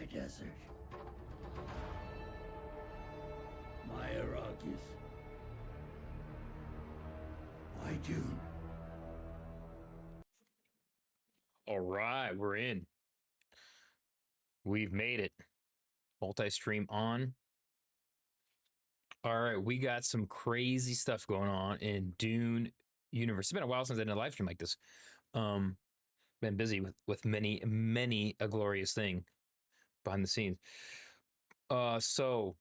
My desert. My Arrakis. My Dune. All right, we're in. We've made it. Multi-stream on. All right, we got some crazy stuff going on in Dune universe. It's been a while since I did a live stream like this. Um, been busy with many a glorious thing behind the scenes. So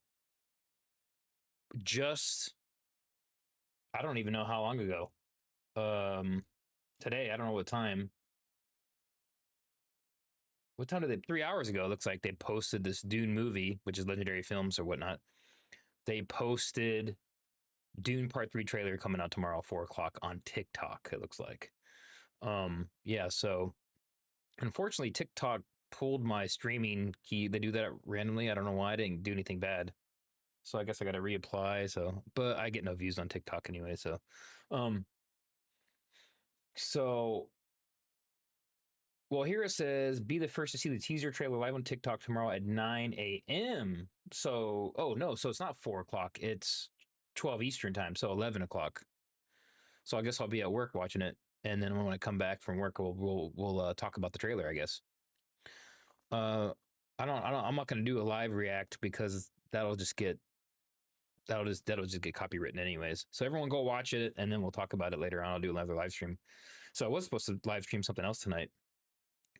just I don't even know how long ago. Today I don't know what time. What time did they? 3 hours ago. Looks like they posted this Dune movie, which is Legendary Films or whatnot. They posted Dune Part 3 trailer coming out tomorrow, 4 o'clock on TikTok, it looks like. Yeah, so unfortunately, TikTok pulled my streaming key. They do that randomly. I don't know why. I didn't do anything bad. So I guess I got to reapply. So, but I get no views on TikTok anyway. Um, so, well, here it says be the first to see the teaser trailer live on TikTok tomorrow at 9 a.m. So, oh no, so it's not 4 o'clock. It's 12 Eastern time. So 11 o'clock. So I guess I'll be at work watching it, and then when I come back from work, we'll talk about the trailer, I guess. Uh, I'm not gonna do a live react because that'll just get copywritten anyways. So everyone go watch it, and then we'll talk about it later on. I'll do another live stream. So I was supposed to live stream something else tonight,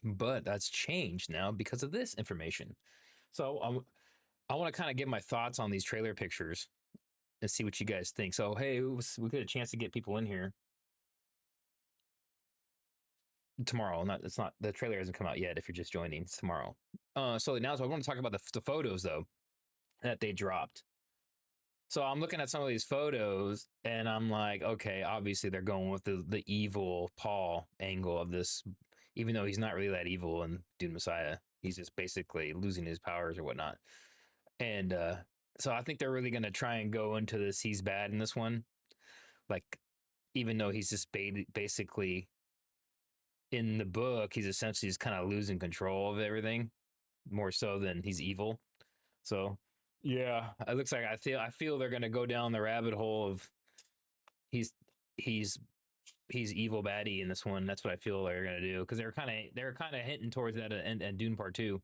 but that's changed now because of this information. So I want to kind of give my thoughts on these trailer pictures and see what you guys think. So hey, we get a chance to get people in here tomorrow. Not it's not the trailer hasn't come out yet. If you're just joining, it's tomorrow. So now I want to talk about the photos though that they dropped. So I'm looking at some of these photos and I'm like, okay, obviously they're going with the evil Paul angle of this, even though he's not really that evil in Dune Messiah. He's just basically losing his powers or whatnot. And so I think they're really gonna try and go into this. He's bad in this one, like even though he's just basically in the book, he's essentially just kind of losing control of everything more so than he's evil. So yeah, it looks like I feel they're gonna go down the rabbit hole of he's he's he's evil baddie in this one. That's what I feel they're gonna do because they're kind of hinting towards that and Dune Part 2.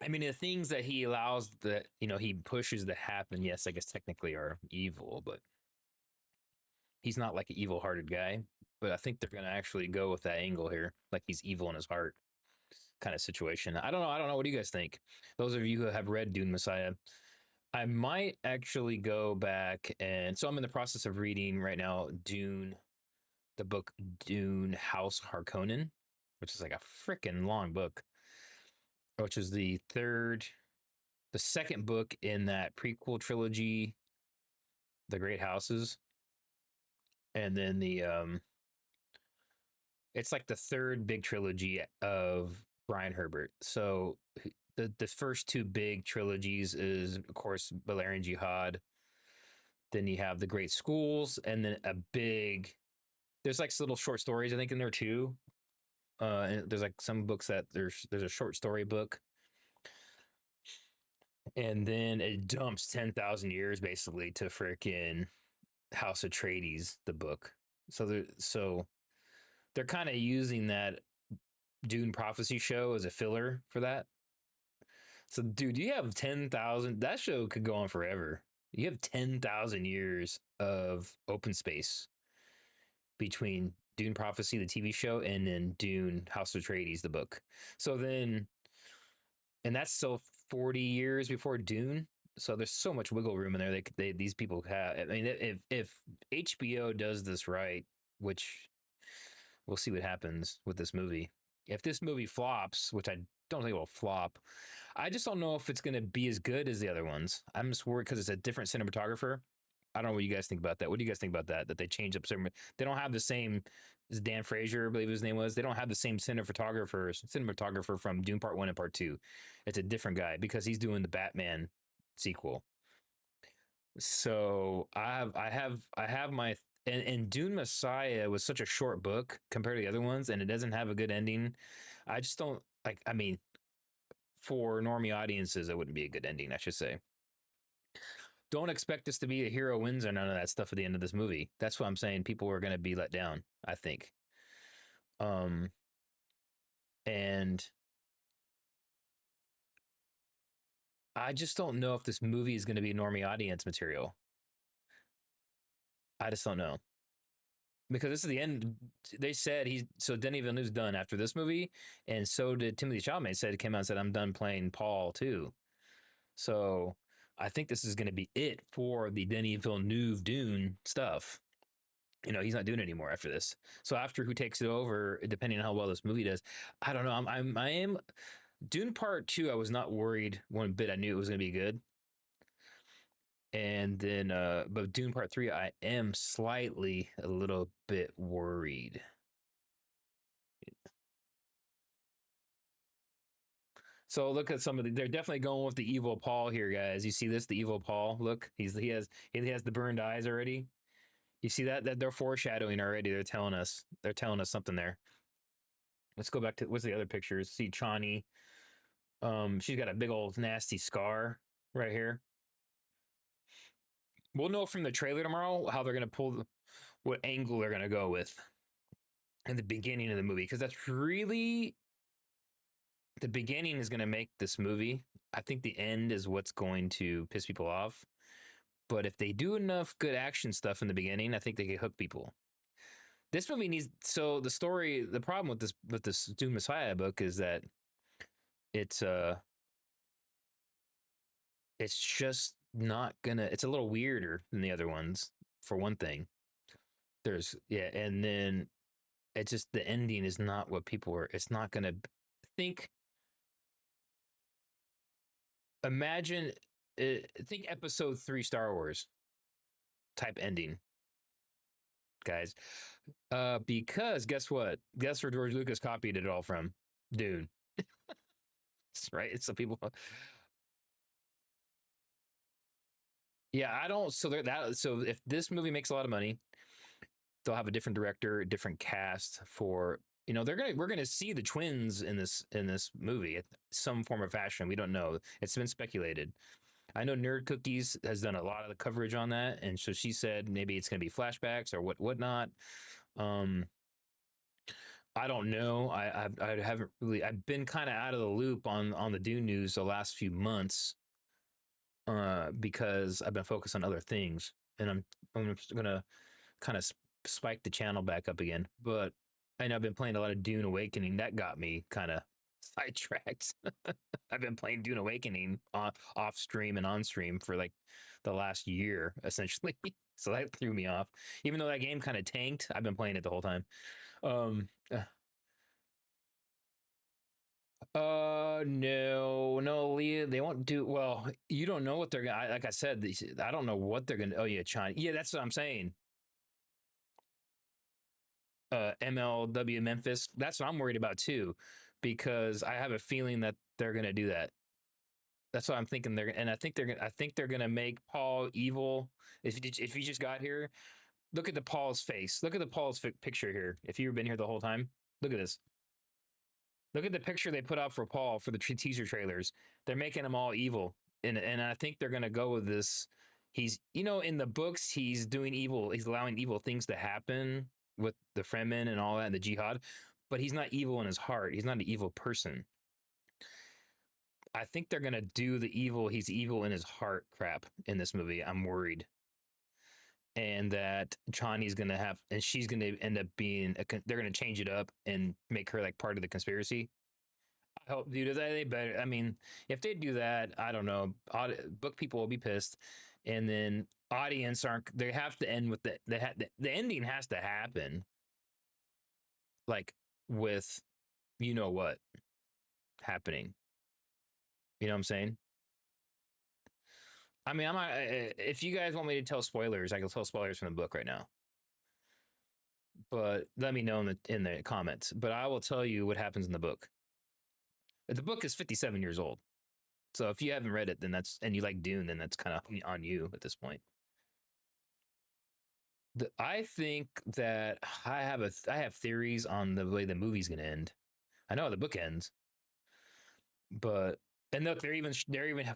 I mean, the things that he allows that he pushes to happen, yes, I guess technically are evil, but he's not like an evil-hearted guy. But I think they're gonna actually go with that angle here, like he's evil in his heart, kind of situation. I don't know. I don't know. What do you guys think? Those of you who have read Dune Messiah, I might actually go back and so I'm in the process of reading right now Dune, the book Dune House Harkonnen, which is like a freaking long book, which is the second book in that prequel trilogy, The Great Houses, and then it's like the third big trilogy of Brian Herbert. So the first two big trilogies is of course Valerian Jihad. Then you have the Great Schools, and then there's like little short stories I think in there too. And there's like some books that there's a short story book, and then it jumps 10,000 years basically to freaking House Atreides, the book. So they're kind of using that Dune Prophecy show as a filler for that. So, dude, you have 10,000. That show could go on forever. You have 10,000 years of open space between Dune Prophecy, the TV show, and then Dune House of Atreides, the book. So then, and that's still 40 years before Dune. So there's so much wiggle room in there. These people have. I mean, if HBO does this right, which we'll see what happens with this movie. If this movie flops, which I don't think it will flop, I just don't know if it's going to be as good as the other ones. I'm just worried because it's a different cinematographer. I don't know what you guys think about that. What do you guys think about that? That they change up some. They don't have the same. Dan Fraser, I believe his name was. They don't have the same cinematographer from Dune Part 1 and Part 2. It's a different guy because he's doing the Batman sequel. So I have my and Dune Messiah was such a short book compared to the other ones, and it doesn't have a good ending. I just don't. Like, I mean, for normie audiences, it wouldn't be a good ending, I should say. Don't expect this to be a hero wins or none of that stuff at the end of this movie. That's what I'm saying. People are going to be let down, I think. Um, and I just don't know if this movie is going to be normie audience material. I just don't know because this is the end. They said Denis Villeneuve's done after this movie, and so did Timothy Chalamet. Said came out and said I'm done playing Paul too. So I think this is going to be it for the Denis Villeneuve Dune stuff. You know, he's not doing it anymore after this. So after who takes it over, depending on how well this movie does, I don't know. I am Dune Part 2. I was not worried one bit. I knew it was going to be good. And then, but Dune Part 3, I am slightly a little bit worried. So look at some of they're definitely going with the evil Paul here, guys. You see this, the evil Paul. Look, he has the burned eyes already. You see that they're foreshadowing already. They're telling us something there. Let's go back to what's the other pictures. See Chani. She's got a big old nasty scar right here. We'll know from the trailer tomorrow how they're gonna what angle they're gonna go with in the beginning of the movie, because that's really the beginning is gonna make this movie. I think the end is what's going to piss people off. But if they do enough good action stuff in the beginning, I think they can hook people. This movie needs the problem with this Dune Messiah book is that it's it's just not gonna it's a little weirder than the other ones, for one thing. And then it's just the ending is not what people were. It's not gonna think. Imagine, think Episode 3 Star Wars type ending, guys. Because guess what? Guess where George Lucas copied it all from? Dune. Right? So people, yeah, I don't. So if this movie makes a lot of money, they'll have a different director, a different cast for. We're gonna see the twins in this movie, some form of fashion. We don't know. It's been speculated. I know Nerd Cookies has done a lot of the coverage on that, and so she said maybe it's gonna be flashbacks or whatnot. I don't know. I haven't really. I've been kind of out of the loop on the Dune news the last few months, because I've been focused on other things, and I'm just gonna kind of spike the channel back up again. But I know I've been playing a lot of Dune Awakening. That got me kind of sidetracked. I've been playing Dune Awakening off stream and on stream for like the last year, essentially. So that threw me off. Even though that game kind of tanked, I've been playing it the whole time. Um, no, Leah, they won't do well. You don't know what they're gonna. Like I said, I don't know what they're gonna. Oh yeah, China. Yeah, that's what I'm saying. MLW Memphis. That's what I'm worried about too, because I have a feeling that they're gonna do that. That's what I'm thinking. I think they're gonna make Paul evil. If you just got here, look at the Paul's face. Look at the Paul's picture here. If you've been here the whole time, look at this. Look at the picture they put out for Paul for the teaser trailers. They're making him all evil, and I think they're gonna go with this. He's in the books he's doing evil. He's allowing evil things to happen with the Fremen and all that, and the jihad, but he's not evil in his heart. He's not an evil person. I think they're gonna do the evil. He's evil in his heart crap in this movie. I'm worried, and that Chani's gonna have, and she's gonna end up being. They're gonna change it up and make her like part of the conspiracy. I hope, dude. They better. I mean, if they do that, I don't know. Book people will be pissed, and then audience aren't. They have to end with the ending has to happen, like with what happening. You know what I'm saying? I mean, I'm not. If you guys want me to tell spoilers, I can tell spoilers from the book right now. But let me know in the comments. But I will tell you what happens in the book. The book is 57 years old. So if you haven't read it, and you like Dune, then that's kind of on you at this point. I think that I have theories on the way the movie's going to end. I know how the book ends, But and look, they're even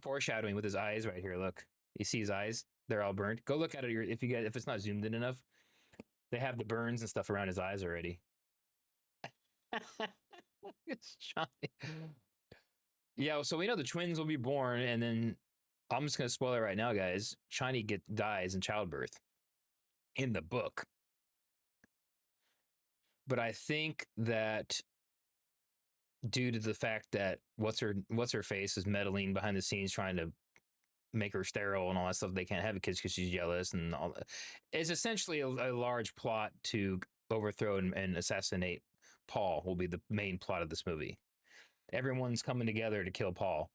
foreshadowing with his eyes right here. Look, you see his eyes? They're all burnt. Go look at it if it's not zoomed in enough. They have the burns and stuff around his eyes already. It's Johnny. Yeah, so we know the twins will be born, and then I'm just gonna spoil it right now, guys. Chani dies in childbirth in the book, but I think that due to the fact that what's her face is meddling behind the scenes, trying to make her sterile and all that stuff, they can't have kids because she's jealous and all that. It's essentially a large plot to overthrow and assassinate Paul. Will be the main plot of this movie. Everyone's coming together to kill Paul.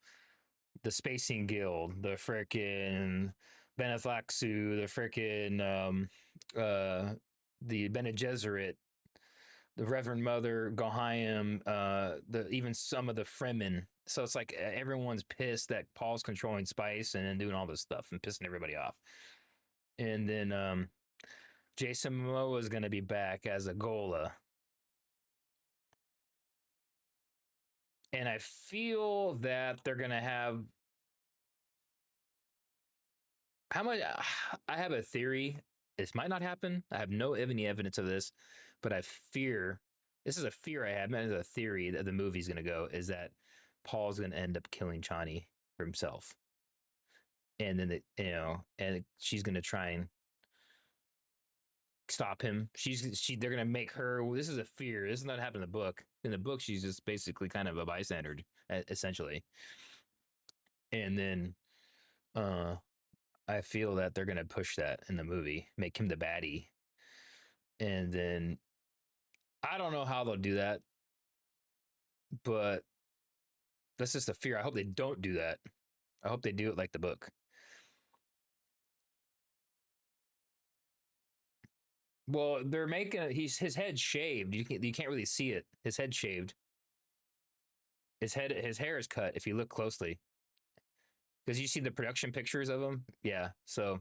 The Spacing Guild, the frickin' Benethlaxu, the frickin' the Bene Gesserit, the Reverend Mother, Gohaim, the even some of the Fremen. So it's like everyone's pissed that Paul's controlling spice and then doing all this stuff and pissing everybody off. And then Jason Momoa is going to be back as a Gola. And I feel that they're going to have how much I have a theory. This might not happen. I have no any evidence of this, but I fear this is a fear I have. Not a theory that the movie's going to go is that Paul's going to end up killing Chani for himself, and then and she's going to try and stop him. They're going to make her. Well, this is a fear. This is not happening in the book. In the book, she's just basically kind of a bystander, essentially, and then I feel that they're going to push that in the movie, make him the baddie. And then I don't know how they'll do that, but that's just a fear. I hope they don't do that. I hope they do it like the book. Well, they're making his head shaved. You can't really see it. His head shaved. His hair is cut if you look closely. Because you see the production pictures of him. Yeah. So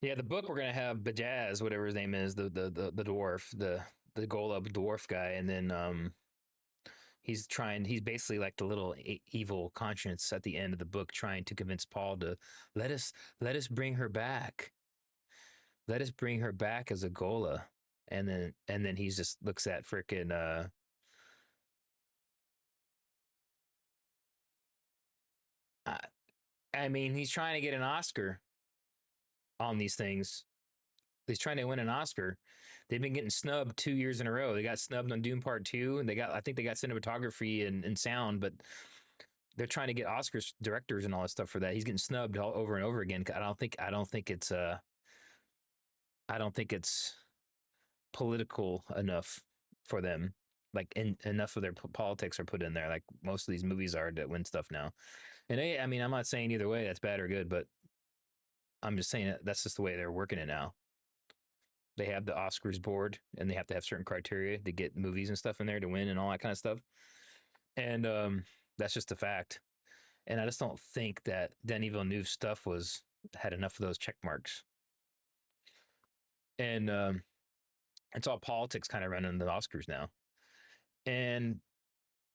yeah, the book we're gonna have Bajaz, whatever his name is, the dwarf, the Golub dwarf guy, and then he's basically like the little evil conscience at the end of the book, trying to convince Paul to let us bring her back, let us bring her back as a Gola, and then he just looks at freaking I, I mean, he's trying to get an Oscar on these things. He's trying to win an Oscar. They've been getting snubbed 2 years in a row. They got snubbed on Dune Part Two, and I think they got cinematography and sound, but they're trying to get Oscars directors and all that stuff for that. He's getting snubbed all over and over again. I don't think it's political enough for them. Like enough of their politics are put in there. Like most of these movies are that win stuff now. And I mean, I'm not saying either way that's bad or good, but I'm just saying that's just the way they're working it now. They have the Oscars board, and they have to have certain criteria to get movies and stuff in there to win and all that kind of stuff. And that's just a fact. And I just don't think that Denis Villeneuve's stuff had enough of those check marks. And it's all politics kind of running the Oscars now. And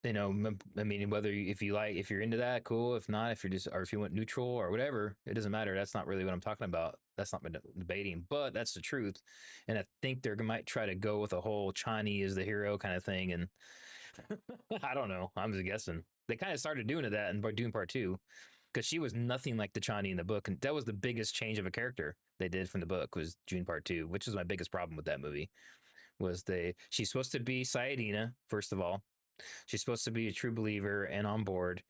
I mean, if you're into that, cool. If not, or if you went neutral or whatever, it doesn't matter. That's not really what I'm talking about. That's not debating, but that's the truth. And I think they might try to go with a whole Chani is the hero kind of thing. And I don't know. I'm just guessing. They kind of started doing that in Dune Part Two, because she was nothing like the Chani in the book, and that was the biggest change of a character they did from the book was Dune Part Two, which is my biggest problem with that movie. She's supposed to be Sayidina, first of all. She's supposed to be a true believer and on board.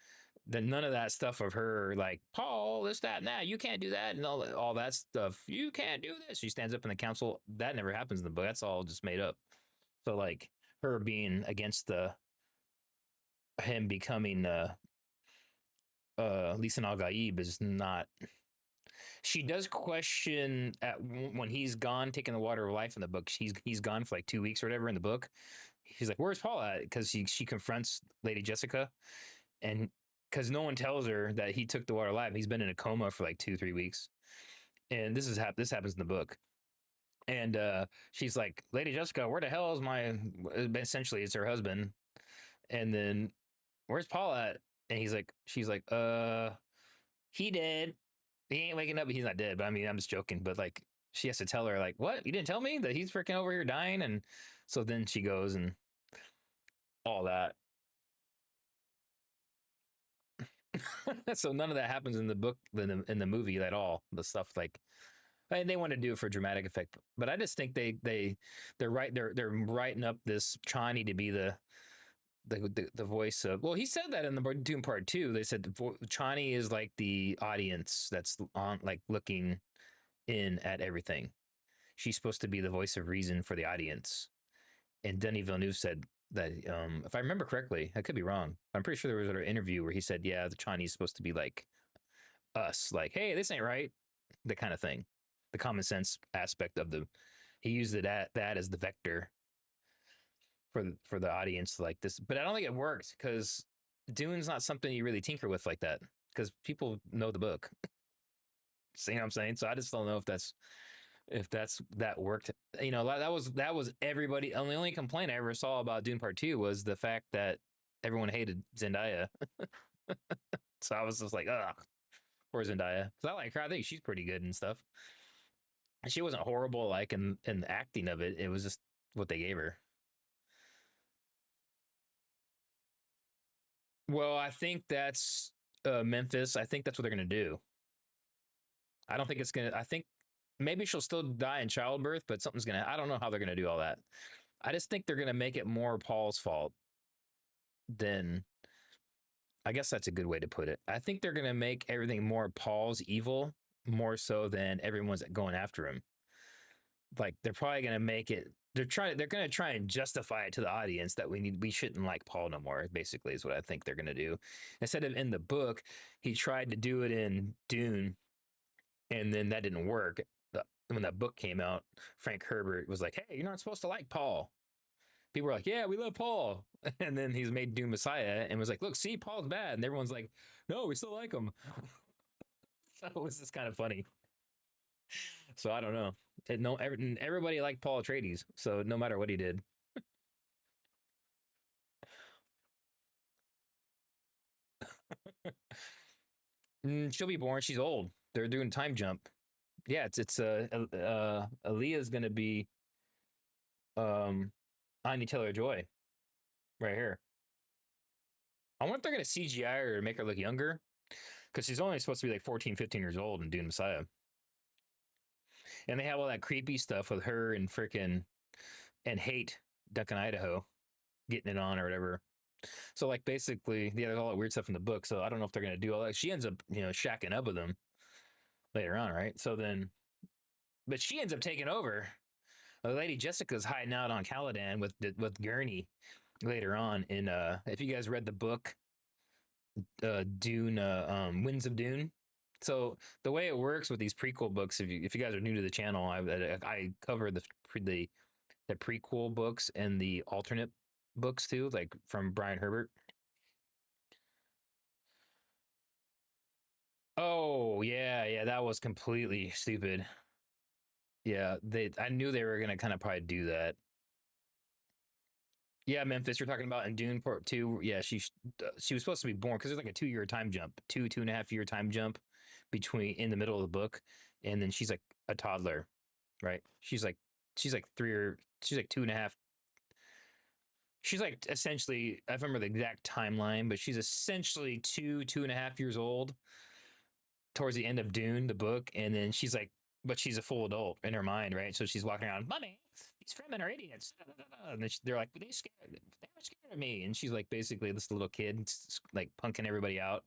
Then none of that stuff of her like Paul, this, that, and that. You can't do that, and all that stuff. You can't do this. She stands up in the council. That never happens in the book. That's all just made up. So like her being against him becoming Lisan Al Gaib is not. She does question when he's gone, taking the water of life in the book. He's gone for like 2 weeks or whatever in the book. He's like, "Where's Paul at?" Because she confronts Lady Jessica, and because no one tells her that he took the water alive. He's been in a coma for like 2-3 weeks, and this happens in the book. And she's like, "Lady Jessica, where the hell is my?" Essentially, it's her husband. And then where's Paul at? And she's like, he dead. He ain't waking up. He's not dead. But I mean, I'm just joking. But like, she has to tell her, like, what? You didn't tell me that he's freaking over here dying? And so then she goes and all that. So none of that happens in the book, in the movie at all. The stuff like, and they want to do it for dramatic effect, but I just think they're writing up this Chani to be the voice of. Well, he said that in the Dune Part Two. They said Chani is like the audience that's on, like looking in at everything. She's supposed to be the voice of reason for the audience. And Denis Villeneuve said that, if I remember correctly, I could be wrong. I'm pretty sure there was an interview where he said, "Yeah, the Chinese supposed to be like us, like, hey, this ain't right," the kind of thing, the common sense aspect of the. He used that as the vector for the audience like this, but I don't think it worked because Dune's not something you really tinker with like that because people know the book. See what I'm saying? So I just don't know if that worked. You know, that was everybody. And the only complaint I ever saw about Dune Part Two was the fact that everyone hated Zendaya. So I was just like, ugh, poor Zendaya. Because I like her. I think she's pretty good and stuff. She wasn't horrible like in the acting of it. It was just what they gave her. Well, I think that's Memphis. I think that's what they're gonna do. I don't think it's gonna. I think maybe she'll still die in childbirth, but something's gonna. I don't know how they're gonna do all that. I just think they're gonna make it more Paul's fault than. I guess that's a good way to put it. I think they're gonna make everything more Paul's evil, more so than everyone's going after him. Like they're probably gonna make it. They're gonna try and justify it to the audience that we shouldn't like Paul no more. Basically, is what I think they're gonna do. Instead of in the book, he tried to do it in Dune, and then that didn't work. When that book came out, Frank Herbert was like, "Hey, you're not supposed to like Paul." People were like, "Yeah, we love Paul," and then he's made Dune Messiah and was like, "Look, see, Paul's bad," and everyone's like, "No, we still like him." So it was just kind of funny. So I don't know. No, everybody liked Paul Atreides, so no matter what he did. She'll be born. She's old. They're doing time jump. Yeah, it's Aaliyah's gonna be Anya Taylor Joy right here. I wonder if they're gonna CGI her to make her look younger because she's only supposed to be like 14, 15 years old in Dune Messiah. And they have all that creepy stuff with her and freaking and hate Duncan Idaho getting it on or whatever. So like basically, yeah, there's all that weird stuff in the book. So I don't know if they're gonna do all that. She ends up, shacking up with them later on, right? So then, but she ends up taking over. The lady Jessica's hiding out on Caladan with Gurney later on. In if you guys read the book, Dune, Winds of Dune. So the way it works with these prequel books, if you guys are new to the channel, I cover the prequel books and the alternate books too, like from Brian Herbert. Oh yeah, yeah, that was completely stupid. Yeah, I knew they were gonna kind of probably do that. Yeah, Memphis, you're talking about in Dune Part Two. Yeah, she was supposed to be born because there's like a 2 year time jump, 2.5 year time jump between in the middle of the book, and then she's like a toddler, right? She's like she's like 2.5. She's like essentially, I remember the exact timeline, but she's essentially 2.5 years old towards the end of Dune, the book, and then she's like, but she's a full adult in her mind, right? So she's walking around, "Mommy, these Fremen are idiots," and then they're like, "They were scared of me," and she's like basically this little kid, like punking everybody out.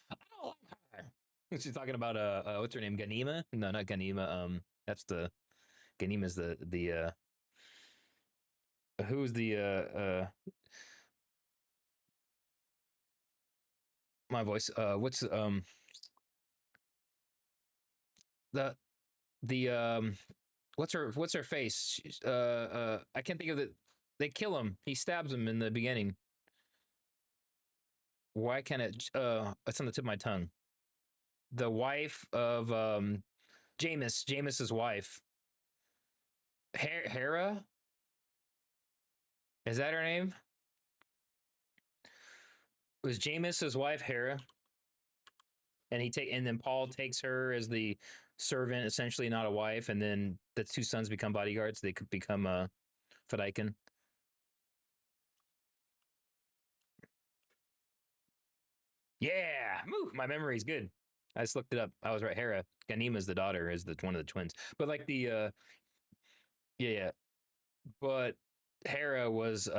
I don't like her. She's talking about what's her name, Ganima? No, not Ganima. That's the Ganima's the who's the my voice what's the the what's her face? I can't think of it. They kill him. He stabs him in the beginning. Why can't it? It's on the tip of my tongue. The wife of Jameis's wife, Hera. Is that her name? Was Jameis his wife Hera, and then Paul takes her as the servant, essentially not a wife, and then the two sons become bodyguards. They could become Fedaykin. Yeah, my memory's good. I just looked it up. I was right. Hera Ganima's the daughter, is the one of the twins. But like the yeah, yeah. But Hera was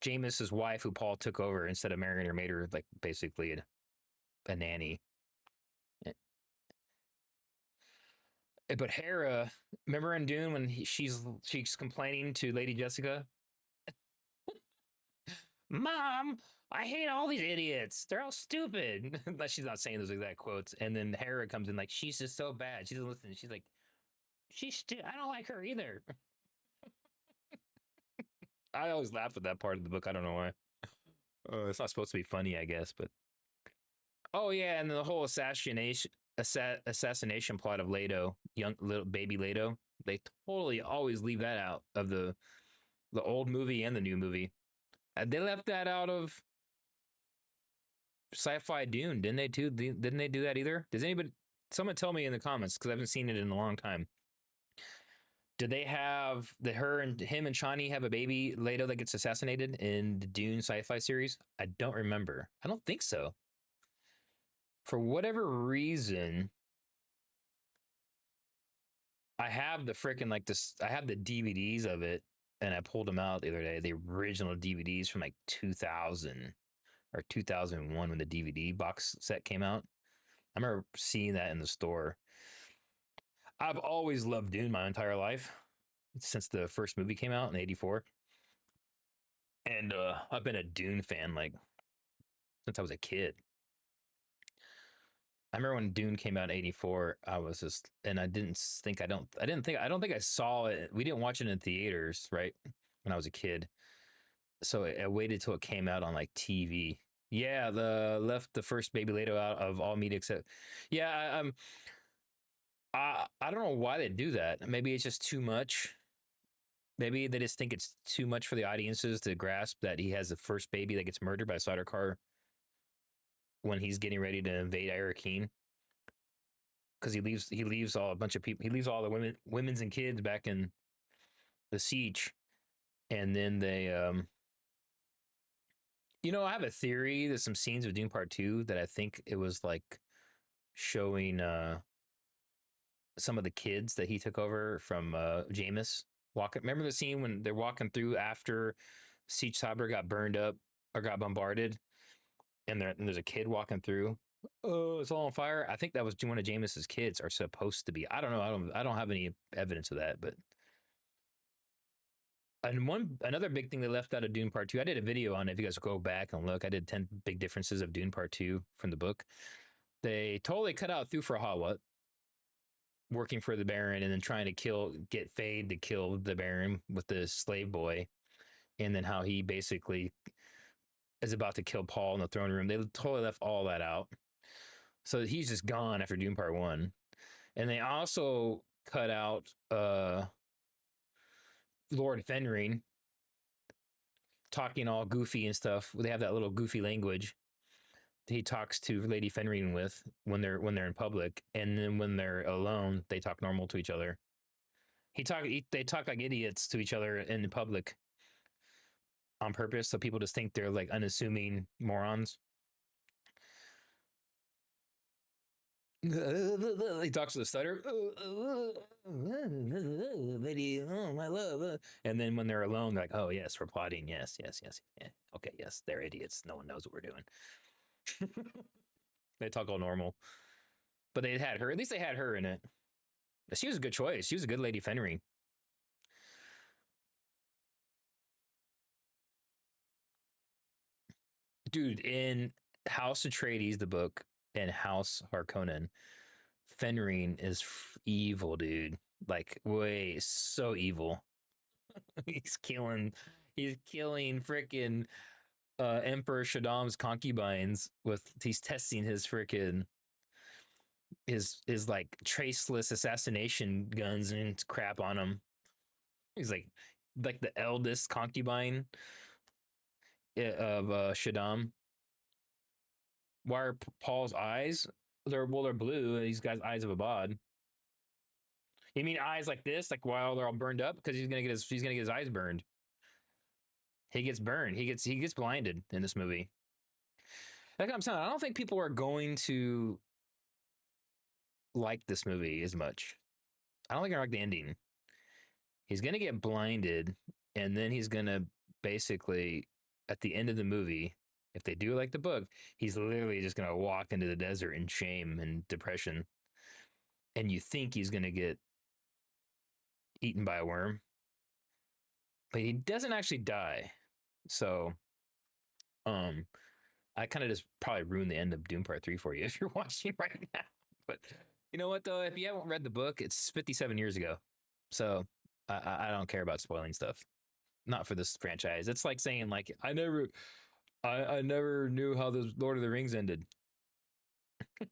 Jameis's wife, who Paul took over instead of marrying her, made her like basically a nanny. But Hera, remember in Dune when she's complaining to Lady Jessica, "Mom, I hate all these idiots. They're all stupid." She's not saying those exact quotes. And then Hera comes in like, she's just so bad. She doesn't listen. She's like, I don't like her either. I always laugh at that part of the book. I don't know why. It's not supposed to be funny, I guess. But oh yeah, and the whole assassination plot of Leto, young little baby Leto. They totally always leave that out of the old movie and the new movie. They left that out of sci-fi Dune, didn't they? Too? Didn't they do that either? Does anybody? Someone tell me in the comments because I haven't seen it in a long time. Did they have her and him and Chani have a baby Leto that gets assassinated in the Dune sci-fi series? I don't remember. I don't think so. For whatever reason, I have the freaking like this. I have the DVDs of it, and I pulled them out the other day. The original DVDs from like 2000 or 2001 when the DVD box set came out. I remember seeing that in the store. I've always loved Dune my entire life since the first movie came out in '84, and I've been a Dune fan like since I was a kid. I remember when Dune came out in '84. I was just, and I don't think I saw it. We didn't watch it in theaters, right? When I was a kid, so I waited till it came out on like TV. Yeah, the left the first Baby Leto out of all media except, yeah, I don't know why they do that. Maybe it's just too much. Maybe they just think it's too much for the audiences to grasp that he has the first baby that gets murdered by a cider car when he's getting ready to invade Arrakeen. Because he leaves all a bunch of people. He leaves all the women's and kids back in the siege, and then they I have a theory. There's some scenes of Dune Part Two that I think it was like showing some of the kids that he took over from Jameis walking. Remember the scene when they're walking through after Siege Sabra got burned up or got bombarded, and there's a kid walking through. Oh, it's all on fire. I think that was one of Jameis's kids are supposed to be. I don't know. I don't have any evidence of that, but and another big thing they left out of Dune Part Two. I did a video on it. If you guys go back and look, I did 10 big differences of Dune Part Two from the book. They totally cut out Thufir Hawat working for the Baron and then trying to get Fade to kill the Baron with the slave boy, and then how he basically is about to kill Paul in the throne room. They totally left all that out. So he's just gone after Dune Part One. And they also cut out Lord Fenring talking all goofy and stuff. They have that little goofy language he talks to Lady Fenring with when they're in public, and then when they're alone, they talk normal to each other. They talk like idiots to each other in public on purpose, so people just think they're like unassuming morons. He talks with a stutter. Lady, oh my love. And then when they're alone, they're like, oh yes, we're plotting. Yes, yes, yes. Yeah. Okay, yes, they're idiots. No one knows what we're doing. They talk all normal. But they had her, at least they had her in it. She was a good choice. She was a good Lady Fenring. Dude, in House Atreides, the book, and House Harkonnen, Fenring is evil, dude. Like, way so evil. he's killing, he's killing freaking Emperor Shaddam's concubines with. He's testing his freaking his like traceless assassination guns and crap on him. He's like the eldest concubine. of Shaddam. Why are Paul's eyes? They're blue, and he's got eyes of a bod. You mean eyes like this, like while they're all burned up? Because he's gonna get his eyes burned. He gets burned. He gets blinded in this movie. Like I'm saying, I don't think people are going to like this movie as much. I don't think I like the ending. He's gonna get blinded, and then he's gonna basically at the end of the movie, if they do like the book, he's literally just gonna walk into the desert in shame and depression, and you think he's gonna get eaten by a worm, but he doesn't actually die. So, um, I kind of just probably ruined the end of Doom Part 3 for you if you're watching right now. But you know what, though? If you haven't read the book, it's 57 years ago. So I don't care about spoiling stuff. Not for this franchise. It's like saying, like, I never knew how the Lord of the Rings ended.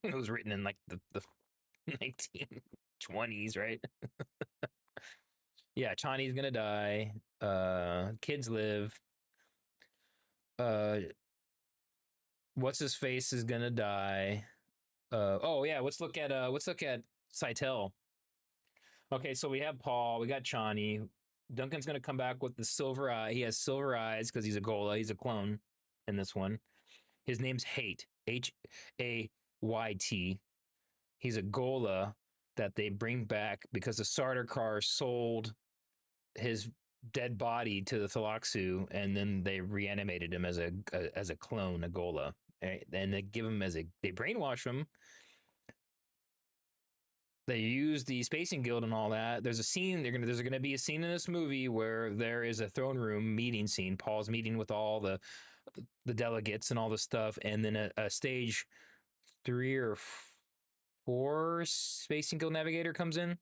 It was written in like the 1920s, right? Yeah, Chani's gonna die. Kids live. Uh, what's his face is gonna die. Oh yeah, let's look at Seitel. Okay, so we have Paul, we got Chani. Duncan's gonna come back with the silver eye. He has silver eyes because he's a Gola. He's a clone in this one. His name's Hate. Hayt. He's a Gola that they bring back because the Sardaukar sold his dead body to the Thalaxu, and then they reanimated him as a clone, a Gola, and they give him they brainwash him. They use the Spacing Guild and all that. There's there's gonna be a scene in this movie where there is a throne room meeting scene. Paul's meeting with all the delegates and all the stuff, and then a stage 3 or 4 Spacing Guild navigator comes in.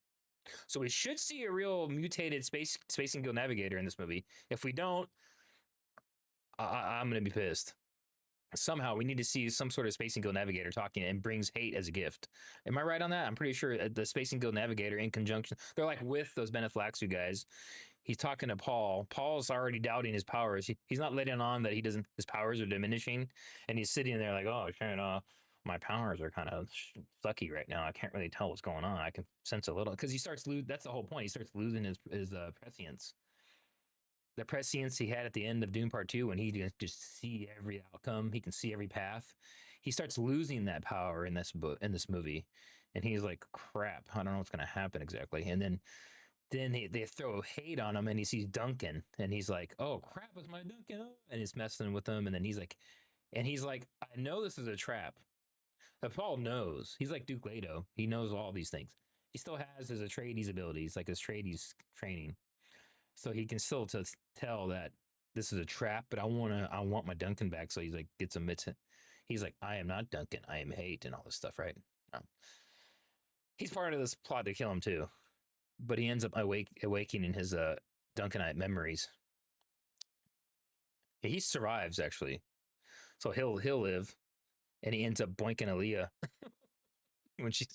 So we should see a real mutated Spacing Guild navigator in this movie. If we don't, I'm gonna be pissed. Somehow we need to see some sort of Spacing Guild navigator talking and brings Hate as a gift. Am I right on that? I'm pretty sure the Spacing Guild navigator in conjunction, they're like with those Beneflaxu guys. He's talking to Paul. Paul's already doubting his powers. He's not letting on that his powers are diminishing, and he's sitting there like, oh, my powers are kind of sucky right now. I can't really tell what's going on. I can sense a little because he starts losing. That's the whole point. He starts losing his prescience. The prescience he had at the end of Dune Part 2 when he can just see every outcome, he can see every path. He starts losing that power in this movie, and he's like, "Crap, I don't know what's going to happen exactly." And then they throw Hate on him, and he sees Duncan, and he's like, "Oh crap, it's my Duncan!" And he's messing with him, and then he's like, "I know this is a trap." But Paul knows. He's like Duke Leto. He knows all these things. He still has his Atreides abilities, like his Atreides training, so he can still tell that this is a trap. But I want my Duncan back. So he's like gets a mitt. He's like, I am not Duncan. I am Hate and all this stuff, right? He's part of this plot to kill him too, but he ends up awakening his Duncanite memories. He survives actually, so he'll live, and he ends up boinking Aaliyah when she's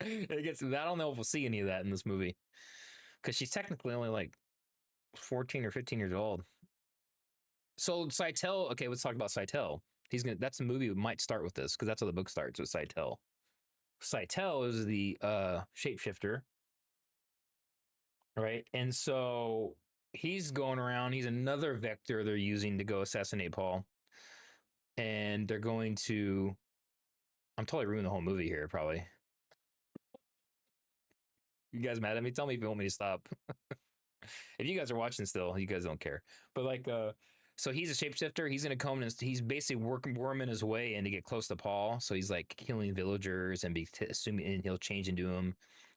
it gets. I don't know if we'll see any of that in this movie because she's technically only like 14 or 15 years old. So Seitel, okay, let's talk about Seitel. That's the movie might start with this because that's how the book starts with Seitel. Seitel is the shapeshifter, right? And so he's going around. He's another vector they're using to go assassinate Paul, and they're going to. I'm totally ruining the whole movie here, probably. You guys mad at me? Tell me if you want me to stop. If you guys are watching still, you guys don't care. But like, so he's a shapeshifter. He's gonna come and he's basically worming his way in to get close to Paul. So he's like killing villagers and assuming and he'll change into him,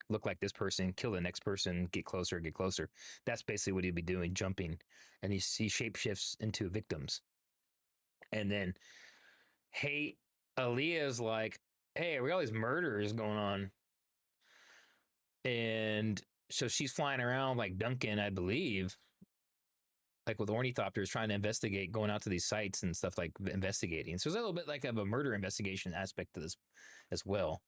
look like this person, kill the next person, get closer, get closer. That's basically what he'd be doing, jumping, and he shapeshifts into victims. And then, hey, Aaliyah's like, hey, we got all these murders going on, and so she's flying around like Duncan, I believe, like with ornithopters trying to investigate, going out to these sites and stuff like investigating. So there's a little bit like of a murder investigation aspect to this as well.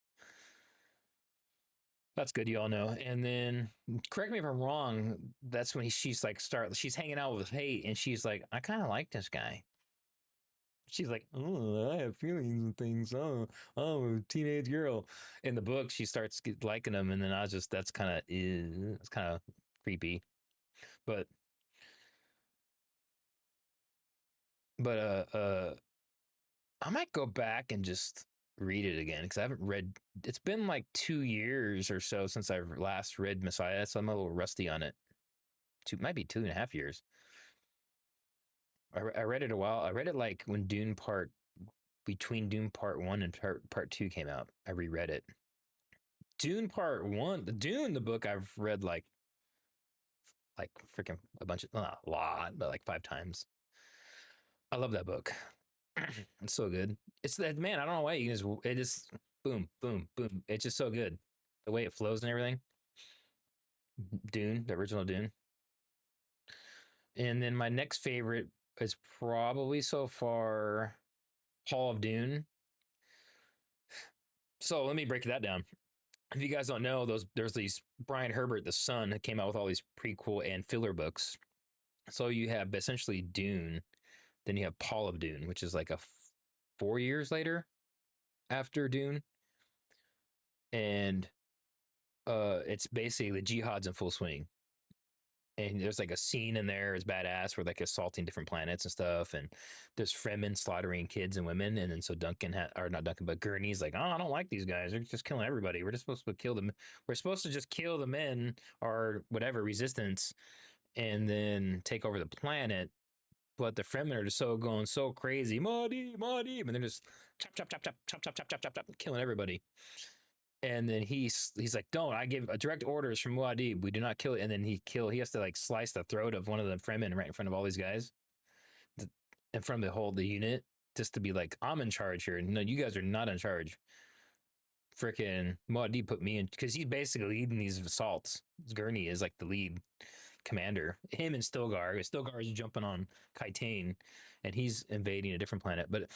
That's good. You all know. And then, correct me if I'm wrong. That's when she's like, She's hanging out with Hate, and she's like, I kind of like this guy. She's like, oh, I have feelings and things. Oh, I'm a teenage girl. In the book, she starts liking him, and then I just that's kind of it's kind of creepy. But but I might go back and just read it again because I haven't read. It's been like 2 years or so since I've last read Messiah, so I'm a little rusty on it. Might be 2.5 years. I read it a while. I read it like when Dune Part between Dune Part One and Part Two came out. I reread it. Dune Part One, the Dune, the book I've read like freaking a bunch of not a lot, but like 5 times. I love that book. It's so good. It's that man. I don't know why you can just it just boom, boom, boom. It's just so good. The way it flows and everything. Dune, the original Dune. And then my next favorite is probably so far Hall of Dune. So let me break that down. If you guys don't know, there's these Brian Herbert, the son, that came out with all these prequel and filler books. So you have essentially Dune, then you have Paul of Dune, which is like 4 years later after Dune, and it's basically the jihad's in full swing. And there's like a scene in there is badass where like assaulting different planets and stuff, and there's Fremen slaughtering kids and women, and then so Duncan or not Duncan, but Gurney's like, oh, I don't like these guys. They're just killing everybody. We're just supposed to kill them. We're supposed to just kill the men or whatever resistance, and then take over the planet. But the Fremen are just so going so crazy, Mahdi, Mahdi, and they're just chop, chop, chop, chop, chop, chop, chop, chop, chop, chop, killing everybody. And then he's like, don't, I give direct orders from Muad'Dib. We do not kill it. And then he has to like slice the throat of one of the Fremen right in front of all these guys, in front of the unit, just to be like, I'm in charge here. No, you guys are not in charge. Freaking Muad'Dib put me in because he's basically leading these assaults. Gurney is like the lead commander. Him and Stilgar. Stilgar is jumping on Kaitane, and he's invading a different planet. But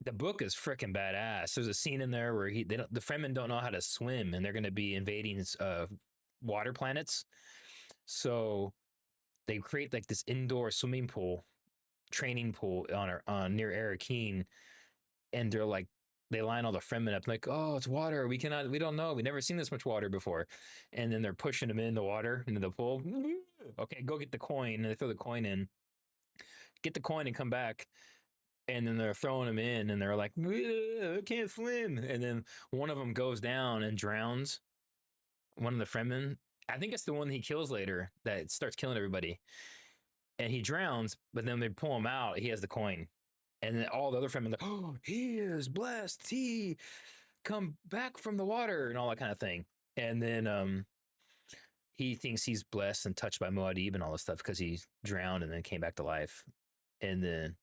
the book is freaking badass. There's a scene in there where the Fremen don't know how to swim, and they're going to be invading water planets. So they create like this indoor swimming pool, training pool on near Arrakis, and they're like they line all the Fremen up like, oh, it's water. We don't know. We've never seen this much water before. And then they're pushing them in the water, into the pool. Okay, go get the coin. And they throw the coin in. Get the coin and come back. And then they're throwing them in, and they're like, I can't swim. And then one of them goes down and drowns. One of the Fremen. I think it's the one he kills later that starts killing everybody. And he drowns, but then they pull him out. He has the coin. And then all the other Fremen are like, oh, he is blessed. He come back from the water and all that kind of thing. And then he thinks he's blessed and touched by Muad'Dib and all this stuff because he drowned and then came back to life. And then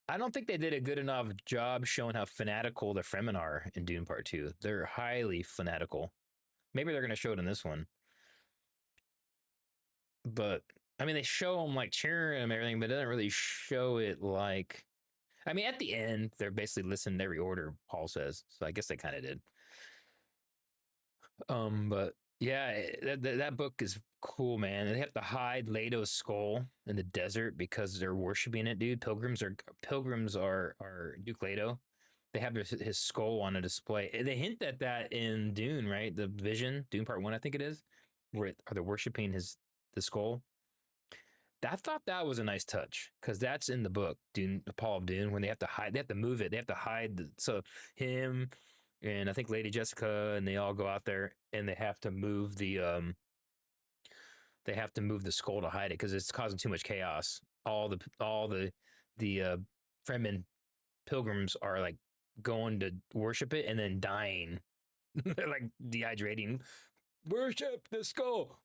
I don't think they did a good enough job showing how fanatical the Fremen are in Dune Part 2. They're highly fanatical. Maybe they're going to show it in this one. But, I mean, they show them, like, cheering and everything, but it doesn't really show it like... I mean, at the end, they're basically listening to every order Paul says. So I guess they kind of did. But yeah, that book is cool, man. They have to hide Leto's skull in the desert because they're worshiping it, dude. Pilgrims are Duke Leto. They have his skull on a display. They hint at that in Dune, right? The Vision, Dune Part One, I think it is, where are they worshiping the skull? I thought that was a nice touch because that's in the book, Dune, the Paul of Dune, when they have to hide, they have to move it, they have to hide. So him and I think Lady Jessica and they all go out there and they have to move the skull to hide it because it's causing too much chaos. All the Fremen pilgrims are like going to worship it and then dying. They're like dehydrating. Worship the skull,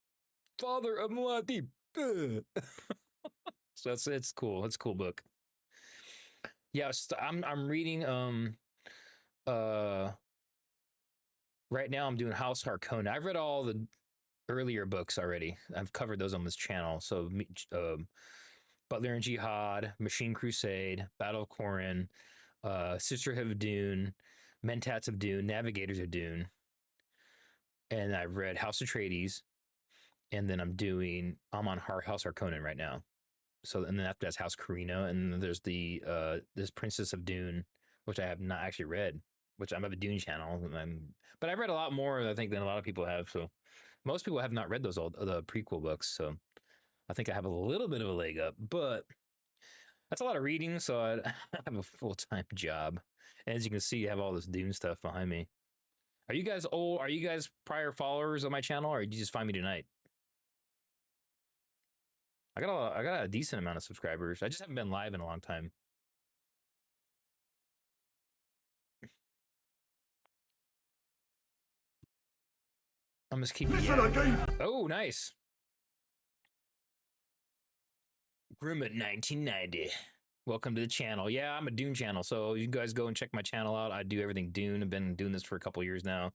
father of Muad'Dib. So it's cool. It's a cool book. Yeah, I'm reading uh right now I'm doing House Harkonnen. I've read all the earlier books already. I've covered those on this channel. So Butler and Jihad, Machine Crusade, Battle of Corrin, Sisterhood of Dune, Mentats of Dune, Navigators of Dune. and I've read House Atreides, and then I'm on House Harkonnen right now. So and then after that's House Carino, and then there's this Princess of Dune, which I have not actually read, which I have a Dune channel, but I've read a lot more I think than a lot of people have. So most people have not read those old the prequel books, so I think I have a little bit of a leg up, but that's a lot of reading. So I have a full time job, and as you can see, I have all this Dune stuff behind me. Are you guys old? Are you guys prior followers of my channel, or did you just find me tonight? I got a decent amount of subscribers. I just haven't been live in a long time. I'm just keeping. Oh, nice. Groom at 1990. Welcome to the channel. Yeah, I'm a Dune channel, so you guys go and check my channel out. I do everything Dune. I've been doing this for a couple years now.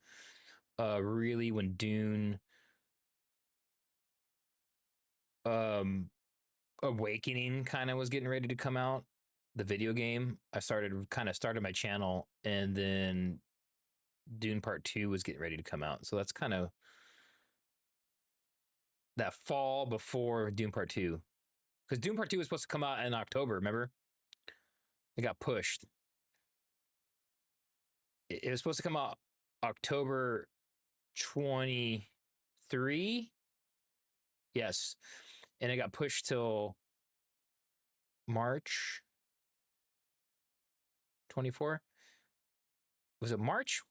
Really, when Dune um Awakening kind of was getting ready to come out, the video game, I started my channel, and then Dune Part 2 was getting ready to come out. So that's kind of that fall before Dune Part 2. Because Dune Part 2 was supposed to come out in October, remember? It got pushed. It was supposed to come out October 23. Yes. And it got pushed till March 24. Was it March?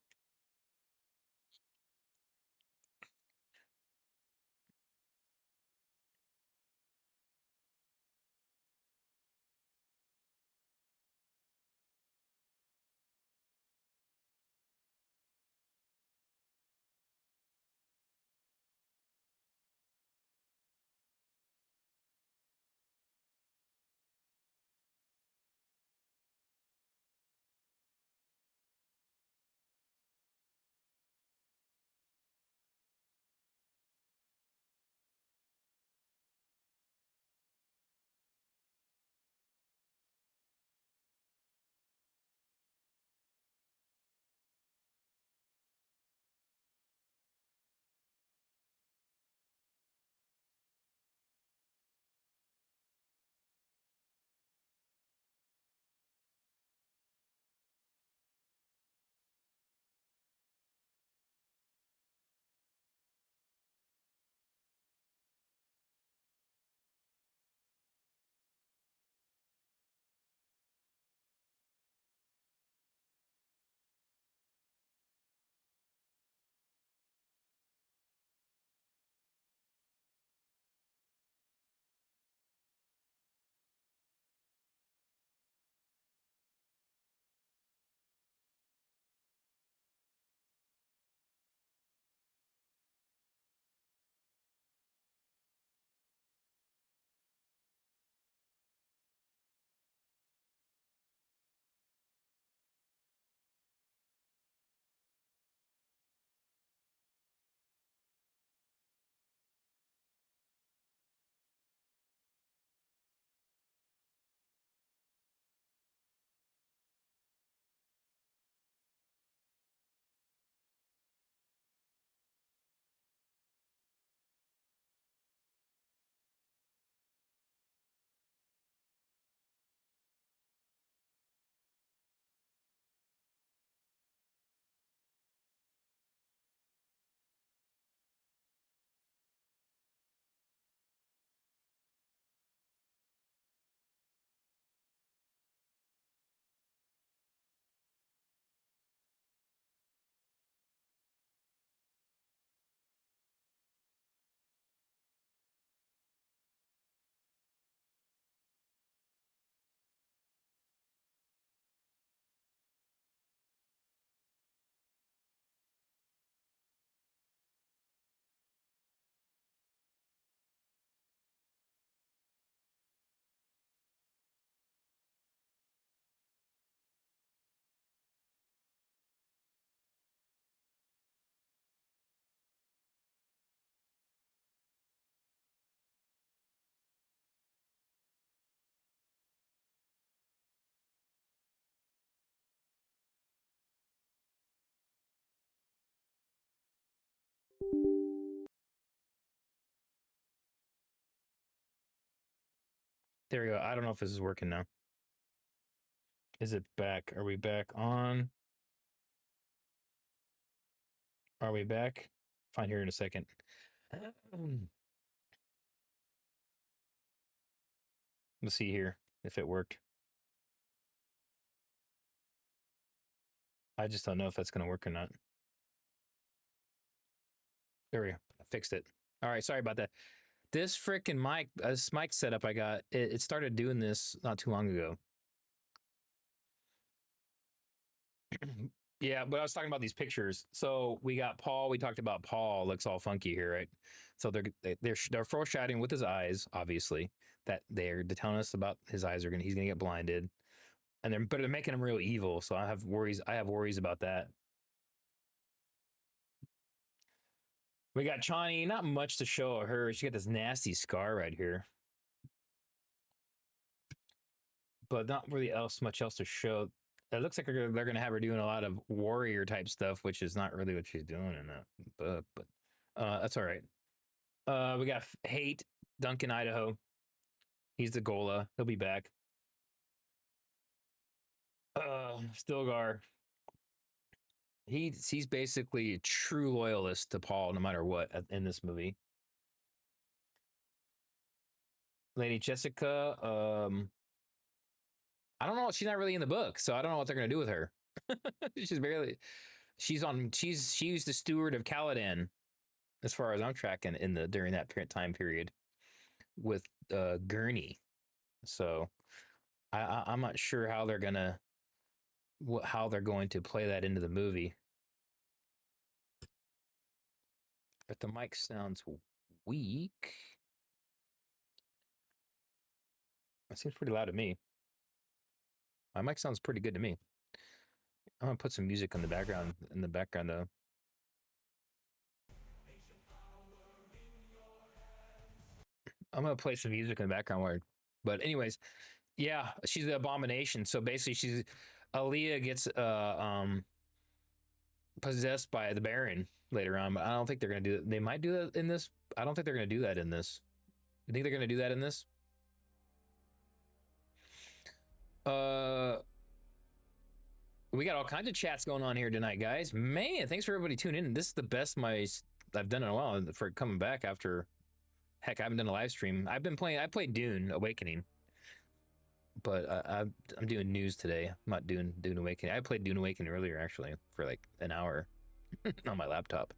There we go. I don't know if this is working now. Is it back? Are we back on? Are we back? Find here in a second. Let's see here if it worked. I just don't know if that's going to work or not. There we go. I fixed it. All right. Sorry about that. This freaking mic, this mic setup I got, it started doing this not too long ago. Yeah, but I was talking about these pictures. So we got Paul. We talked about Paul looks all funky here, right? So they're foreshadowing with his eyes, obviously, that they're telling us about his eyes are he's gonna get blinded, and they're making him real evil. So I have worries. I have worries about that. We got Chani. Not much to show her. She got this nasty scar right here, but not really much else to show. It looks like they're going to have her doing a lot of warrior type stuff, which is not really what she's doing in that book, but that's all right. We got Hate, Duncan, Idaho. He's the Gola. He'll be back. Stilgar. He's basically a true loyalist to Paul, no matter what, in this movie. Lady Jessica. I don't know. She's not really in the book, so I don't know what they're gonna do with her. She's barely. She's the steward of Caladan, as far as I'm tracking during that time period with Gurney. So I'm not sure how they're going to play that into the movie. But the mic sounds weak. It seems pretty loud to me. My mic sounds pretty good to me. I'm gonna put some music in the background. I'm gonna play some music in the background. But anyways, yeah, she's the abomination. So basically, Aaliyah gets possessed by the Baron later on. But I don't think they're gonna do it. They might do that in this. I don't think they're gonna do that in this. You think they're gonna do that in this? We got all kinds of chats going on here tonight, guys. Man, thanks for everybody tuning in. This is the best I've done in a while for coming back after. Heck, I haven't done a live stream. I played Dune Awakening, but I'm doing news today. I'm not doing Dune Awakening. I played Dune Awakening earlier, actually, for like an hour on my laptop.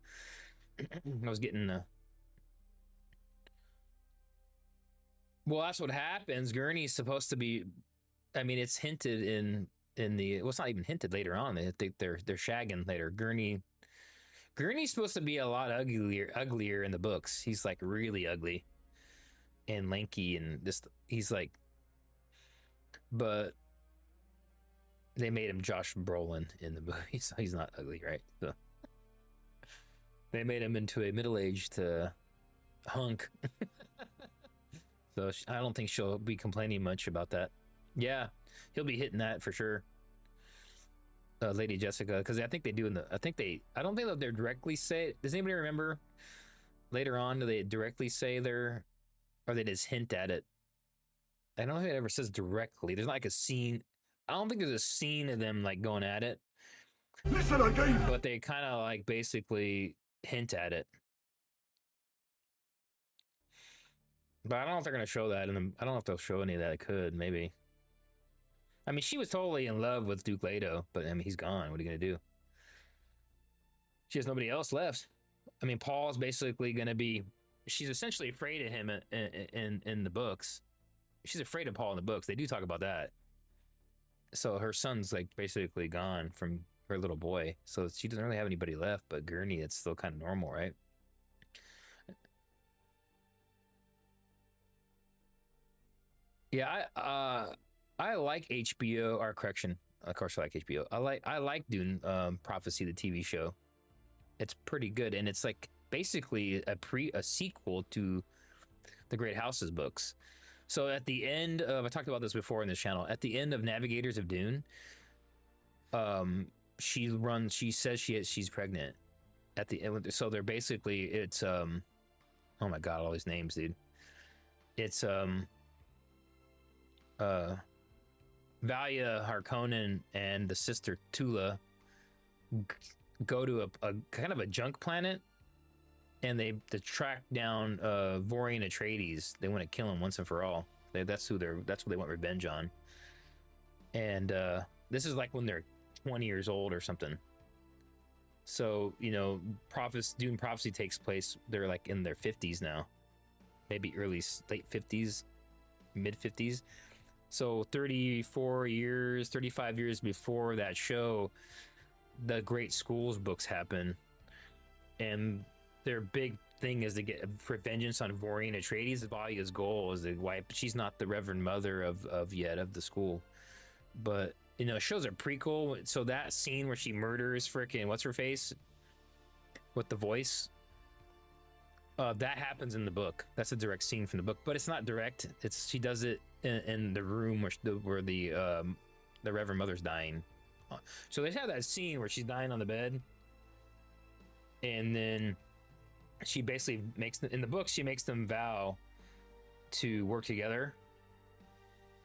I was getting well, that's what happens. Gurney's supposed to be. I mean, it's hinted in the. Well, it's not even hinted later on. They're shagging later. Gurney's supposed to be a lot uglier in the books. He's like really ugly and lanky, and he's like. But they made him Josh Brolin in the movie, so he's not ugly, right? So they made him into a middle-aged hunk. So I don't think she'll be complaining much about that. Yeah, he'll be hitting that for sure. Lady Jessica, because I think they do I don't think that they're directly say. Does anybody remember later on? Do they directly say or they just hint at it? I don't think it ever says directly. There's not like a scene. I don't think there's a scene of them like going at it. Listen again. But they kind of like basically hint at it. But I don't know if they're gonna show that, and I don't know if they'll show any of that. It could maybe. I mean, she was totally in love with Duke Leto, but I mean, he's gone. What are you gonna do? She has nobody else left. I mean, Paul's basically gonna be. She's essentially afraid of him in the books. She's afraid of Paul in the books. They do talk about that. So her son's like basically gone from her little boy. So she doesn't really have anybody left. But Gurney, it's still kind of normal, right? Yeah, I like HBO, or correction, of course I like HBO. I like Dune Prophecy, the TV show. It's pretty good, and it's like basically a sequel to the Great House's books. So at the end of, I talked about this before in this channel, at the end of Navigators of Dune, she says she's pregnant, at the end. So they're basically it's oh my god, all these names, dude. It's uh Valia Harkonnen and the sister Tula go to a kind of a junk planet, and they track down Vorian Atreides. They want to kill him once and for all. That's what they want revenge on. And this is like when they're 20 years old or something. So, you know, Dune Prophecy takes place, they're like in their 50s now. Maybe late 50s, mid 50s. So 34 years, 35 years before that show, the Great Schools books happen. And their big thing is to get for vengeance on Vorian Atreides. Valia's goal is to wipe. She's not the Reverend Mother of the school, but you know, it shows a prequel. So that scene where she murders frickin' what's her face with the voice, that happens in the book. That's a direct scene from the book, but it's not direct. It's she does it in the room where the Reverend Mother's dying. So they have that scene where she's dying on the bed, and then she basically in the book she makes them vow to work together,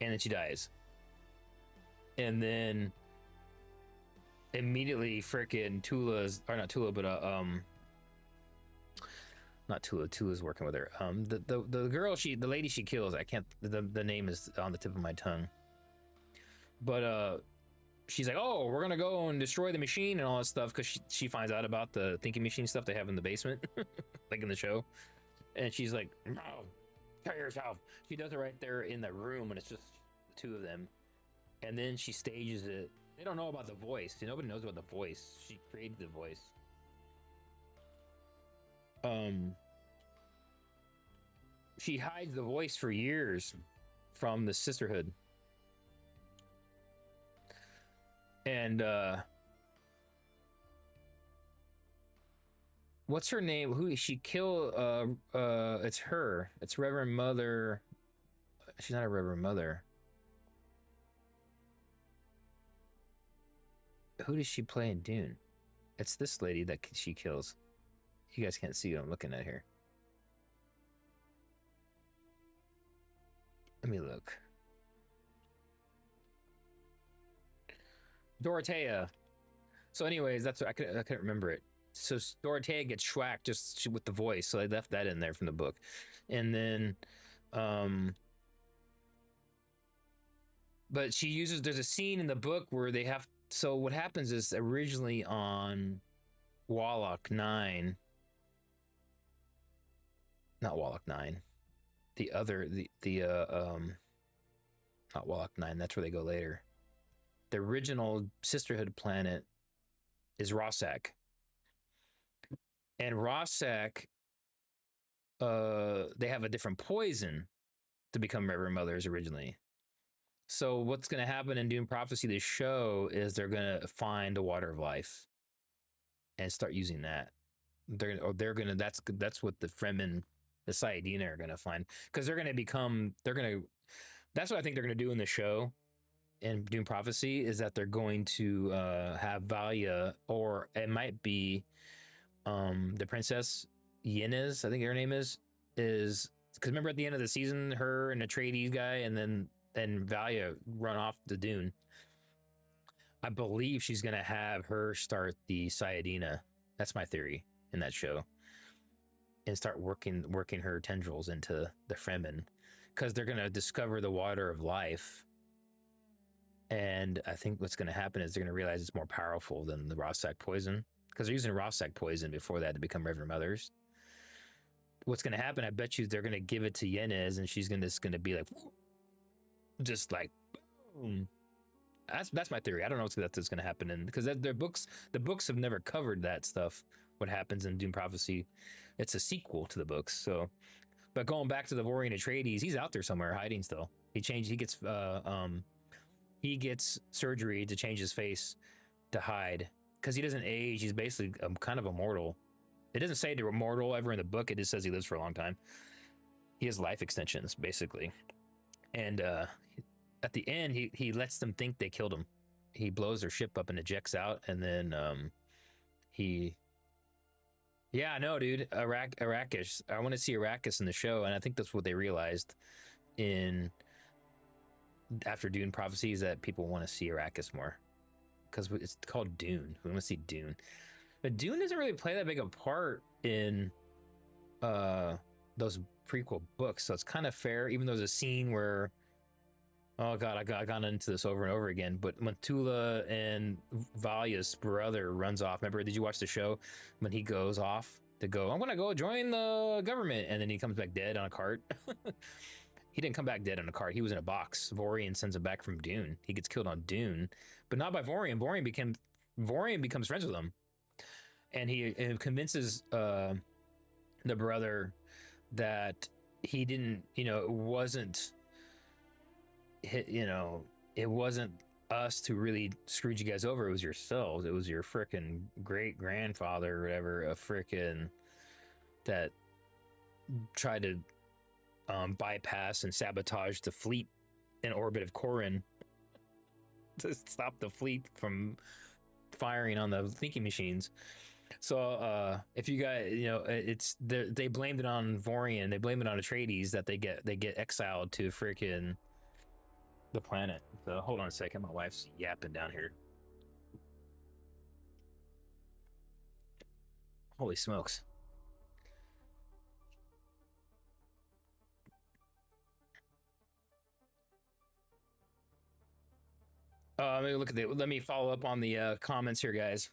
and then she dies. And then immediately frickin' Tula's, or not Tula, but not Tula. Tula's working with her. The girl the lady she kills. I can't. The name is on the tip of my tongue. But she's like, oh, we're gonna go and destroy the machine and all that stuff, because she finds out about the thinking machine stuff they have in the basement, like in the show. And she's like, no, kill yourself. She does it right there in the room, and it's just the two of them. And then she stages it. They don't know about the voice. Nobody knows about the voice. She created the voice. She hides the voice for years from the sisterhood. And what's her name? Who she kill? It's her. It's Reverend Mother. She's not a Reverend Mother. Who does she play in Dune? It's this lady that she kills. You guys can't see what I'm looking at here. Let me look. Dorothea. So anyways, that's what I couldn't remember it. So Dorothea gets schwacked just with the voice, so I left that in there from the book. And then but she uses, there's a scene in the book where they have, so what happens is originally on Warlock 9, not Warlock 9, the other, not Warlock 9, that's where they go later. The original Sisterhood planet is Rossack. And Rossack, they have a different poison to become Reverend Mothers originally. So what's going to happen in Dune Prophecy, this show, is they're going to find the water of life and start using that. They're going to, that's what the Fremen, the Sayadina, are going to find, because they're going to that's what I think they're going to do in the show in Dune Prophecy, is that they're going to have Valia, or it might be the Princess Yenne's, I think her name is because remember at the end of the season, her and the Atreides guy, and then Valia run off to Dune. I believe she's gonna have her start the Sayadina. That's my theory in that show, and start working her tendrils into the Fremen, because they're gonna discover the water of life. And I think what's gonna happen is they're gonna realize it's more powerful than the Rossack poison, because they're using Rossack poison before that to become Reverend Mothers. What's gonna happen? I bet you they're gonna give it to Yenne's, and she's just gonna be like, just like, boom. That's my theory. I don't know what's going to happen in, because the books have never covered that stuff. What happens in Dune Prophecy? It's a sequel to the books. So, but going back to the Vorian Atreides, he's out there somewhere hiding still. He gets surgery to change his face to hide, because he doesn't age. He's basically kind of immortal. It doesn't say they're immortal ever in the book. It just says he lives for a long time. He has life extensions basically, and at the end, he lets them think they killed him. He blows their ship up and ejects out, and then he Yeah, I know, dude. Arrakis. I want to see Arrakis in the show, and I think that's what they realized in after Dune prophecies that people want to see Arrakis more because it's called Dune. We want to see Dune, but Dune doesn't really play that big a part in uh those prequel books, so it's kind of fair. Even though there's a scene where, oh god, I got into this over and over again. But when Tula and Valya's brother runs off, remember? Did you watch the show when he goes off to go? I'm gonna go join the government, and then he comes back dead on a cart. He didn't come back dead on a cart. He was in a box. Vorian sends him back from Dune. He gets killed on Dune, but not by Vorian. Vorian becomes friends with him, and he convinces the brother that he didn't, it wasn't, it wasn't us who really screwed you guys over. It was yourselves. It was your frickin' great grandfather or whatever, a frickin' that tried to bypass and sabotage the fleet in orbit of Corrin to stop the fleet from firing on the thinking machines. So if you guys, it's they blamed it on Vorian, they blamed it on Atreides that they get exiled to freaking the planet. So hold on a second, my wife's yapping down here. Holy smokes. Let me look at it. Let me follow up on the comments here, guys.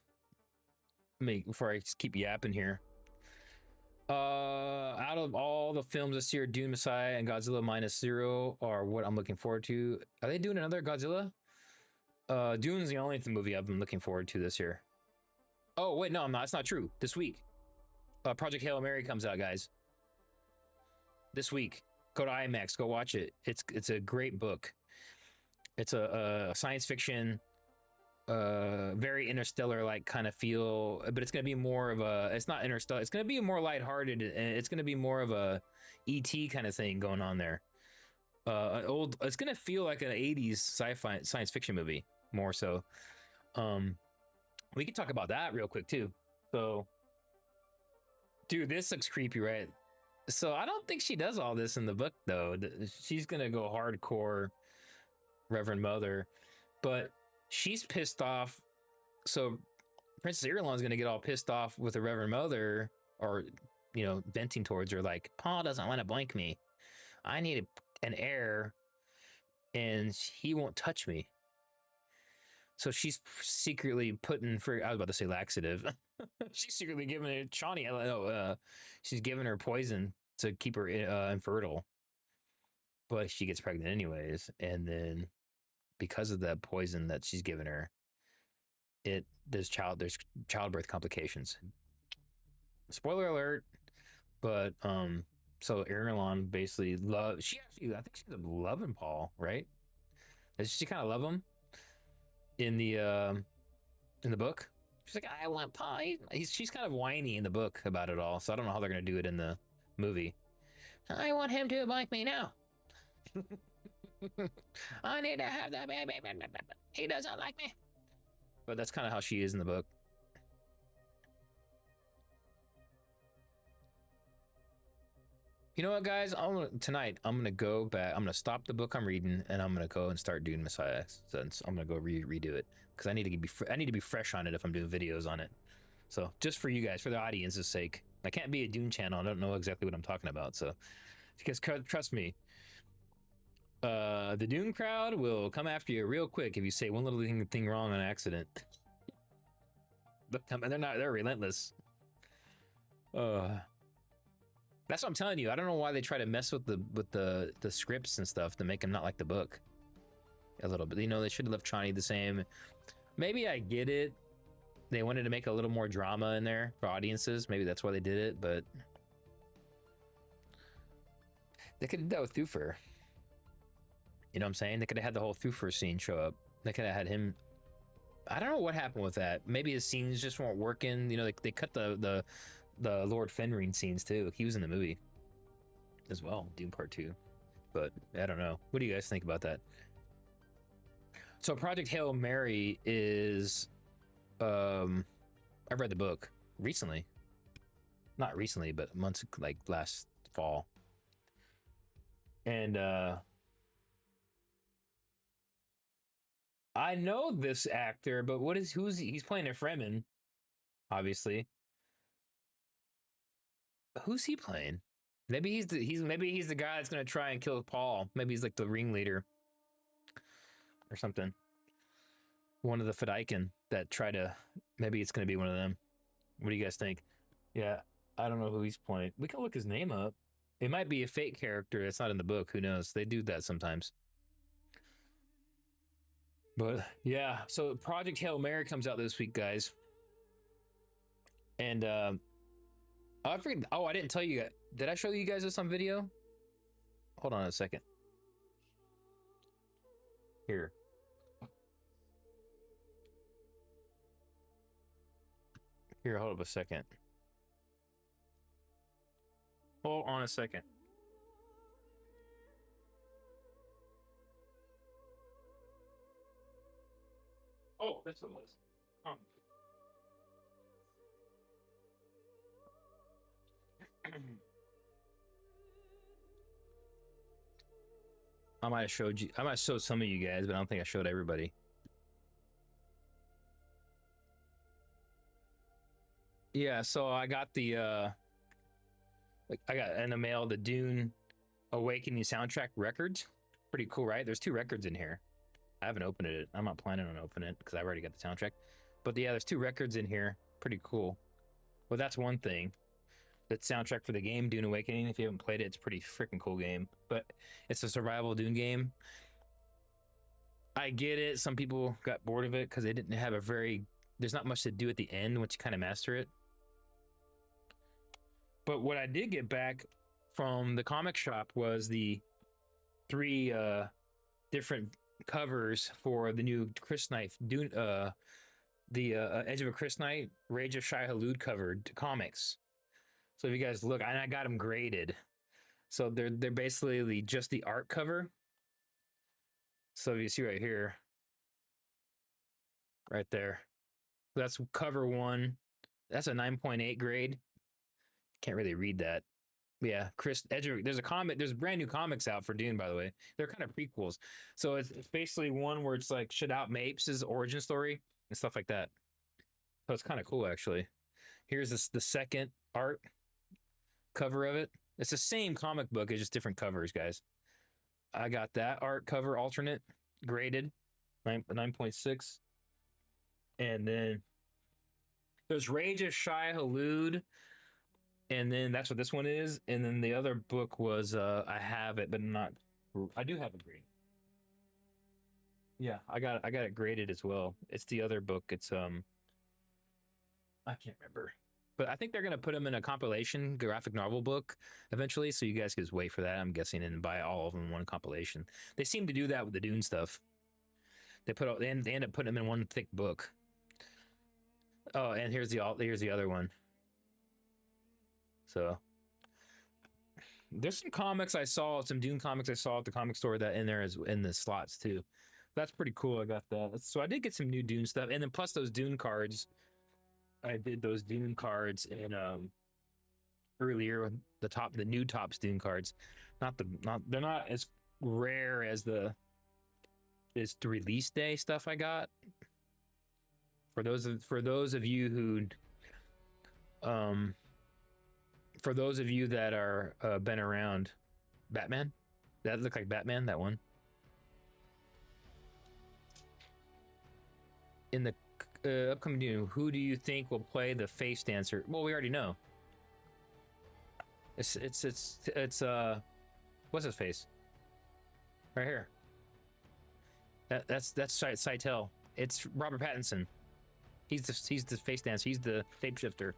Before I just keep yapping here. Out of all the films this year, Dune, Messiah, and Godzilla Minus Zero are what I'm looking forward to. Are they doing another Godzilla? Dune is the only movie I've been looking forward to this year. Oh wait, no, I'm not. It's not true. This week, Project Hail Mary comes out, guys. This week, go to IMAX, go watch it. It's a great book. It's a science fiction, very interstellar like kind of feel, but it's gonna be more of a. It's not interstellar. It's gonna be more lighthearted, and it's gonna be more of a ET kind of thing going on there. Old. It's gonna feel like an '80s sci-fi science fiction movie more so. We could talk about that real quick too. So, dude, this looks creepy, right? So I don't think she does all this in the book though. She's gonna go hardcore Reverend Mother, but she's pissed off. So Princess Irulan's gonna get all pissed off with the Reverend Mother, or venting towards her, like, Paul doesn't want to blink me. I need an heir, and he won't touch me. So she's secretly putting for. I was about to say laxative. She's secretly giving it Chani. She's giving her poison to keep her infertile, but she gets pregnant anyways, and then because of that poison that she's given her, there's childbirth complications. Spoiler alert, but so Irulan basically I think she's loving Paul, right? Does she kind of love him in the book? She's like, I want Paul. She's kind of whiny in the book about it all, so I don't know how they're gonna do it in the movie. I want him to like me now. I need to have that baby. He doesn't like me. But that's kind of how she is in the book. You know what, guys? Tonight, I'm gonna go back. I'm gonna stop the book I'm reading, and I'm gonna go and start Dune Messiah. Since I'm gonna go redo it because I need to be fresh on it if I'm doing videos on it. So just for you guys, for the audience's sake, I can't be a Dune channel. I don't know exactly what I'm talking about. So, because trust me, the Dune crowd will come after you real quick if you say one little thing wrong on accident. They're relentless. That's what I'm telling you. I don't know why they try to mess with the scripts and stuff to make them not like the book a little bit. They should have left Chani the same. Maybe I get it. They wanted to make a little more drama in there for audiences. Maybe that's why they did it, but they could have done that with Thufir. You know what I'm saying? They could have had the whole Thufir scene show up. They could have had him. I don't know what happened with that. Maybe his scenes just weren't working. They cut the Lord Fenring scenes too. He was in the movie as well, Dune Part 2. But I don't know. What do you guys think about that? So Project Hail Mary is I've read the book recently. Not recently, but months like last fall. And I know this actor, but he's playing a Fremen, obviously. Who's he playing? Maybe he's the guy that's gonna try and kill Paul. Maybe he's like the ringleader or something. One of the Fedaykin that try to. Maybe it's gonna be one of them. What do you guys think? Yeah, I don't know who he's playing. We can look his name up. It might be a fake character that's not in the book. Who knows? They do that sometimes. But yeah, so Project Hail Mary comes out this week, guys. And I forget. Oh, I didn't tell you. Did I show you guys this on video? Hold on a second. Here. Here, hold up a second. Hold on a second. Oh, that's what it was. I might have showed you. I might have showed some of you guys, but I don't think I showed everybody. Yeah, so I got I got in the mail the Dune Awakening soundtrack records. Pretty cool, right? There's 2 records in here. I haven't opened it. I'm not planning on opening it because I've already got the soundtrack. But yeah, there's 2 records in here. Pretty cool. Well, that's one thing. The soundtrack for the game Dune Awakening. If you haven't played it, it's a pretty freaking cool game. But it's a survival Dune game. I get it. Some people got bored of it because they didn't have a very. There's not much to do at the end once you kind of master it. But what I did get back from the comic shop was the 3 different covers for the new Chris Knight Dune, the Edge of a Chris Knight, Rage of Shai Hulud covered comics. So if you guys look, and I got them graded, so they're basically just the art cover. So if you see right here, right there, that's cover 1. That's a 9.8 grade. Can't really read that. Yeah, Chris Edger. There's a comic. There's brand new comics out for Dune, by the way. They're kind of prequels. So it's basically one where it's like Shaddam Mapes' origin story and stuff like that. So it's kind of cool, actually. Here's the second art cover of it. It's the same comic book, it's just different covers, guys. I got that art cover alternate graded 9.6. And then there's Rage of Shai Hulud, and then that's what this one is. And then the other book was I have it, but not. I do have it graded. Yeah, I got it graded as well. It's the other book. It's I can't remember, but I think they're gonna put them in a compilation graphic novel book eventually. So you guys can just wait for that. I'm guessing and buy all of them in one compilation. They seem to do that with the Dune stuff. They end up putting them in one thick book. Oh, and here's the other one. So there's some comics I saw, some Dune comics I saw at the comic store that in there is in the slots too. That's pretty cool. I got that. So I did get some new Dune stuff, and then plus those Dune cards. I did those Dune cards in earlier the new Topps Dune cards. They're not as rare as the release day stuff I got. For those of you who for those of you that are been around, Batman, that looked like Batman, that one. In the upcoming Dune, who do you think will play the face dancer? Well, we already know. It's what's his face? Right here. That's Seitel. It's Robert Pattinson. He's the face dancer. He's the shapeshifter.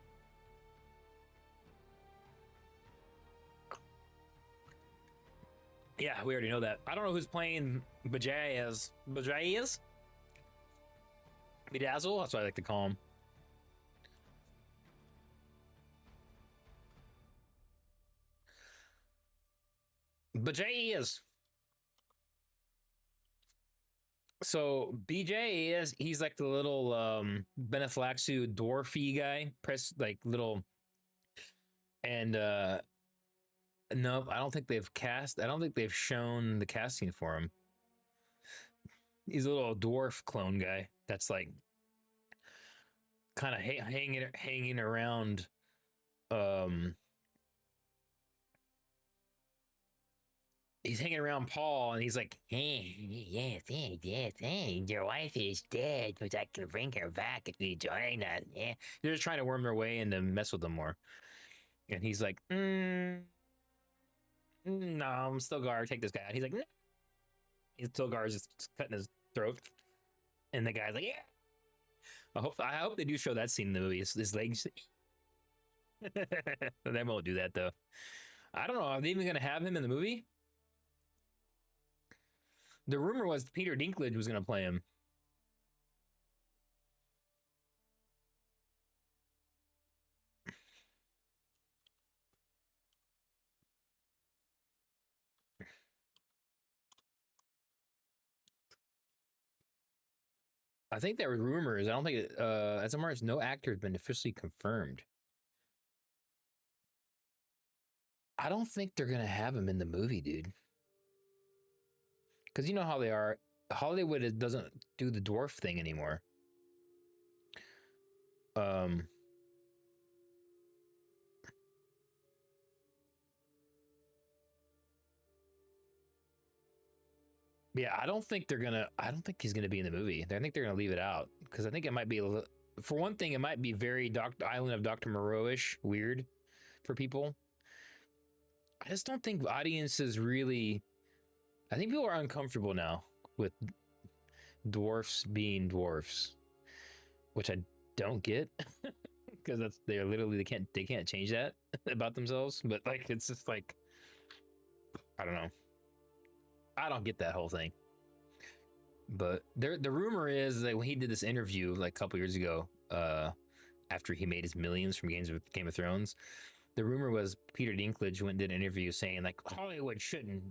Yeah, we already know that. I don't know who's playing Bajaz. Bajaz? Bedazzle? That's what I like to call him. Bajaz. So BJ he's like the little Beneflaxu dwarfy guy. Press like little And nope, I don't think they've cast. I don't think they've shown the casting for him. He's a little dwarf clone guy that's like kind of hanging around. Um, he's hanging around Paul, and he's like, "Hey, yes, hey, yes, hey, your wife is dead, but I can bring her back if you join us." Yeah, they're just trying to worm their way in to mess with them more. And he's like, "No, I'm still guard. Take this guy out." He's like, "No." He's still guard, just cutting his throat. And the guy's like, "Yeah." I hope they do show that scene in the movie. His legs. They won't do that though. I don't know. Are they even gonna have him in the movie? The rumor was Peter Dinklage was gonna play him. I think there were rumors. I don't think as far as no actor has been officially confirmed. I don't think they're gonna have him in the movie, dude. Because you know how they are. Hollywood doesn't do the dwarf thing anymore. Um, yeah, I don't think they're gonna. I don't think he's gonna be in the movie. I think they're gonna leave it out because I think it might be. For one thing, it might be very Island of Dr. Moreau-ish, weird for people. I just don't think audiences really. I think people are uncomfortable now with dwarfs being dwarfs, which I don't get because they're literally they can't change that about themselves. But like it's just like I don't know. I don't get that whole thing. But the rumor is that when he did this interview like a couple years ago, after he made his millions from Game of Thrones, the rumor was Peter Dinklage went and did an interview saying like Hollywood shouldn't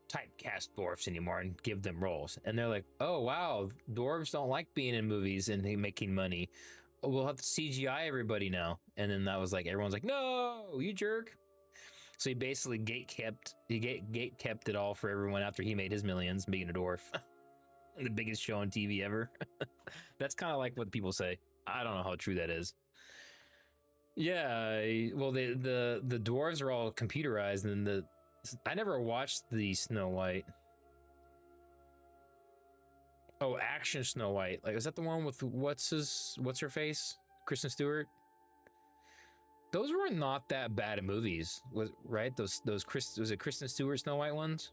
typecast dwarfs anymore and give them roles. And they're like, oh wow, dwarves don't like being in movies and making money. We'll have to CGI everybody now. And then that was like everyone's like, no, you jerk. So he basically gate kept it all for everyone after he made his millions being a dwarf. The biggest show on TV ever. That's kind of like what people say. I don't know how true that is. Yeah, well, the dwarves are all computerized, and the I never watched the Snow White. Oh, Action Snow White. Like, is that the one with what's her face? Kristen Stewart. Those were not that bad movies, was right? Those was it Kristen Stewart Snow White ones?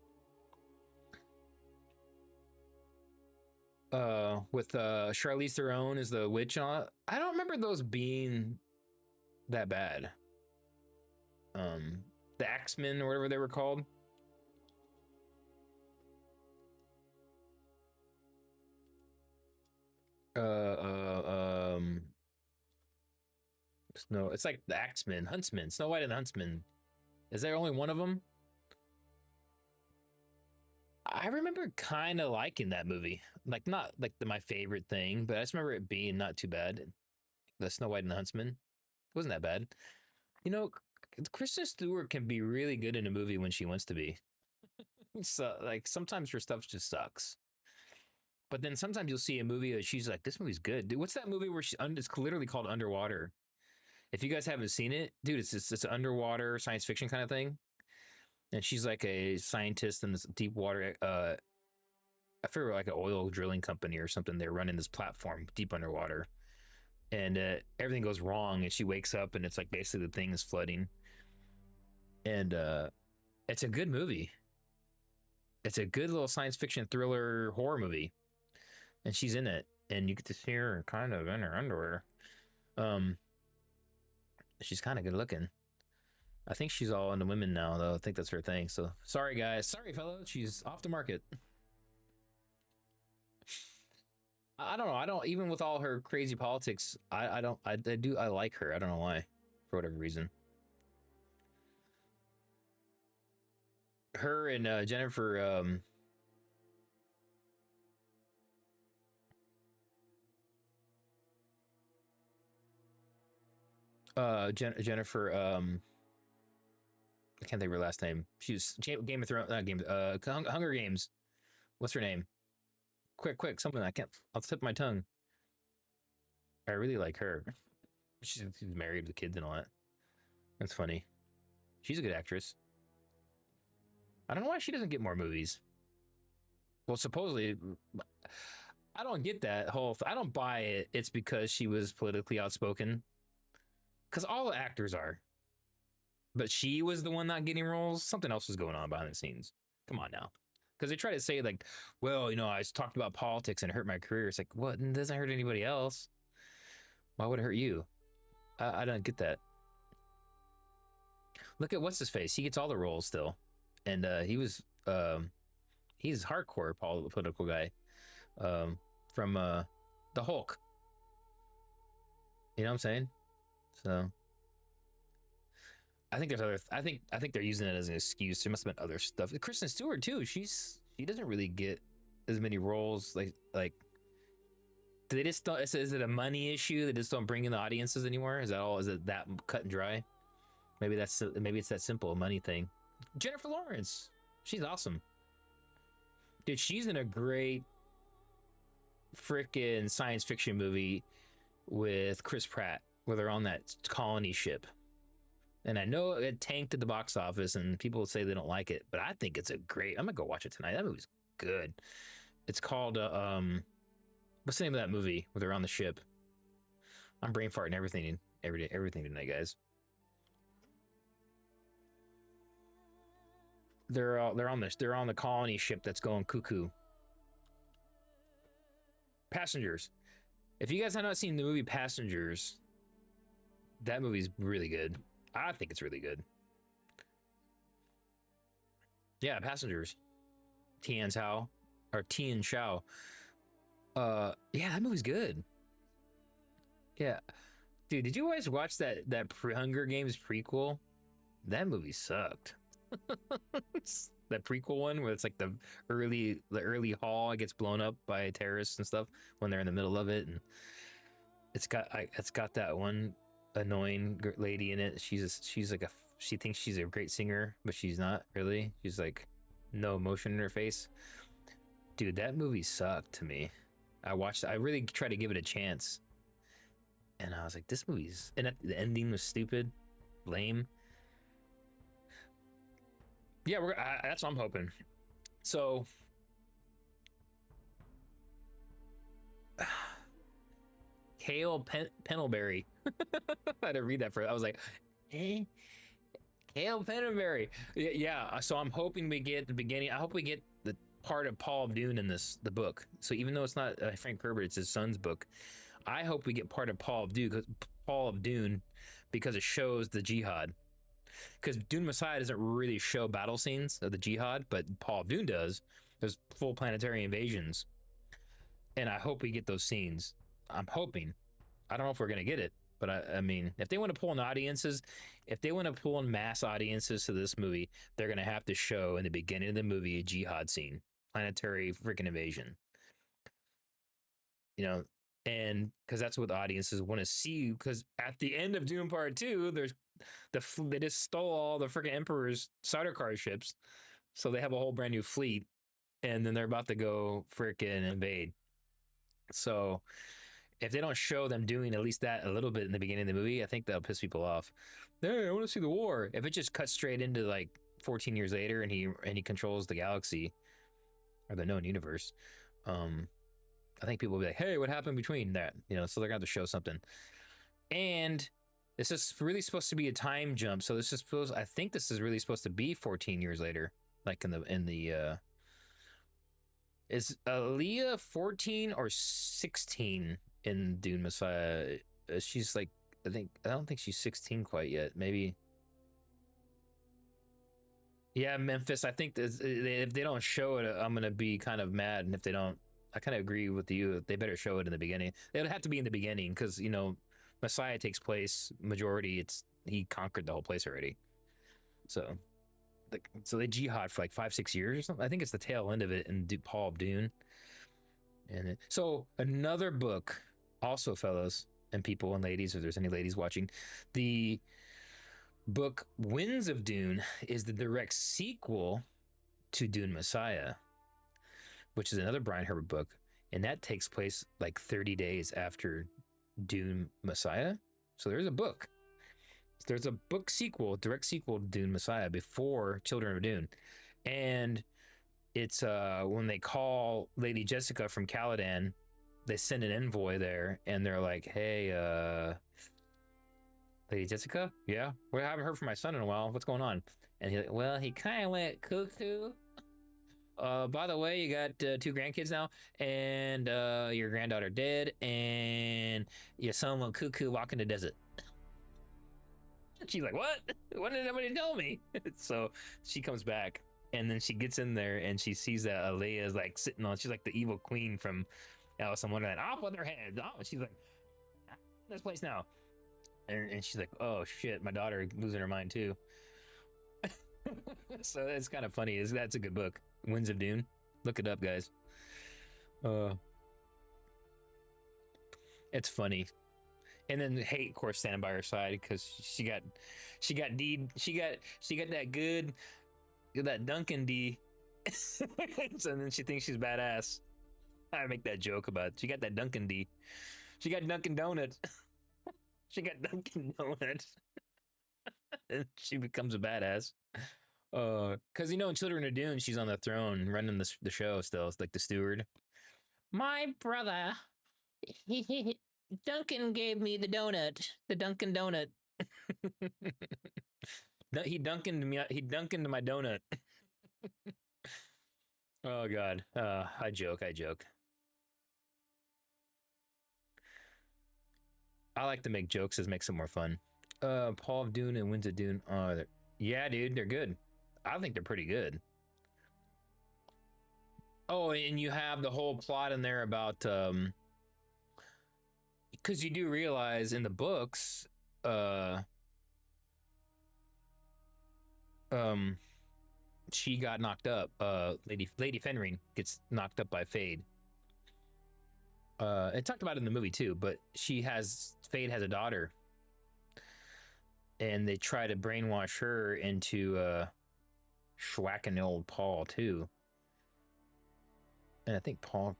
With Charlize Theron as the witch on it. I don't remember those being that bad. The Axemen or whatever they were called. Uh, uh, um, Snow. It's like the Axemen, Huntsman, Snow White and the Huntsman. Is there only one of them? I remember kind of liking that movie. Like not like my favorite thing, but I just remember it being not too bad. The Snow White and the Huntsman. It wasn't that bad. You know, Kristen Stewart can be really good in a movie when she wants to be. So like sometimes her stuff just sucks. But then sometimes you'll see a movie that she's like, this movie's good. Dude, what's that movie where it's literally called Underwater? If you guys haven't seen it, dude, it's an underwater science fiction kind of thing. And she's like a scientist in this deep water. I figure like an oil drilling company or something. They're running this platform deep underwater, and everything goes wrong. And she wakes up, and it's like basically the thing is flooding. And it's a good movie. It's a good little science fiction thriller horror movie, and she's in it, and you get to see her kind of in her underwear. Um, she's kind of good looking. I think she's all into women now, though. I think that's her thing. So sorry, guys. Sorry, fellow. She's off the market. I don't know. I don't even with all her crazy politics. I don't. I do. I like her. I don't know why, for whatever reason. Her and Jennifer. Jennifer. I can't think of her last name. She was Game of Thrones, not Game. Hunger Games. What's her name? Quick, something I can't. I'll tip my tongue. I really like her. She's married with kids and all that. That's funny. She's a good actress. I don't know why she doesn't get more movies. Well, supposedly, I don't get that whole. I don't buy it. It's because she was politically outspoken. Because all the actors are. But she was the one not getting roles. Something else was going on behind the scenes. Come on now. Because they try to say, like, well, I talked about politics and it hurt my career. It's like, what? It doesn't hurt anybody else. Why would it hurt you? I don't get that. Look at what's his face. He gets all the roles still. And he's hardcore political guy from the Hulk. You know what I'm saying? So I think there's other. I think they're using it as an excuse. There must have been other stuff. Kristen Stewart too. She doesn't really get as many roles. Like. Do they just don't? Is it a money issue? They just don't bring in the audiences anymore? Is that all? Is it that cut and dry? Maybe it's that simple, a money thing. Jennifer Lawrence, she's awesome, dude. She's in a great freaking science fiction movie with Chris Pratt, where they're on that colony ship. And I know it tanked at the box office, and people say they don't like it, but I think it's a great. I'm gonna go watch it tonight. That movie's good. It's called what's the name of that movie where they're on the ship? I'm brain farting everything tonight, guys. They're on the colony ship that's going cuckoo. Passengers. If you guys have not seen the movie Passengers, that movie's really good. I think it's really good. Yeah, Passengers. Tian Shao. Yeah, that movie's good. Yeah. Dude, did you guys watch that Hunger Games prequel? That movie sucked. That prequel one where it's like the early hall gets blown up by terrorists and stuff when they're in the middle of it, and it's got that one annoying lady in it. She thinks she's a great singer, but she's not really. She's like no emotion in her face. Dude, that movie sucked to me. I really tried to give it a chance, and I was like, this movie's, and the ending was stupid, lame. Yeah, that's what I'm hoping. So, Cale Pendlebury. I had to read that for. I was like, eh? Cale Pendlebury. Yeah. So I'm hoping we get the beginning. I hope we get the part of Paul of Dune in the book. So even though it's not Frank Herbert, it's his son's book. I hope we get part of Paul of Dune because it shows the jihad. Because Dune Messiah doesn't really show battle scenes of the jihad, but Paul of Dune does. There's full planetary invasions, and I hope we get those scenes. I'm hoping. I don't know if we're gonna get it, but I mean, if they want to pull in audiences, if they want to pull in mass audiences to this movie, they're gonna have to show in the beginning of the movie a jihad scene, planetary freaking invasion. And because that's what the audiences want to see. Because at the end of Dune Part 2, there's they just stole all the freaking Emperor's Sardaukar ships, so they have a whole brand new fleet, and then they're about to go freaking invade. So if they don't show them doing at least that a little bit in the beginning of the movie, I think that'll piss people off. Hey, I want to see the war. If it just cuts straight into like 14 years later and he controls the galaxy or the known universe, I think people will be like, hey, what happened between that? So they're going to have to show something. And this is really supposed to be a time jump. So I think this is really supposed to be 14 years later. Like is Aaliyah 14 or 16 in Dune Messiah? She's like, I don't think she's 16 quite yet. Maybe. Yeah, Memphis. I think if they don't show it, I'm going to be kind of mad. And if they don't, I kind of agree with you. They better show it in the beginning. It would have to be in the beginning because, Messiah takes place, majority, he conquered the whole place already. So they jihad for like 5-6 years or something. I think it's the tail end of it in Paul of Dune. So another book also, fellas, and people and ladies, if there's any ladies watching, the book Winds of Dune is the direct sequel to Dune Messiah, which is another Brian Herbert book, and that takes place like 30 days after Dune Messiah. So there's a book. There's a book sequel, direct sequel to Dune Messiah before Children of Dune. And it's when they call Lady Jessica from Caladan, they send an envoy there and they're like, hey, Lady Jessica? Yeah? We haven't heard from my son in a while. What's going on? And he's like, well, he kind of went cuckoo. By the way, you got 2 grandkids now, and your granddaughter dead, and your son went cuckoo walking the desert. She's like, what? Why didn't anybody tell me? So she comes back, and then she gets in there, and she sees that Leia is like sitting on, she's like the evil queen from Alice in Wonderland. Off with her head. Oh, she's like, this place now. And she's like, oh shit, my daughter losing her mind too. So it's kind of funny. That's a good book. Winds of Dune. Look it up, guys. It's funny. And then Hate, of course, standing by her side because she got that good, that Duncan D. So then she thinks she's badass. I make that joke about it. She got that Duncan D. She got Dunkin' Donuts. She got Dunkin' Donuts. And she becomes a badass. Because in Children of Dune, she's on the throne running the show still. It's like the steward. My brother, Duncan gave me the donut, the Dunkin' Donut. He Duncaned me. He Duncaned my donut. Oh God. I joke. I like to make jokes. It makes it more fun. Paul of Dune and Winds of Dune. Yeah, dude, they're good. I think they're pretty good. Oh, and you have the whole plot in there about because you do realize in the books, she got knocked up. Lady Fenring gets knocked up by Fade. It talked about it in the movie too, but Fade has a daughter, and they try to brainwash her into schwacking the old Paul too. And I think Paul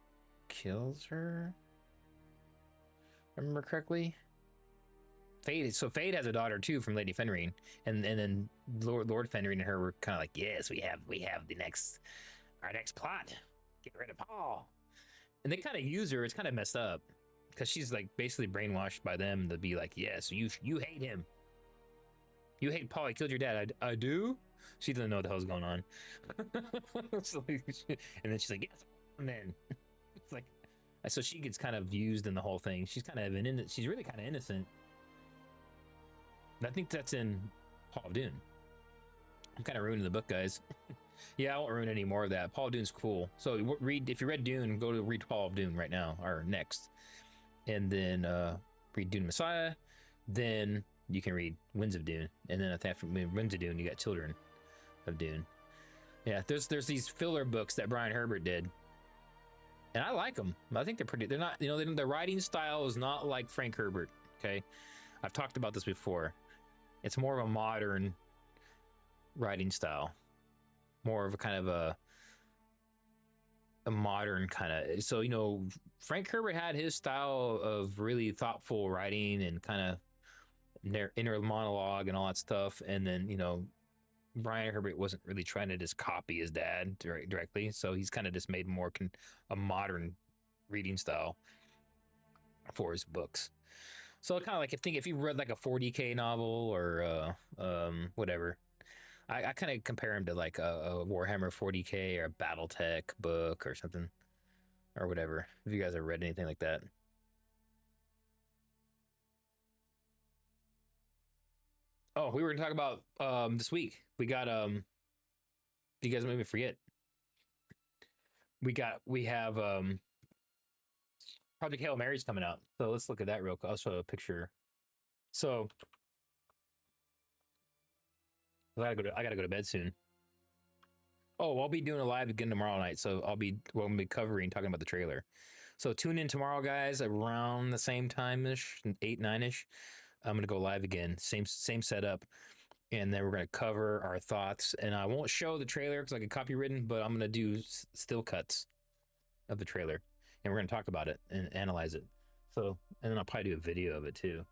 kills her. Remember correctly? Fade has a daughter too from Lady Fenring, and then Lord Fenring and her were kind of like, yes, we have our next plot, get rid of Paul, and they kind of use her. It's kind of messed up because she's like basically brainwashed by them to be like, yes, you hate him, you hate Paul, he killed your dad. I do. She doesn't know what the hell's going on. And then she's like, yes, and then it's like, so she gets kind of used in the whole thing. She's kind of she's really kind of innocent. I think that's in Paul of Dune. I'm kind of ruining the book, guys. Yeah, I won't ruin any more of that. Paul of Dune's cool. So if you read Dune, go to read Paul of Dune right now, or next. And then read Dune Messiah. Then you can read Winds of Dune. And then after Winds of Dune, you got Children of Dune. Yeah, there's these filler books that Brian Herbert did. And I like them. I think they're not, the writing style is not like Frank Herbert, okay? I've talked about this before. It's more of a modern writing style. More of a kind of a modern kind of, so, Frank Herbert had his style of really thoughtful writing and kind of inner monologue and all that stuff. And then, Brian Herbert wasn't really trying to just copy his dad directly. So he's kind of just made more a modern reading style for his books. So kind of like if you read like a 40K novel or whatever, I kind of compare him to like a Warhammer 40K or a BattleTech book or something or whatever. If you guys have read anything like that. Oh, we were gonna talk about this week. We got you guys made me forget. We have Project Hail Mary's coming out. So let's look at that real quick. I'll show a picture. So I gotta go to bed soon. Oh, I'll be doing a live again tomorrow night. So we'll be covering talking about the trailer. So tune in tomorrow, guys, around the same time ish, 8, 9ish. I'm gonna go live again. Same setup. And then we're gonna cover our thoughts. And I won't show the trailer because I get copywritten, but I'm gonna do still cuts of the trailer. And we're gonna talk about it and analyze it. So, and then I'll probably do a video of it too.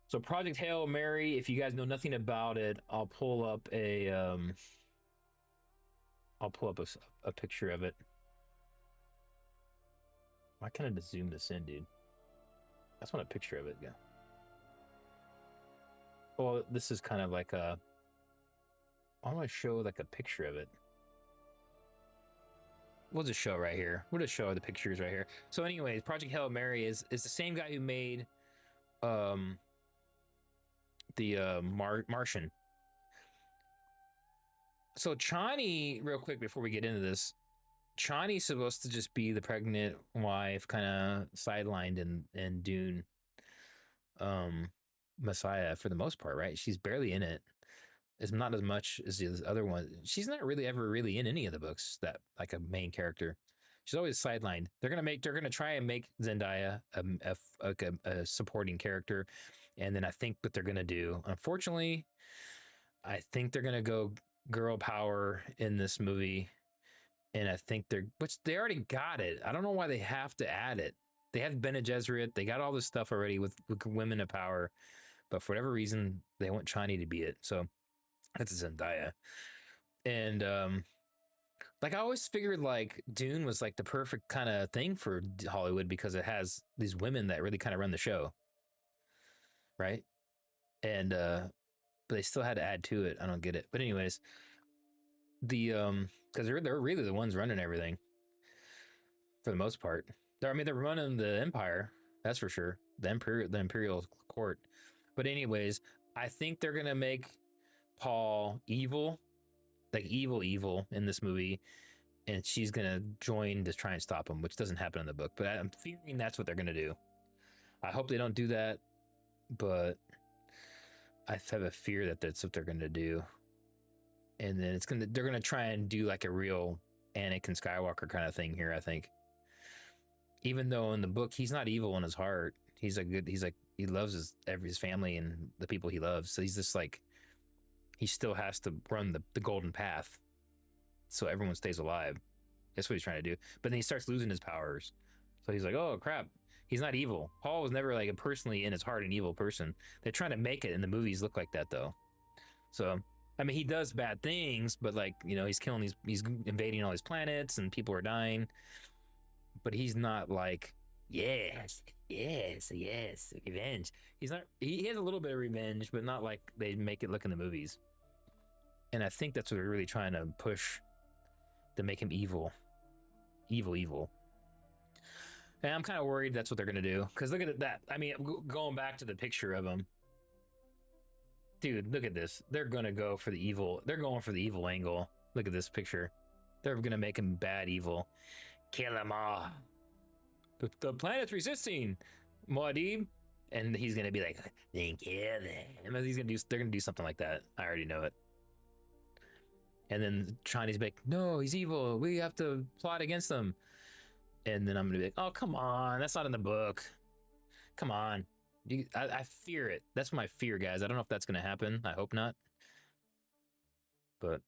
So Project Hail Mary, if you guys know nothing about it, I'll pull up a picture of it. Why can't I just zoom this in, dude? I just want a picture of it. Yeah. Well, this is kind of like a. I want to show like a picture of it. We'll just show right here. We'll just show the pictures right here. So, anyways, Project Hail Mary is the same guy who made the Martian. So Chani, real quick before we get into this, Chani's supposed to just be the pregnant wife, kind of sidelined in Dune, Messiah for the most part, right? She's barely in it. It's not as much as the other one. She's not really ever really in any of the books that like a main character. She's always sidelined. They're gonna try and make Zendaya a supporting character, and then I think what they're gonna do, unfortunately, I think they're gonna go girl power in this movie, and I think which they already got it. I don't know why they have to add it. They have Bene Gesserit. They got all this stuff already with women of power, but for whatever reason, they want Chani to be it. So that's Zendaya, and like I always figured like Dune was like the perfect kind of thing for Hollywood because it has these women that really kind of run the show, right? And but they still had to add to it. I don't get it. But anyways, the because they're really the ones running everything for the most part. I mean, they're running the Empire, that's for sure. The Imperial court. But anyways, I think they're gonna make Paul evil, like evil in this movie, and she's gonna join to try and stop him, which doesn't happen in the book. But I'm fearing that's what they're gonna do. I hope they don't do that, but I have a fear that that's what they're gonna do. And then they're gonna try and do like a real Anakin Skywalker kind of thing here, I think. Even though in the book he's not evil in his heart, he loves his family and the people he loves. So he's just like, he still has to run the golden path so everyone stays alive. That's what he's trying to do. But then he starts losing his powers. So he's like, oh crap, he's not evil. Paul was never like a personally in his heart an evil person. They're trying to make it, and the movies look like that though. So I mean, he does bad things, but like, you know, he's invading all these planets and people are dying. But he's not like, yes, revenge. He's not. He has a little bit of revenge, but not like they make it look in the movies. And I think that's what they're really trying to push, to make him evil. And I'm kind of worried that's what they're gonna do. Because look at that. I mean, going back to the picture of him, dude. Look at this. They're gonna go for the evil. They're going for the evil angle. Look at this picture. They're gonna make him bad evil. Kill them all. The planet's resisting, Muad'Dib. And he's gonna be like, then kill them. They're gonna do something like that. I already know it. And then Chinese be like, no, he's evil. We have to plot against him. And then I'm gonna be like, oh, come on, that's not in the book. Come on. I fear it. That's my fear, guys. I don't know if that's gonna happen. I hope not. But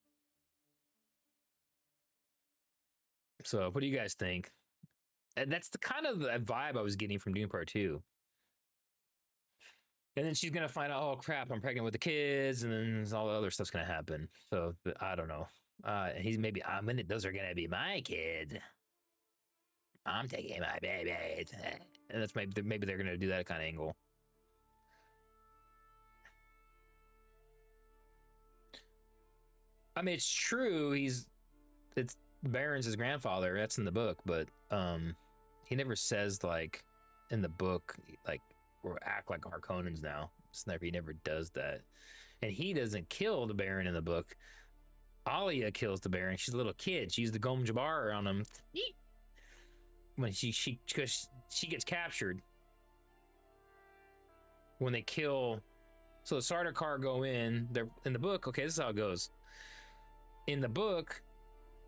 so, what do you guys think? And that's the kind of the vibe I was getting from Dune Part 2. And then she's gonna find out, oh crap, I'm pregnant with the kids, and then all the other stuff's gonna happen. So I don't know. Those are gonna be my kids. I'm taking my babies, and that's maybe they're gonna do that kind of angle. I mean, it's true. It's Baron's his grandfather. That's in the book, but he never says like in the book like or act like Harkonnens now. He never does that, and he doesn't kill the Baron in the book. Alia kills the Baron. She's a little kid. She used the Gom Jabbar on him when she gets captured. When they kill, so the Sardaukar go in. They're in the book. Okay, this is how it goes. In the book,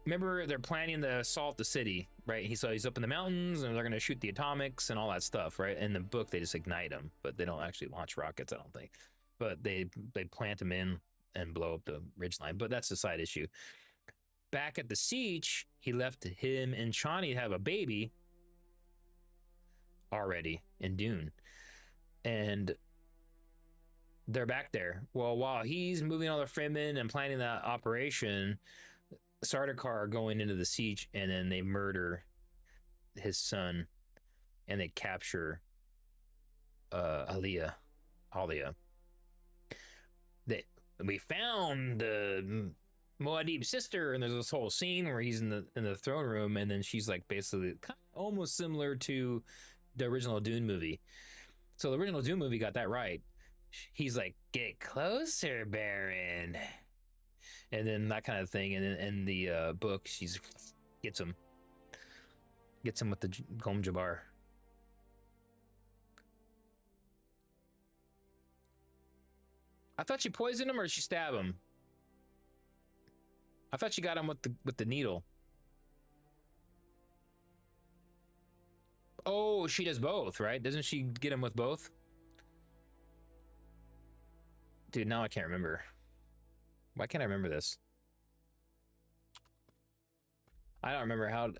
remember they're planning to assault the city, right? He's up in the mountains, and they're gonna shoot the atomics and all that stuff, right? In the book, they just ignite them, but they don't actually launch rockets, I don't think. But they plant them in and blow up the ridgeline. But that's a side issue. Back at the siege, he left him and Chani have a baby already in Dune, and they're back there. Well, while he's moving all the Fremen and planning that operation, Sardaukar are going into the siege, and then they murder his son, and they capture Alia. We found the Muad'Dib's sister, and there's this whole scene where he's in the throne room, and then she's like basically kind of almost similar to the original Dune movie. So the original Dune movie got that right. He's like, "Get closer, Baron," and then that kind of thing. And then in the book, she's gets him with the Gom Jabbar. I thought she poisoned him, or did she stab him? I thought she got him with the needle. Oh, she does both, right? Doesn't she get him with both? Dude, now I can't remember. Why can't I remember this? I don't remember how.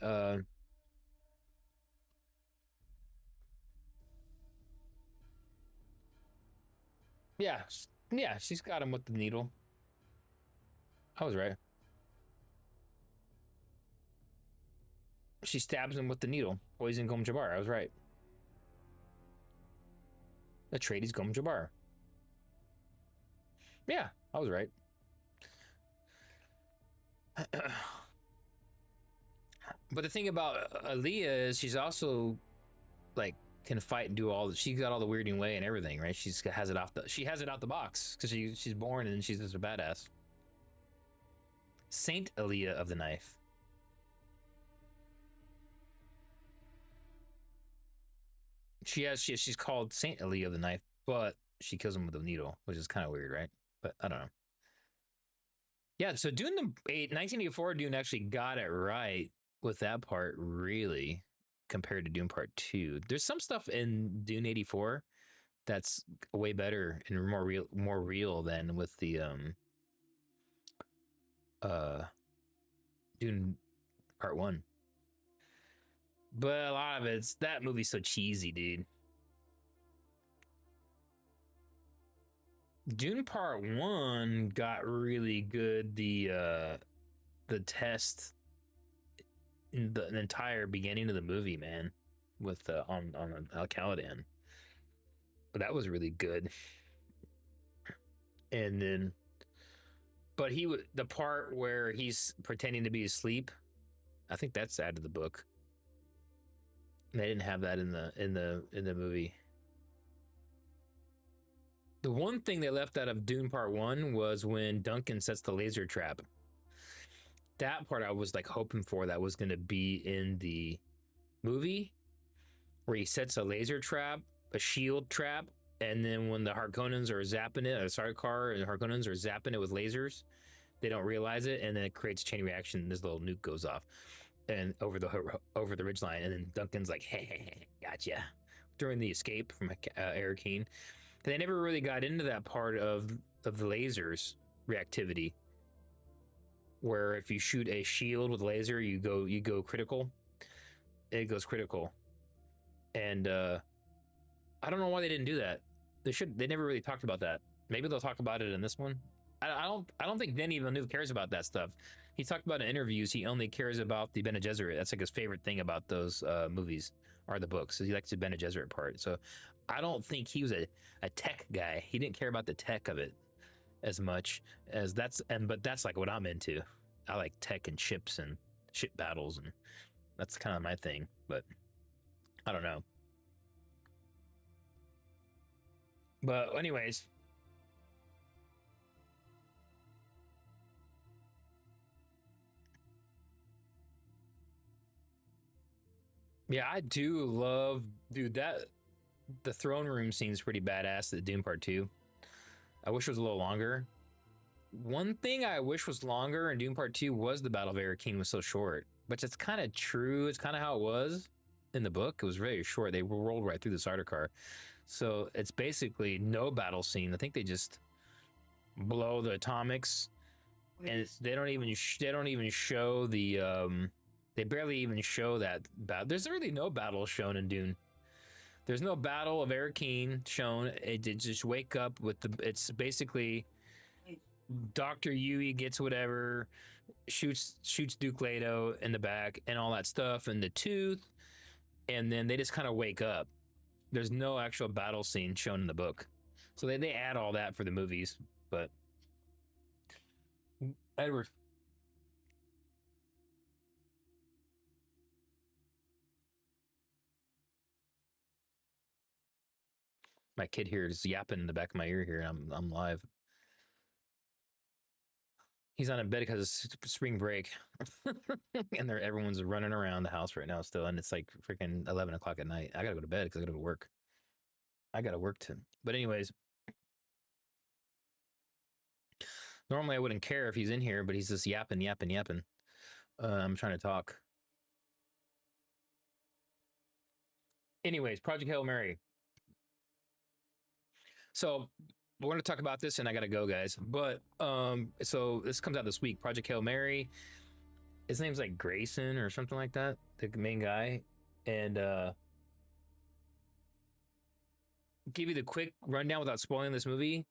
Yeah, she's got him with the needle. I was right. She stabs him with the needle. Poison Gom Jabbar. I was right. Atreides Gom Jabbar. Yeah, I was right. But the thing about Aaliyah is she's also like can fight and do all. She's got all the weirding way and everything, right? She has it out the box because she's born and she's just a badass. Saint Aaliyah of the Knife. She's called Saint Aaliyah of the Knife, but she kills him with a needle, which is kind of weird, right? But I don't know. Yeah, so Dune 1984 Dune actually got it right with that part, really, compared to Dune Part 2. There's some stuff in Dune 84 that's way better and more real than with the Dune Part 1. But a lot of it's that movie's so cheesy, dude. Dune Part 1 got really good. The test in the entire beginning of the movie, man, with on Al Caladan. But that was really good. And then, but the part where he's pretending to be asleep, I think that's out of the book. They didn't have that in the movie. The one thing they left out of Dune Part 1 was when Duncan sets the laser trap. That part I was like hoping for that was going to be in the movie, where he sets a laser trap, a shield trap, and then when the Harkonnens are zapping it, or Sardaukar and Harkonnens are zapping it with lasers, they don't realize it, and then it creates a chain reaction. This little nuke goes off and over the ridgeline, and then Duncan's like, "Hey, gotcha," during the escape from Arrakis. They never really got into that part of the lasers reactivity, where if you shoot a shield with a laser, you go critical. It goes critical, and I don't know why they didn't do that. They never really talked about that. Maybe they'll talk about it in this one. I don't think Denis Villeneuve cares about that stuff. He talked about in interviews he only cares about the Bene Gesserit. That's like his favorite thing about those movies or the books. So he likes the Bene Gesserit part. So I don't think he was a tech guy. He didn't care about the tech of it as much as but that's like what I'm into. I like tech and ships and ship battles, and that's kind of my thing. But I don't know. But anyways, yeah, I do love, dude, that the throne room scene's pretty badass at Dune Part 2. I wish it was a little longer. One thing I wish was longer in Dune Part 2 was the Battle of Arrakis was so short. which it's kind of true. It's kind of how it was in the book. It was very short. They rolled right through the Sardaukar. So it's basically no battle scene. I think they just blow the atomics, and they don't even show the they barely even show that battle. There's really no battle shown in Dune. There's no battle of Arrakis shown. It just wake up with the. It's basically Dr. Yui gets whatever, shoots Duke Leto in the back and all that stuff, and the tooth, and then they just kind of wake up. There's no actual battle scene shown in the book, so they add all that for the movies. But Edward, my kid here is yapping in the back of my ear here, and I'm live. He's on a bed because it's spring break, and everyone's running around the house right now still, and it's like freaking 11 o'clock at night. I gotta go to bed because I gotta go to work. I gotta work too. But anyways, normally I wouldn't care if he's in here, but he's just yapping. I'm trying to talk. Anyways, Project Hail Mary. So we're going to talk about this, and I got to go, guys. But so this comes out this week. Project Hail Mary. His name's like Grayson or something like that, the main guy. And give you the quick rundown without spoiling this movie.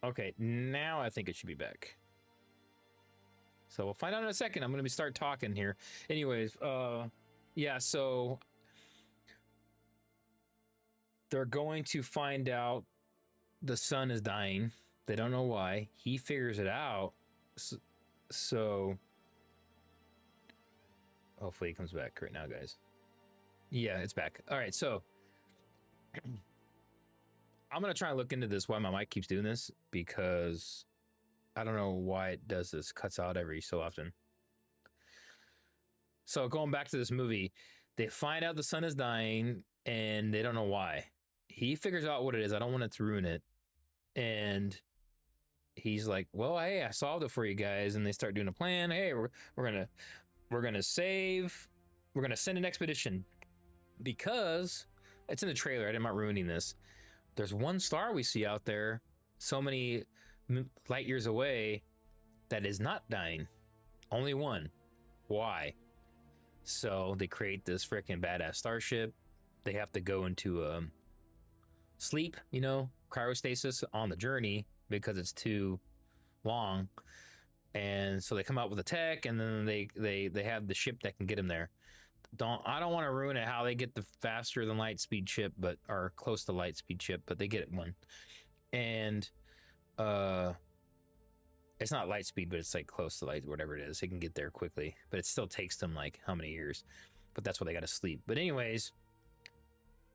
Okay, now I think it should be back. So we'll find out in a second. I'm going to start talking here. Anyways, yeah, so they're going to find out the sun is dying. They don't know why. He figures it out. So hopefully he comes back right now, guys. Yeah, it's back. All right, so I'm going to try and look into this, why my mic keeps doing this, because I don't know why it does this, cuts out every so often. So going back to this movie, they find out the sun is dying and they don't know why. He figures out what it is. I don't want it to ruin it. And he's like, well, hey, I solved it for you guys. And they start doing a plan. Hey, we're gonna send an expedition, because it's in the trailer. I'm not ruining this. There's one star we see out there. So many light years away that is not dying. Only one. Why? So they create this freaking badass starship. They have to go into sleep, cryostasis on the journey because it's too long. And so they come out with a tech, and then they have the ship that can get them there. I don't want to ruin it how they get the faster than light speed ship, but or close to light speed ship, but they get one. And it's not light speed, but it's like close to light, whatever it is. They can get there quickly, but it still takes them like how many years? But that's why they got to sleep. But anyways,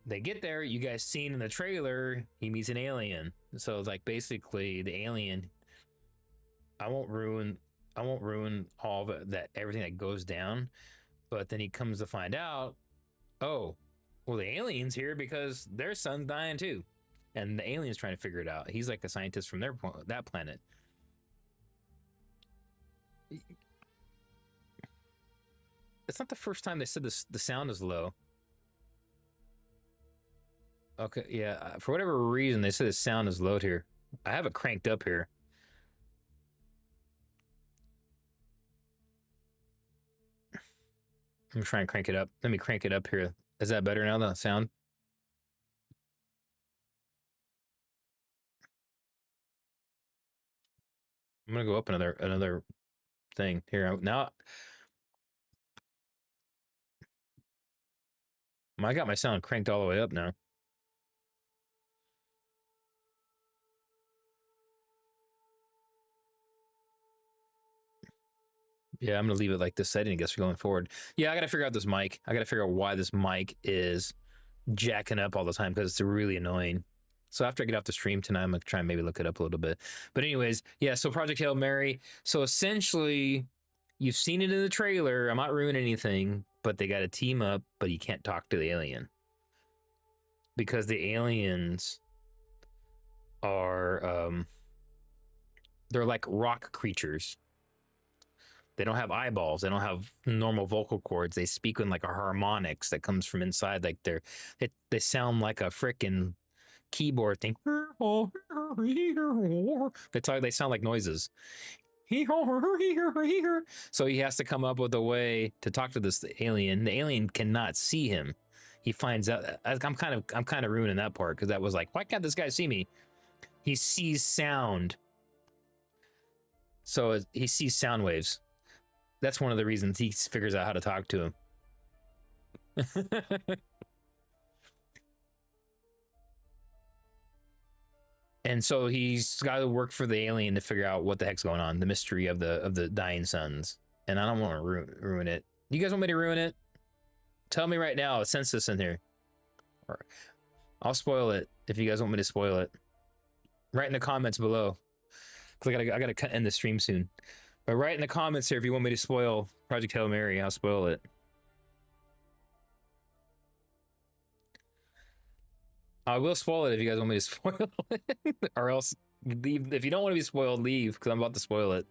they get there. You guys seen in the trailer, he meets an alien. So like basically the alien. I won't ruin all of that everything that goes down, but then he comes to find out, oh, well the alien's here because their son's dying too, and the alien's trying to figure it out. He's like a scientist from that planet. It's not the first time they said this. The sound is low. Okay, yeah. For whatever reason, they said the sound is low here. I have it cranked up here. I'm trying to crank it up. Let me crank it up here. Is that better now? The sound? I'm gonna go up another thing here now. I got my sound cranked all the way up now. Yeah, I'm gonna leave it like this setting, I guess, for going forward. Yeah, I gotta figure out this mic. I gotta figure out why this mic is jacking up all the time because it's really annoying. So after I get off the stream tonight, I'm gonna try and maybe look it up a little bit. But anyways, yeah. So Project Hail Mary. So essentially, you've seen it in the trailer. I'm not ruining anything, but they got to team up, but you can't talk to the alien because the aliens are they're like rock creatures. They don't have eyeballs. They don't have normal vocal cords. They speak in like a harmonics that comes from inside. Like they sound like a freaking keyboard thing. They sound like noises. So he has to come up with a way to talk to this alien. The alien cannot see him. He finds out. I'm kind of ruining that part because that was like, why can't this guy see me? He sees sound. So he sees sound waves. That's one of the reasons he figures out how to talk to him. And so he's got to work for the alien to figure out what the heck's going on, the mystery of the dying sons. And I don't want to ruin it. You guys want me to ruin it? Tell me right now. Sense this in here. Or I'll spoil it if you guys want me to spoil it. Write in the comments below. Cause I gotta end the stream soon. But write in the comments here if you want me to spoil Project Hail Mary. I'll spoil it. I will spoil it if you guys want me to spoil it. Or else leave. If you don't want to be spoiled, leave, because I'm about to spoil it.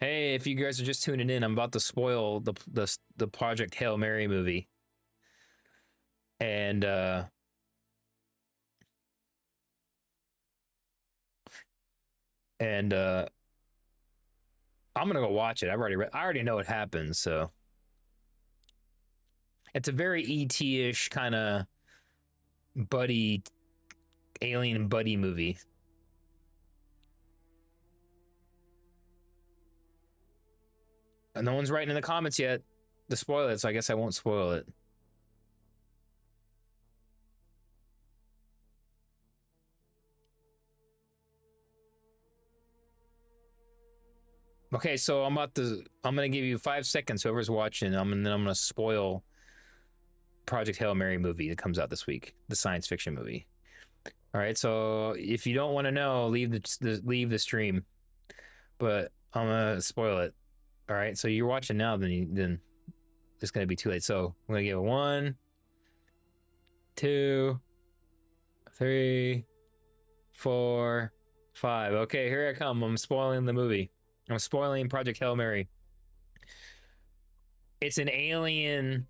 Hey, if you guys are just tuning in, I'm about to spoil the Project Hail Mary movie. And I'm gonna go watch it. I already know what happens, so it's a very ET-ish kind of buddy, alien buddy movie. And no one's writing in the comments yet to spoil it, so I guess I won't spoil it. Okay, so I'm gonna give you 5 seconds. Whoever's watching, then I'm gonna spoil Project Hail Mary movie that comes out this week, the science fiction movie. All right, so if you don't want to know, leave the stream. But I'm gonna spoil it. All right, so you're watching now, then it's gonna be too late. So I'm gonna give it 1, 2, 3, 4, 5. Okay, here I come. I'm spoiling the movie. I'm spoiling Project Hail Mary. It's an alien.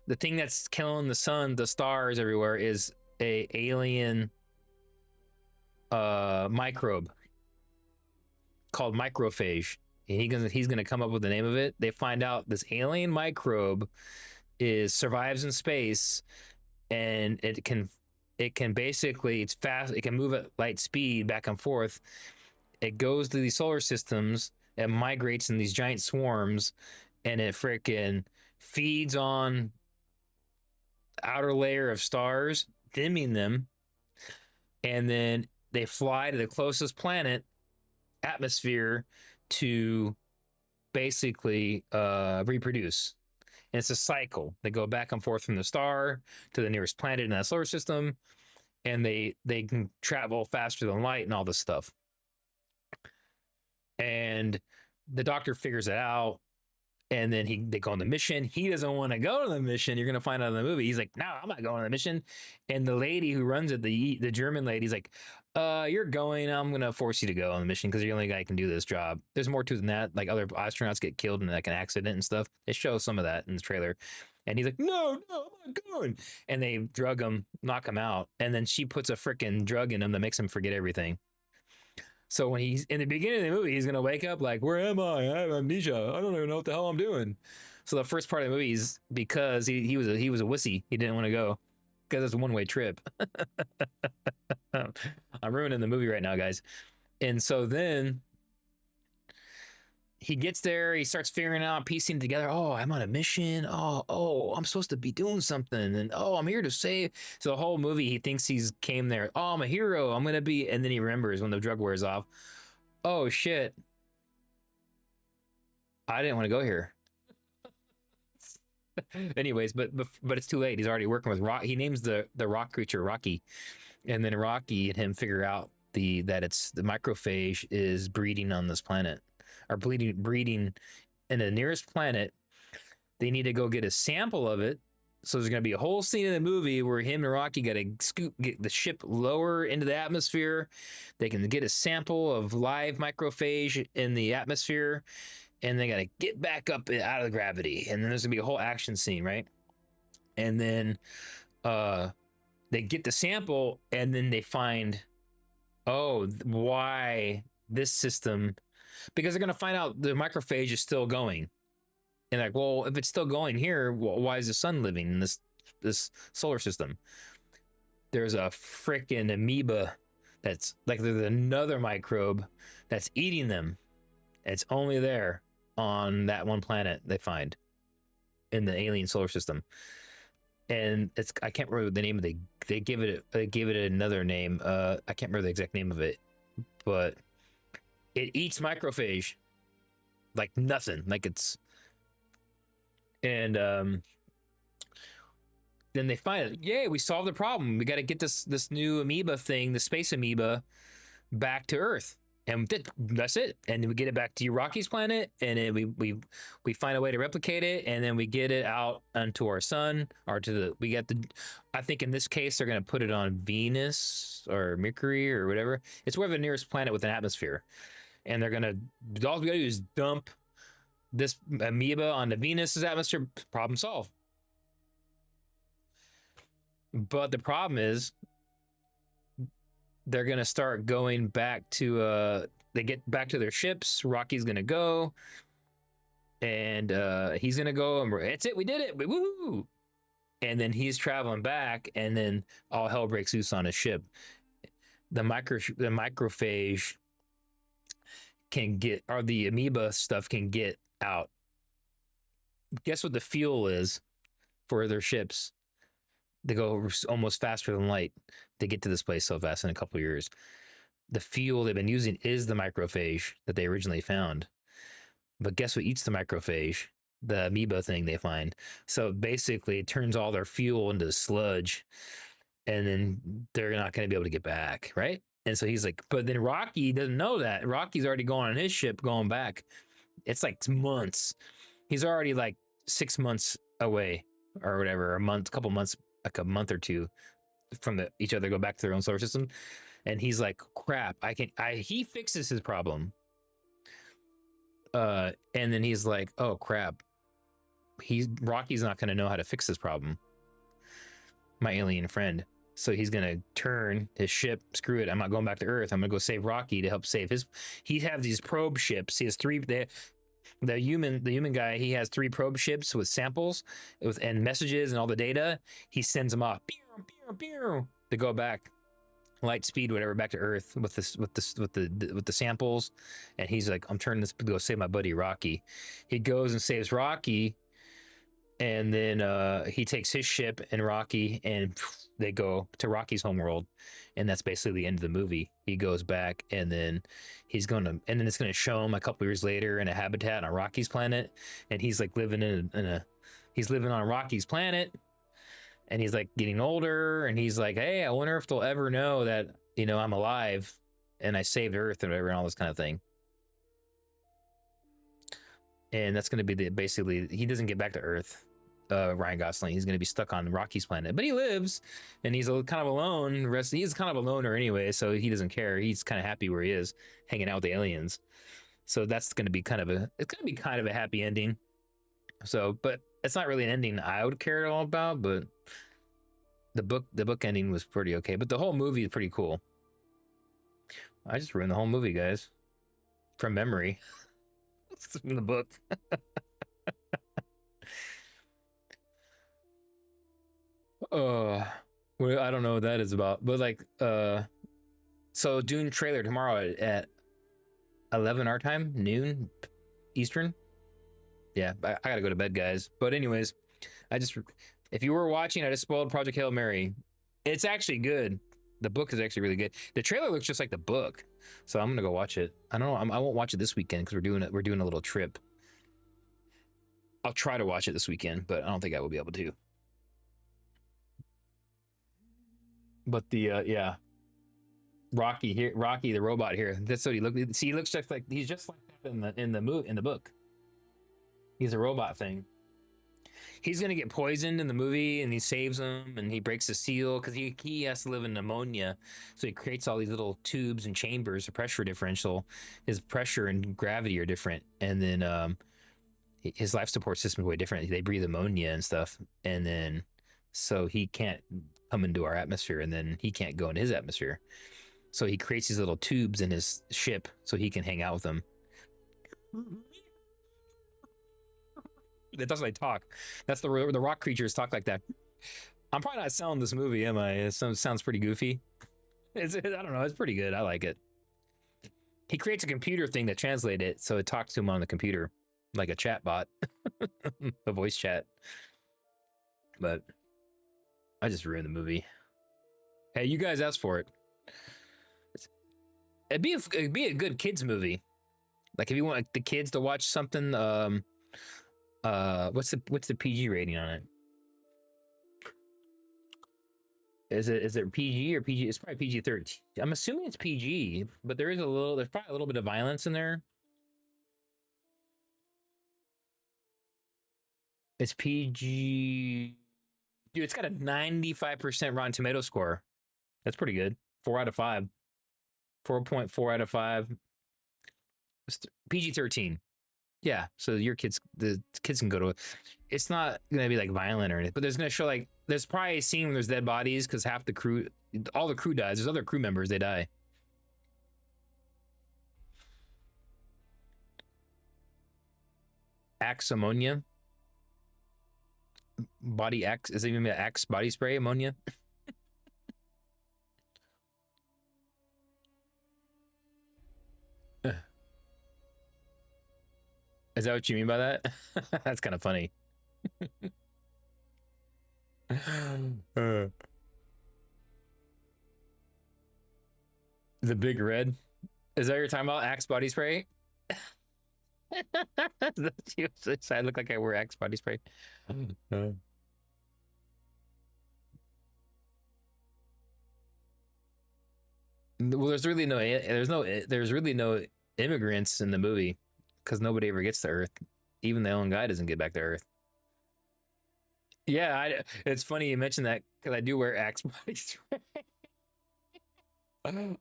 The thing that's killing the sun, the stars everywhere, is a alien microbe called microphage. And he's gonna come up with the name of it. They find out this alien microbe is survives in space, and it can basically, it's fast. It can move at light speed back and forth. It goes to these solar systems and migrates in these giant swarms, and it freaking feeds on outer layer of stars, dimming them, and then they fly to the closest planet atmosphere to basically reproduce. And it's a cycle. They go back and forth from the star to the nearest planet in that solar system, and they can travel faster than light and all this stuff. And the doctor figures it out, and then they go on the mission. He doesn't want to go on the mission. You're gonna find out in the movie. He's like, "No, I'm not going on the mission." And the lady who runs it, the German lady's like, "You're going. I'm gonna force you to go on the mission because you're the only guy who can do this job." There's more to it than that. Like other astronauts get killed in like an accident and stuff. They show some of that in the trailer. And he's like, "No, no, I'm not going." And they drug him, knock him out, and then she puts a freaking drug in him that makes him forget everything. So when he's in the beginning of the movie, he's gonna wake up like, "Where am I? I have amnesia. I don't even know what the hell I'm doing." So the first part of the movie is because he was a wussy. He didn't want to go because it's a one-way trip. I'm ruining the movie right now, guys. And so then he gets there, he starts figuring out, piecing together, "Oh, I'm on a mission. Oh, I'm supposed to be doing something. And oh, I'm here to save." So the whole movie, he thinks he's came there. "Oh, I'm a hero. I'm gonna be," and then he remembers when the drug wears off. "Oh shit. I didn't want to go here." Anyways, but it's too late. He's already working with Rock. He names the rock creature Rocky. And then Rocky and him figure out that it's the microphage is breeding on this planet. Or breeding in the nearest planet. They need to go get a sample of it. So there's going to be a whole scene in the movie where him and Rocky got to get the ship lower into the atmosphere. They can get a sample of live microphage in the atmosphere, and they got to get back up out of the gravity. And then there's going to be a whole action scene, right? And then they get the sample, and then they find, oh, why this system, because they're going to find out the microphage is still going. And like, well, if it's still going here, well, why is the sun living in this solar system? There's a freaking amoeba that's like, there's another microbe that's eating them. It's only there on that one planet they find in the alien solar system. And it's, I can't remember the name of they gave it another name. I can't remember the exact name of it, but it eats microphage like nothing. Like it's, and then they find it. Yay, we solved the problem. We got to get this new amoeba thing, the space amoeba, back to Earth, and that's it. And we get it back to Rocky's planet, and then we find a way to replicate it, and then we get it out onto our sun, or to the, we get the, I think in this case they're gonna put it on Venus or Mercury or whatever. It's where the nearest planet with an atmosphere, and they're gonna, all we gotta do is dump this amoeba onto Venus's atmosphere. Problem solved. But the problem is they're gonna start going back to they get back to their ships. Rocky's gonna go, and he's gonna go, and it's it, we did it, woohoo! And then he's traveling back, and then all hell breaks loose on his ship. The microphage can get, or the amoeba stuff can get out. Guess what the fuel is for their ships? They go almost faster than light to get to this place so fast in a couple of years. The fuel they've been using is the microphage that they originally found. But guess what eats the microphage? The amoeba thing they find. So basically it turns all their fuel into sludge, and then they're not going to be able to get back, right? And so he's like, but then Rocky doesn't know that. Rocky's already going on his ship going back. It's like months. He's already like 6 months away or whatever, a month, couple months, like a month or two from each other, go back to their own solar system. And he's like, crap, he fixes his problem. And then he's like, oh crap, Rocky's not going to know how to fix this problem, my alien friend. So he's gonna turn his ship. Screw it! I'm not going back to Earth. I'm gonna go save Rocky to help save his. He have these probe ships. He has three. The human guy. He has three probe ships with samples, and messages and all the data. He sends them off. Pew, pew, pew, to go back light speed, whatever, back to Earth with the samples. And he's like, I'm turning this to go save my buddy Rocky. He goes and saves Rocky, and then he takes his ship and Rocky, and they go to Rocky's homeworld, and that's basically the end of the movie. He goes back, and then and then it's gonna show him a couple years later in a habitat on Rocky's planet, and he's like living he's living on Rocky's planet, and he's like getting older, and he's like, hey, I wonder if they'll ever know that I'm alive, and I saved Earth and whatever, and all this kind of thing. And that's going to be basically he doesn't get back to Earth. Ryan Gosling, he's going to be stuck on Rocky's planet, but he lives, and he's kind of alone. He's kind of a loner anyway, so he doesn't care. He's kind of happy where he is, hanging out with the aliens. So that's going to be kind of a happy ending. So, but it's not really an ending I would care at all about. But the book ending was pretty okay. But the whole movie is pretty cool. I just ruined the whole movie, guys, from memory. It's in the book. Well, I don't know what that is about, but like, so Dune trailer tomorrow at 11 our time, noon Eastern. Yeah, I gotta go to bed, guys. But anyways, if you were watching, I just spoiled Project Hail Mary. It's actually good. The book is actually really good. The trailer looks just like the book, so I'm gonna go watch it. I don't know. I won't watch it this weekend because we're doing a little trip. I'll try to watch it this weekend, but I don't think I will be able to. But yeah, Rocky the robot here. That's what he looks. See, he looks just like he's just like that in the book. He's a robot thing. He's gonna get poisoned in the movie, and he saves him, and he breaks the seal because he has to live in pneumonia, so he creates all these little tubes and chambers, a pressure differential. His pressure and gravity are different, and then his life support system is way different. They breathe ammonia and stuff, and then so he can't come into our atmosphere, and then he can't go in his atmosphere. So he creates these little tubes in his ship so he can hang out with them. That's how they talk. That's the rock creatures talk like that. I'm probably not selling this movie, am I? It sounds pretty goofy. I don't know. It's pretty good. I like it. He creates a computer thing that translates it, so it talks to him on the computer, like a chat bot, a voice chat. But I just ruined the movie. Hey, you guys asked for it. It'd be a good kids movie. Like if you want like, the kids to watch something, what's the PG rating on it? Is it PG or PG? It's probably PG-13. I'm assuming it's PG, but there's probably a little bit of violence in there. It's PG. Dude, it's got a 95% Rotten Tomato score. That's pretty good. 4 out of 5. 4.4 out of 5. PG-13. Yeah, so the kids can go to it. It's not gonna be like violent or anything, but there's gonna show like there's probably a scene where there's dead bodies because all the crew dies. There's other crew members, they die. Axe ammonia. Body Axe, is it even Axe body spray ammonia? Is that what you mean by that? That's kind of funny. The big red. Is that what you're talking about? Axe body spray? I look like I wear Axe body spray. Well, there's really no immigrants in the movie because nobody ever gets to Earth. Even the own guy doesn't get back to Earth. Yeah, it's funny you mentioned that because I do wear Axe body spray.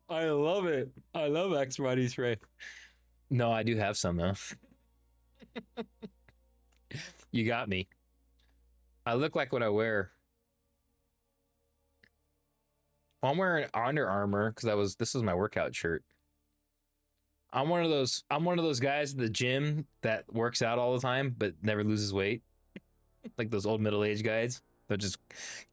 I love it. I love Axe body spray. No, I do have some though. You got me. I look like what I wear. I'm wearing Under Armour because this is my workout shirt. I'm one of those guys at the gym that works out all the time but never loses weight. Like those old middle-aged guys. They're just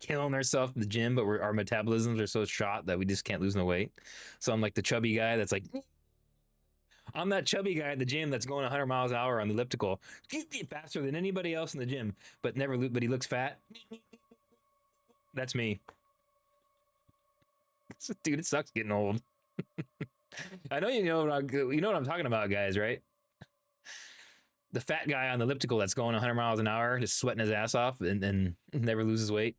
killing themselves in the gym, but our metabolisms are so shot that we just can't lose no weight. So I'm like the chubby guy that's like, I'm that chubby guy at the gym that's going 100 miles an hour on the elliptical, faster than anybody else in the gym, but but he looks fat. That's me. Dude, it sucks getting old. I know you know what I'm talking about, guys, right? The fat guy on the elliptical that's going 100 miles an hour, just sweating his ass off, and never loses weight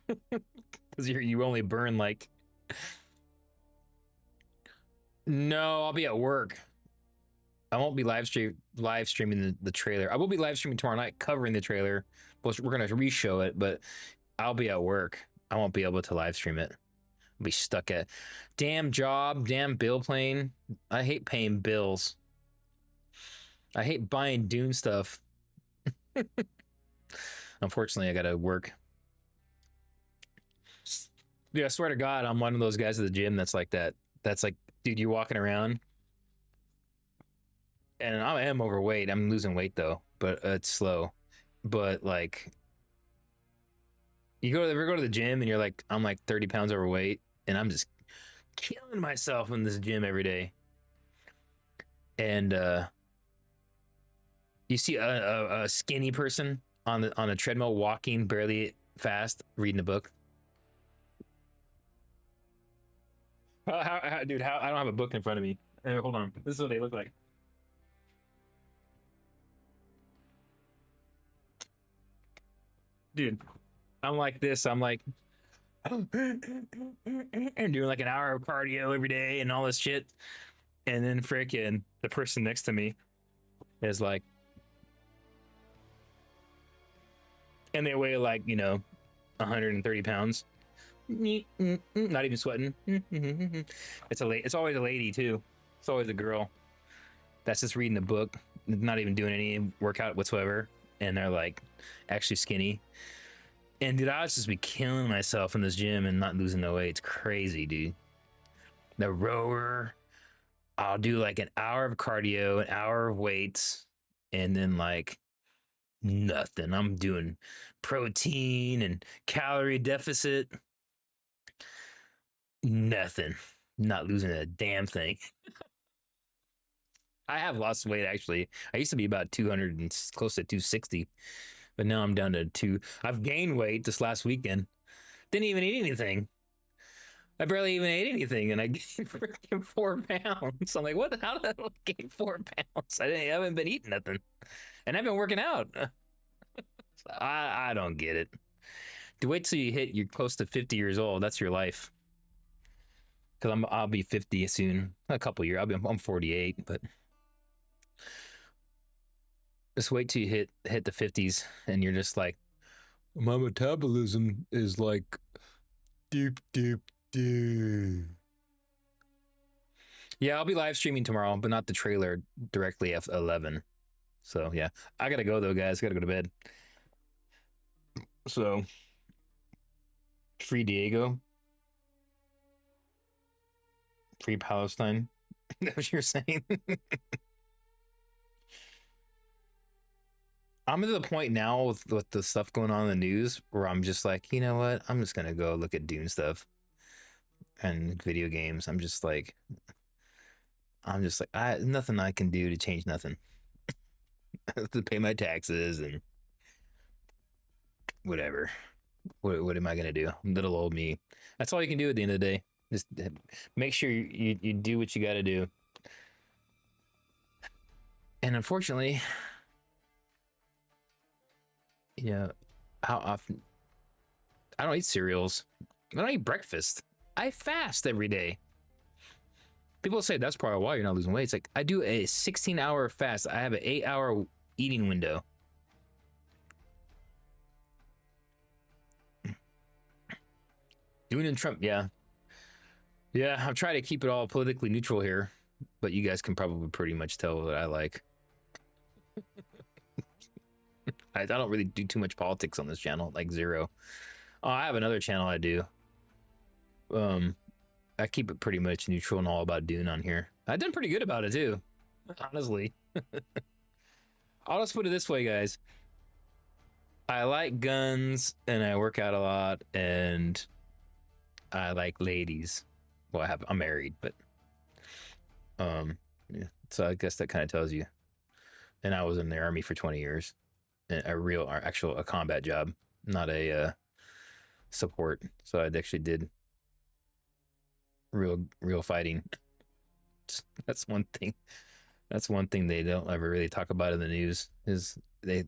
because you only burn like. No, I'll be at work. I won't be live streaming the trailer. I will be live streaming tomorrow night covering the trailer. We're gonna re-show it, but I'll be at work. I won't be able to live stream it. I'll be stuck at damn job, damn bill plane. I hate paying bills. I hate buying Dune stuff. Unfortunately, I gotta work. Dude, I swear to God, I'm one of those guys at the gym that's like that. That's like, dude, you're walking around, and I am overweight. I'm losing weight though, but it's slow. But like, you go to the gym and you're like, I'm like 30 pounds overweight, and I'm just killing myself in this gym every day. And you see a skinny person on a treadmill walking barely fast, reading a book. Dude, I don't have a book in front of me. Hey, hold on. This is what they look like. Dude, I'm like this. I'm like and doing like an hour of cardio every day and all this shit. And then freaking the person next to me is like, and they weigh like, 130 pounds. Not even sweating. It's always a lady too. It's always a girl that's just reading a book, not even doing any workout whatsoever, and they're like actually skinny. And dude, I was just be killing myself in this gym and not losing no weight. It's crazy, dude. The rower, I'll do like an hour of cardio, an hour of weights, and then like nothing. I'm doing protein and calorie deficit. Nothing. Not losing a damn thing. I have lost weight actually. I used to be about 200 and close to 260, but now I'm down to 2. I've gained weight this last weekend. Didn't even eat anything. I barely even ate anything, and I gained freaking 4 pounds. I'm like, what? How did I gain 4 pounds? I haven't been eating nothing, and I've been working out. I don't get it. To wait till you're close to 50 years old. That's your life. Because I'll be 50 soon. A couple years. I'm 48, but just wait till you hit the 50s, and you're just like, my metabolism is like deep. Yeah, I'll be live streaming tomorrow, but not the trailer directly at 11. So yeah, I gotta go though, guys. I gotta go to bed. So free Diego, free Palestine. That's what you're saying. I'm to the point now with the stuff going on in the news where I'm just like, you know what? I'm just gonna go look at Dune stuff and video games. Nothing I can do to change nothing. I have to pay my taxes and whatever. What am I gonna do? Little old me. That's all you can do at the end of the day. Just make sure you do what you got to do. And unfortunately, how often I don't eat cereals. I don't eat breakfast. I fast every day. People say that's probably why you're not losing weight. It's like I do a 16-hour fast. I have an 8-hour eating window. Dune and Trump, yeah. Yeah, I'm trying to keep it all politically neutral here, but you guys can probably pretty much tell what I like. I don't really do too much politics on this channel, like zero. Oh, I have another channel I do. I keep it pretty much neutral and all about Dune on here. I've done pretty good about it too, honestly. I'll just put it this way, guys. I like guns and I work out a lot and I like ladies. Well, I'm married, but yeah. So I guess that kind of tells you. And I was in the army for 20 years, a combat job, not a support. So I actually did real fighting. That's one thing. That's one thing they don't ever really talk about in the news. Is they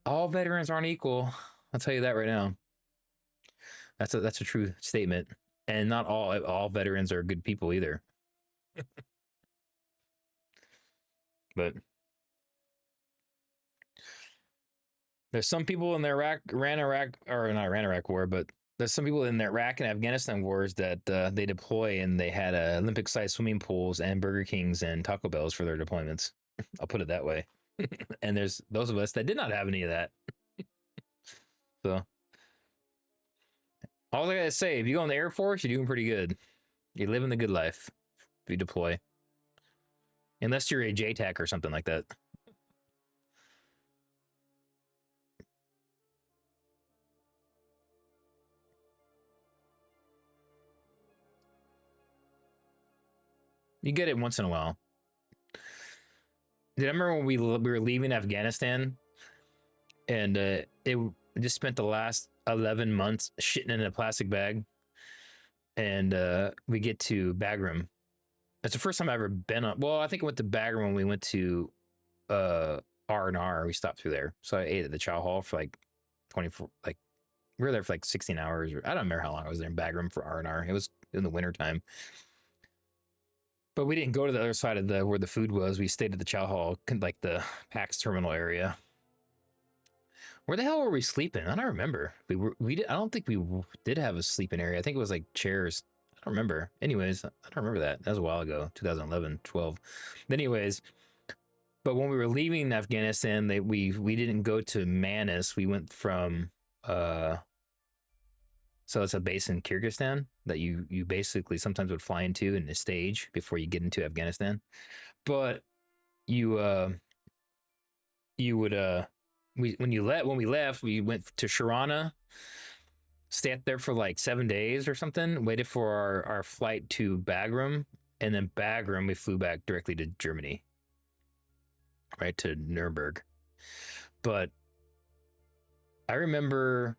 all veterans aren't equal. I'll tell you that right now. That's a true statement, and not all veterans are good people either. But there's some people in the ran Iraq war, but there's some people in the Iraq and Afghanistan wars that they deploy and they had Olympic-sized swimming pools and Burger Kings and Taco Bells for their deployments. I'll put it that way. And there's those of us that did not have any of that. So all I gotta say, if you go in the Air Force, you're doing pretty good. You're living the good life if you deploy. Unless you're a JTAC or something like that. You get it once in a while. Did I remember when we were leaving Afghanistan and it just spent the last 11 months shitting in a plastic bag, and we get to Bagram. That's the first time I've ever been on. Well, I think I went to Bagram when we went to R&R. We stopped through there, so I ate at the chow hall for like 24. Like we were there for like 16 hours. Or I don't remember how long I was there in Bagram for R&R. It was in the wintertime. But we didn't go to the other side of where the food was. We stayed at the chow hall, like the PAX terminal area. Where the hell were we sleeping? I don't remember. I don't think we did have a sleeping area. I think it was like chairs. I don't remember. Anyways, I don't remember that. That was a while ago, 2011, 12. Anyways, but when we were leaving Afghanistan, we didn't go to Manis. We went from so it's a base in Kyrgyzstan that you basically sometimes would fly into in a stage before you get into Afghanistan. But you would when we left, we went to Sharana, stayed there for like 7 days or something, waited for our flight to Bagram, and then Bagram we flew back directly to Germany. Right to Nuremberg. But I remember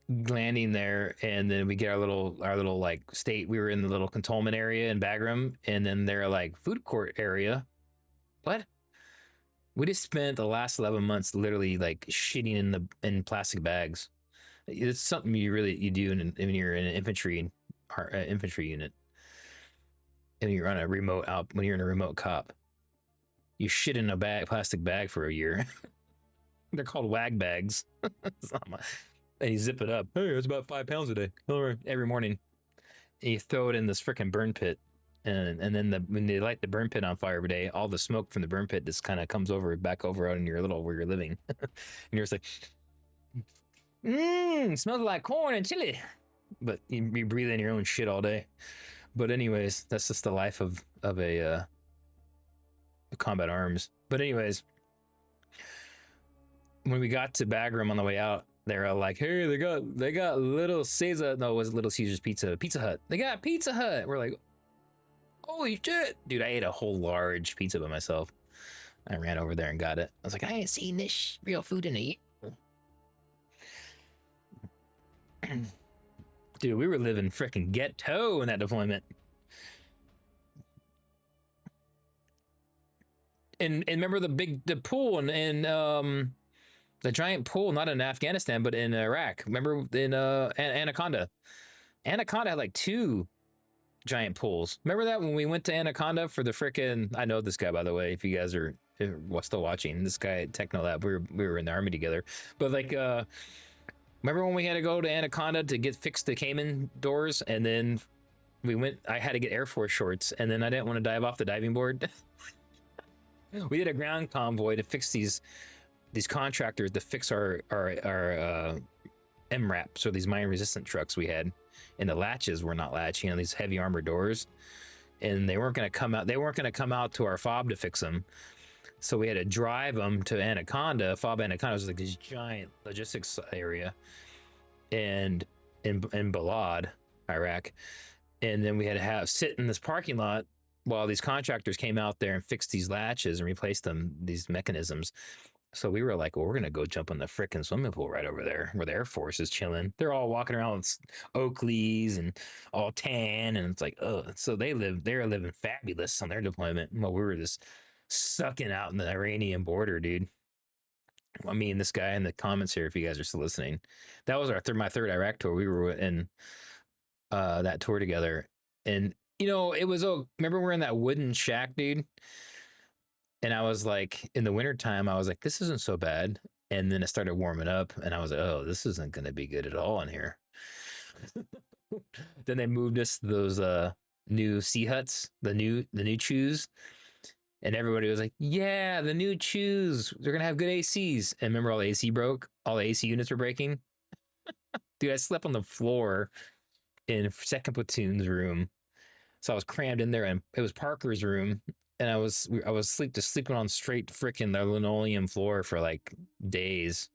landing there, and then we get our little like state. We were in the little cantonment area in Bagram, and then they're like food court area. What? We just spent the last 11 months literally like shitting in plastic bags. It's something you do when you're in an infantry unit, and you're on a remote when you're in a remote cop. You shit in a plastic bag for a year. They're called wag bags. And you zip it up. Hey, it's about 5 pounds a day. Every morning. And you throw it in this freaking burn pit. And then when they light the burn pit on fire every day, all the smoke from the burn pit just kind of comes back over on your where you're living. And you're just like, smells like corn and chili. But you breathe in your own shit all day. But anyways, that's just the life of a combat arms. But anyways, when we got to Bagram on the way out, they're like, hey, they got Little Caesar. No, it was Little Caesar's Pizza Hut. They got Pizza Hut. We're like, holy shit. Dude, I ate a whole large pizza by myself. I ran over there and got it. I was like, I ain't seen this real food in a year. Dude, we were living freaking ghetto in that deployment. And remember the pool and the giant pool, not in Afghanistan, but in Iraq. Remember in Anaconda? Anaconda had like 2 giant pools. Remember that when we went to Anaconda for the frickin', I know this guy, by the way, if you guys are still watching, this guy at Technolab, we were in the army together. But like, remember when we had to go to Anaconda to fix the Cayman doors, and then I had to get Air Force shorts, and then I didn't want to dive off the diving board. We did a ground convoy to fix these contractors to fix our MRAP, so these mine resistant trucks we had, and the latches were not latching on these heavy armored doors, and they weren't going to come out. They weren't going to come out to our fob to fix them, so we had to drive them to Anaconda. Fob Anaconda was like this giant logistics area, and in Balad, Iraq, and then we had to have sit in this parking lot while these contractors came out there and fixed these latches and replaced them, these mechanisms. So we were like, well, we're going to go jump in the frickin' swimming pool right over there where the Air Force is chilling. They're all walking around with Oakleys and all tan. And it's like, oh, so they're living fabulous on their deployment. Well, we were just sucking out in the Iranian border, dude. I mean, this guy in the comments here, if you guys are still listening, that was my third Iraq tour. We were in that tour together. And, you know, it was, remember we're in that wooden shack, dude? And I was like, in the wintertime, I was like, this isn't so bad. And then it started warming up, and I was like, oh, this isn't going to be good at all in here. Then they moved us to those new sea huts, the new chews. And everybody was like, yeah, the new chews. They're going to have good ACs. And remember all the AC broke? All the AC units were breaking? Dude, I slept on the floor in second platoon's room. So I was crammed in there, and it was Parker's room. And I was sleeping on straight freaking the linoleum floor for like days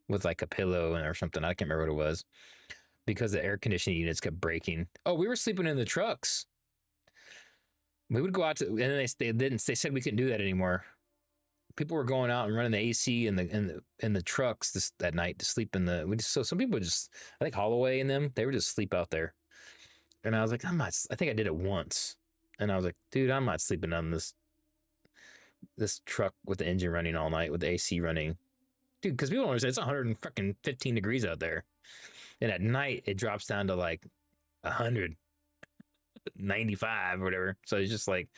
with like a pillow or something. I can't remember what it was because the air conditioning units kept breaking. Oh, we were sleeping in the trucks. We would go out to, and then they said we couldn't do that anymore. People were going out and running the AC in the trucks that night to sleep in the. So some people just, I think Holloway and them, they would just sleep out there. And I was like, I think I did it once. And I was like, dude, I'm not sleeping on this truck with the engine running all night with the AC running. Dude, because people don't understand, it's 115 degrees out there. And at night, it drops down to like 195 or whatever. So it's just like,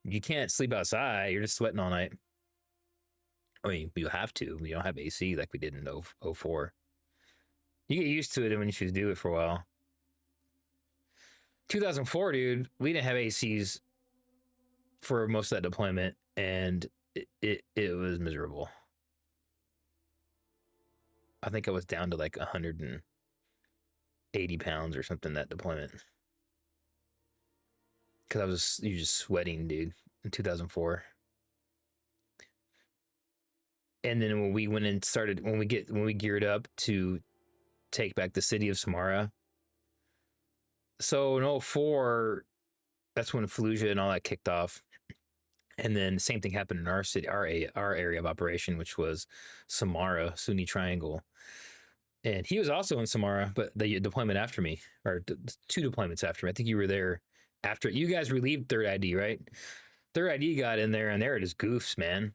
you can't sleep outside. You're just sweating all night. I mean, you have to. You don't have AC like we did in 04. You get used to it when you should do it for a while. 2004, dude, we didn't have ACs for most of that deployment, and it was miserable. I think I was down to like 180 pounds or something that deployment. Because you just sweating, dude, in 2004. And then when we went and started, when we geared up to take back the city of Samara. So in 04, that's when Fallujah and all that kicked off. And then the same thing happened in our city, our area of operation, which was Samara, Sunni Triangle. And he was also in Samara, but the deployment after me, or two deployments after me. I think you were there after. You guys relieved Third ID, right? Third ID got in there, and they were just goofs, man.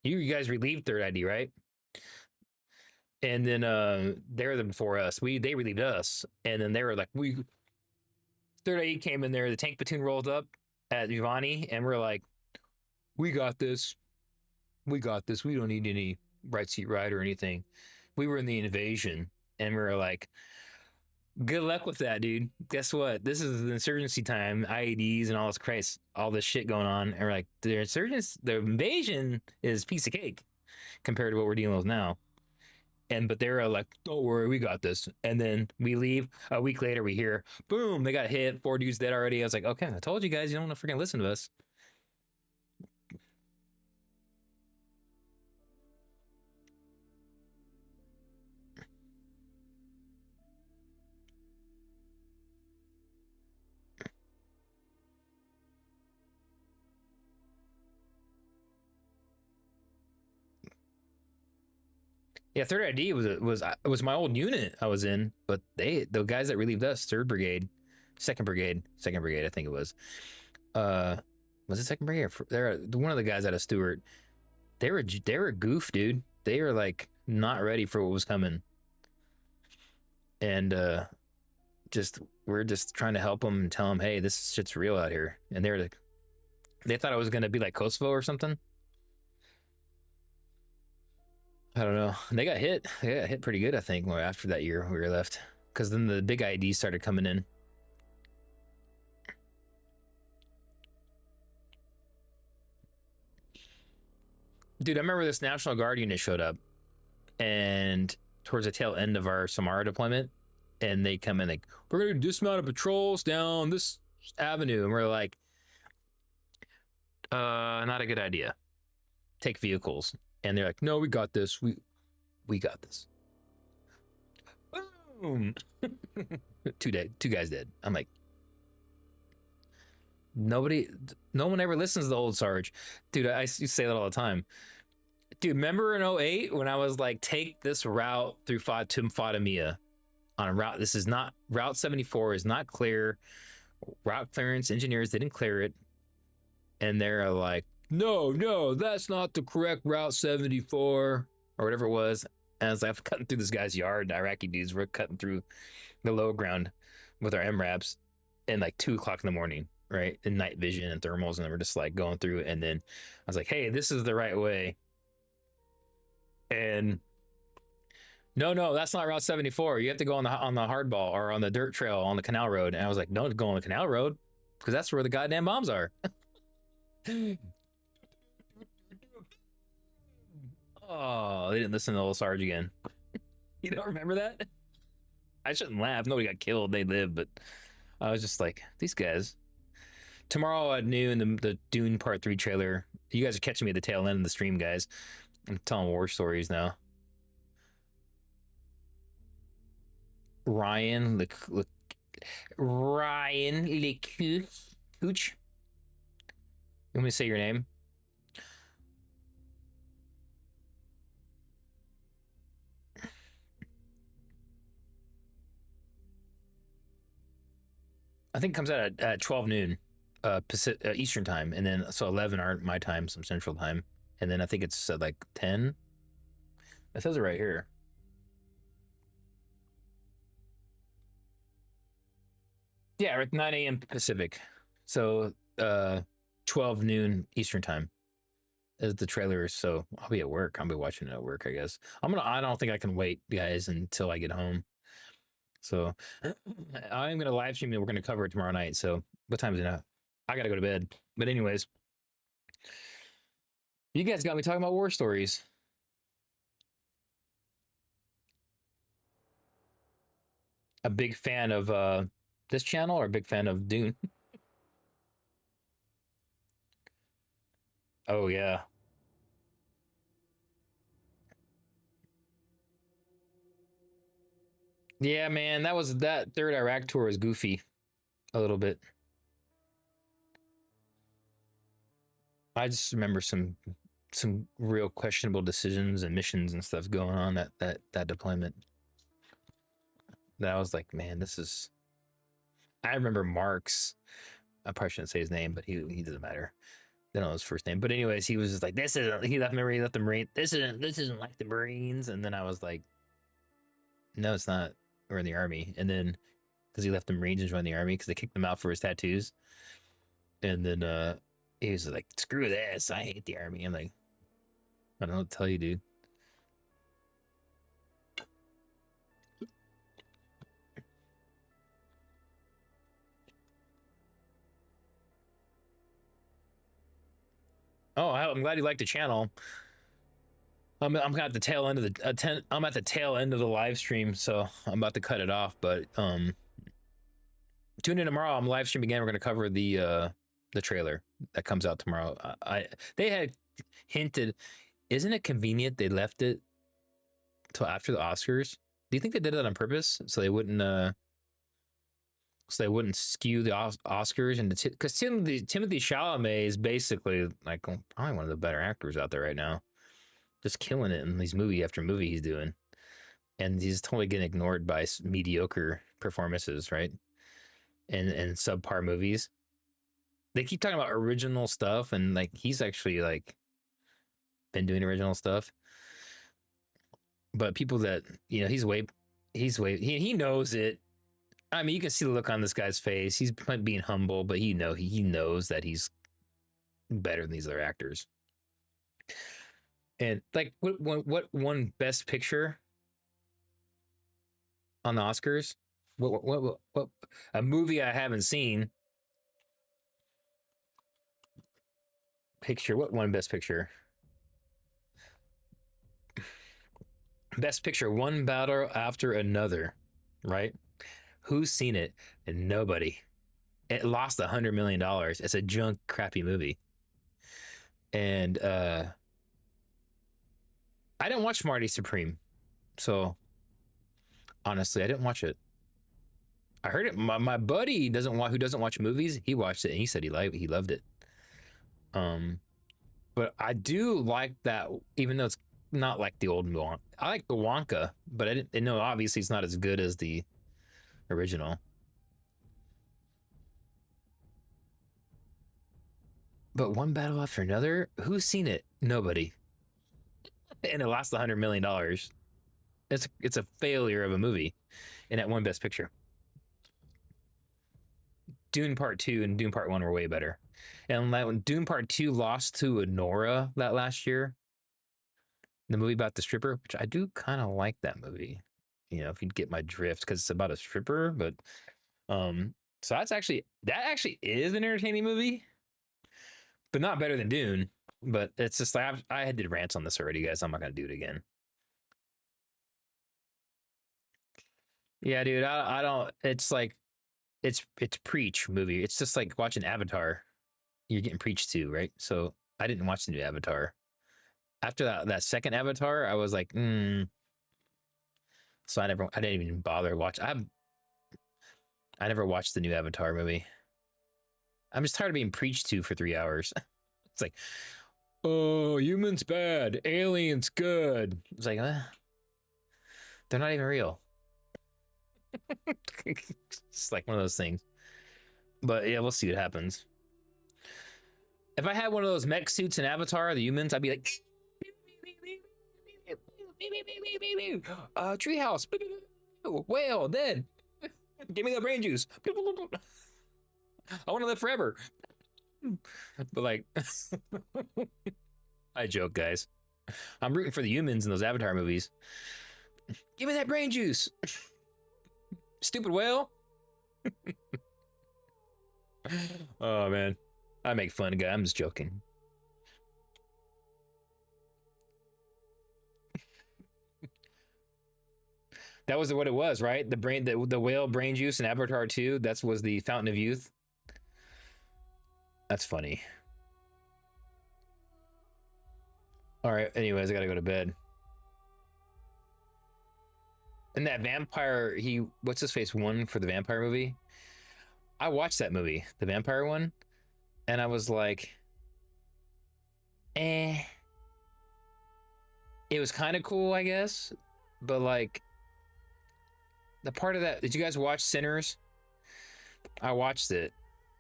You guys relieved Third ID, right? And then they were before us. They relieved us, and then they were like, Third ID came in there. The tank platoon rolled up at Giovanni, and we're like, we got this. We got this. We don't need any right seat ride or anything. We were in the invasion, and we were like, good luck with that, dude. Guess what? This is the insurgency time, IEDs and all this Christ, all this shit going on. And we're like, the invasion is piece of cake compared to what we're dealing with now. But they're like, don't worry, we got this. And then we leave. A week later, we hear, boom, they got hit. 4 dudes dead already. I was like, okay, I told you guys, you don't want to freaking listen to us. Yeah, Third ID was my old unit I was in, but the guys that relieved us, Third Brigade, Second Brigade, I think it was. Was it Second Brigade? They're one of the guys out of Stewart. They were goof, dude. They were like not ready for what was coming, and we're just trying to help them and tell them, hey, this shit's real out here. And they thought it was gonna be like Kosovo or something. I don't know. They got hit. They got hit pretty good, I think, after that year we were left. Because then the big IEDs started coming in. Dude, I remember this National Guard unit showed up. And towards the tail end of our Samara deployment, and they come in like, we're gonna do this amount of patrols down this avenue, and we're like, not a good idea. Take vehicles, and they're like, no, we got this. We got this. Boom. Two guys dead. I'm like, no one ever listens to the old Sarge. Dude, I used to say that all the time. Dude, remember in 08 when I was like, take this route through Fatimia on a route. This is not, Route 74 is not clear. Route clearance engineers didn't clear it. And they're like, no, that's not the correct Route 74 or whatever it was. And I was like, I'm cutting through this guy's yard. Iraqi dudes were cutting through the low ground with our MRAPs in like 2 o'clock in the morning, right? In night vision and thermals. And we're just like going through it. And then I was like, hey, this is the right way. And no, that's not Route 74. You have to go on the hardball or on the dirt trail on the canal road. And I was like, no, go on the canal road because that's where the goddamn bombs are. Oh, they didn't listen to old Sarge again. You don't remember that? I shouldn't laugh. Nobody got killed. They lived, but I was just like, these guys. Tomorrow at noon, the Dune Part 3 trailer. You guys are catching me at the tail end of the stream, guys. I'm telling war stories now. Ryan Lecooch. You want me to say your name? I think it comes out at 12 noon Pacific, Eastern time, and then so 11 aren't my time, some Central time, and then I think it's like 10. It says it right here. Yeah, 9 a.m. Pacific. So 12 noon Eastern time is the trailer. So I'll be at work. I'll be watching it at work, I guess. I don't think I can wait, guys, until I get home. So I'm gonna live stream it. We're gonna cover it tomorrow night. So what time is it now? I gotta go to bed. But anyways, you guys got me talking about war stories. A big fan of this channel or a big fan of Dune? Oh yeah. Yeah, man, that third Iraq tour was goofy a little bit. I just remember some real questionable decisions and missions and stuff going on that deployment. That I was like, man, this is. I remember Mark's. I probably shouldn't say his name, but he doesn't matter. I don't know his first name, but anyways, he was just like, this isn't. He left the Marine. This isn't like the Marines. And then I was like, no, it's not. We're in the Army. And then because he left the Marines and joined the Army because they kicked him out for his tattoos. And then he was like, screw this. I hate the Army. I'm like, I don't know what to tell you, dude. Oh, I'm glad you liked the channel. I'm at the tail end of the I'm at the tail end of the live stream, so I'm about to cut it off. But tune in tomorrow. I'm live streaming again. We're gonna cover the trailer that comes out tomorrow. They had hinted. Isn't it convenient they left it till after the Oscars? Do you think they did that on purpose so they wouldn't skew the Oscars and because Timothy Chalamet is basically like probably one of the better actors out there right now, just killing it in these movie after movie he's doing, and he's totally getting ignored by mediocre performances, right? And subpar movies. They keep talking about original stuff, and like he's actually like been doing original stuff, but people that he knows it. I mean, you can see the look on this guy's face. He's being humble, but he knows that he's better than these other actors. And like, what won Best Picture on the Oscars? What a movie I haven't seen. Picture, what won Best Picture? Best Picture, one battle after another, right? Who's seen it? And nobody. It lost $100 million. It's a junk, crappy movie. And I didn't watch Marty Supreme, so honestly, I didn't watch it. I heard it. My buddy who doesn't watch movies. He watched it and he said he loved it. Um, but I do like that, even though it's not like the old Wonka. I like the Wonka, but I didn't know. Obviously, it's not as good as the original. But one battle after another, who's seen it? Nobody. And it lost $100 million. It's a failure of a movie, and it won Best Picture. Dune Part 2 and Dune Part 1 were way better. And when Dune Part 2 lost to Anora that last year, the movie about the stripper, which I do kind of like that movie, you know, if you'd get my drift, because it's about a stripper, but so that actually is an entertaining movie, but not better than Dune. But it's just like I did rants on this already, guys. I'm not gonna do it again. Yeah, dude, I don't. It's like it's preach movie. It's just like watching Avatar. You're getting preached to, right? So I didn't watch the new Avatar. After that second Avatar, I was like, so I didn't even bother watch. I never watched the new Avatar movie. I'm just tired of being preached to for 3 hours. It's like, oh, humans bad, aliens good. It's like, they're not even real. It's like one of those things. But yeah, we'll see what happens. If I had one of those mech suits in Avatar, the humans, I'd be like, treehouse, whale, dead. Give me the brain juice. I want to live forever. But like, I joke, guys. I'm rooting for the humans in those Avatar movies. Give me that brain juice. Stupid whale. Oh man, I make fun, guy. I'm just joking. That was what it was, right? The whale brain juice in Avatar 2. That was the fountain of youth. That's funny. All right. Anyways, I gotta go to bed. And that vampire, what's his face, won for the vampire movie. I watched that movie, the vampire one, and I was like, eh. It was kind of cool, I guess, but like, the part of that, did you guys watch Sinners? I watched it,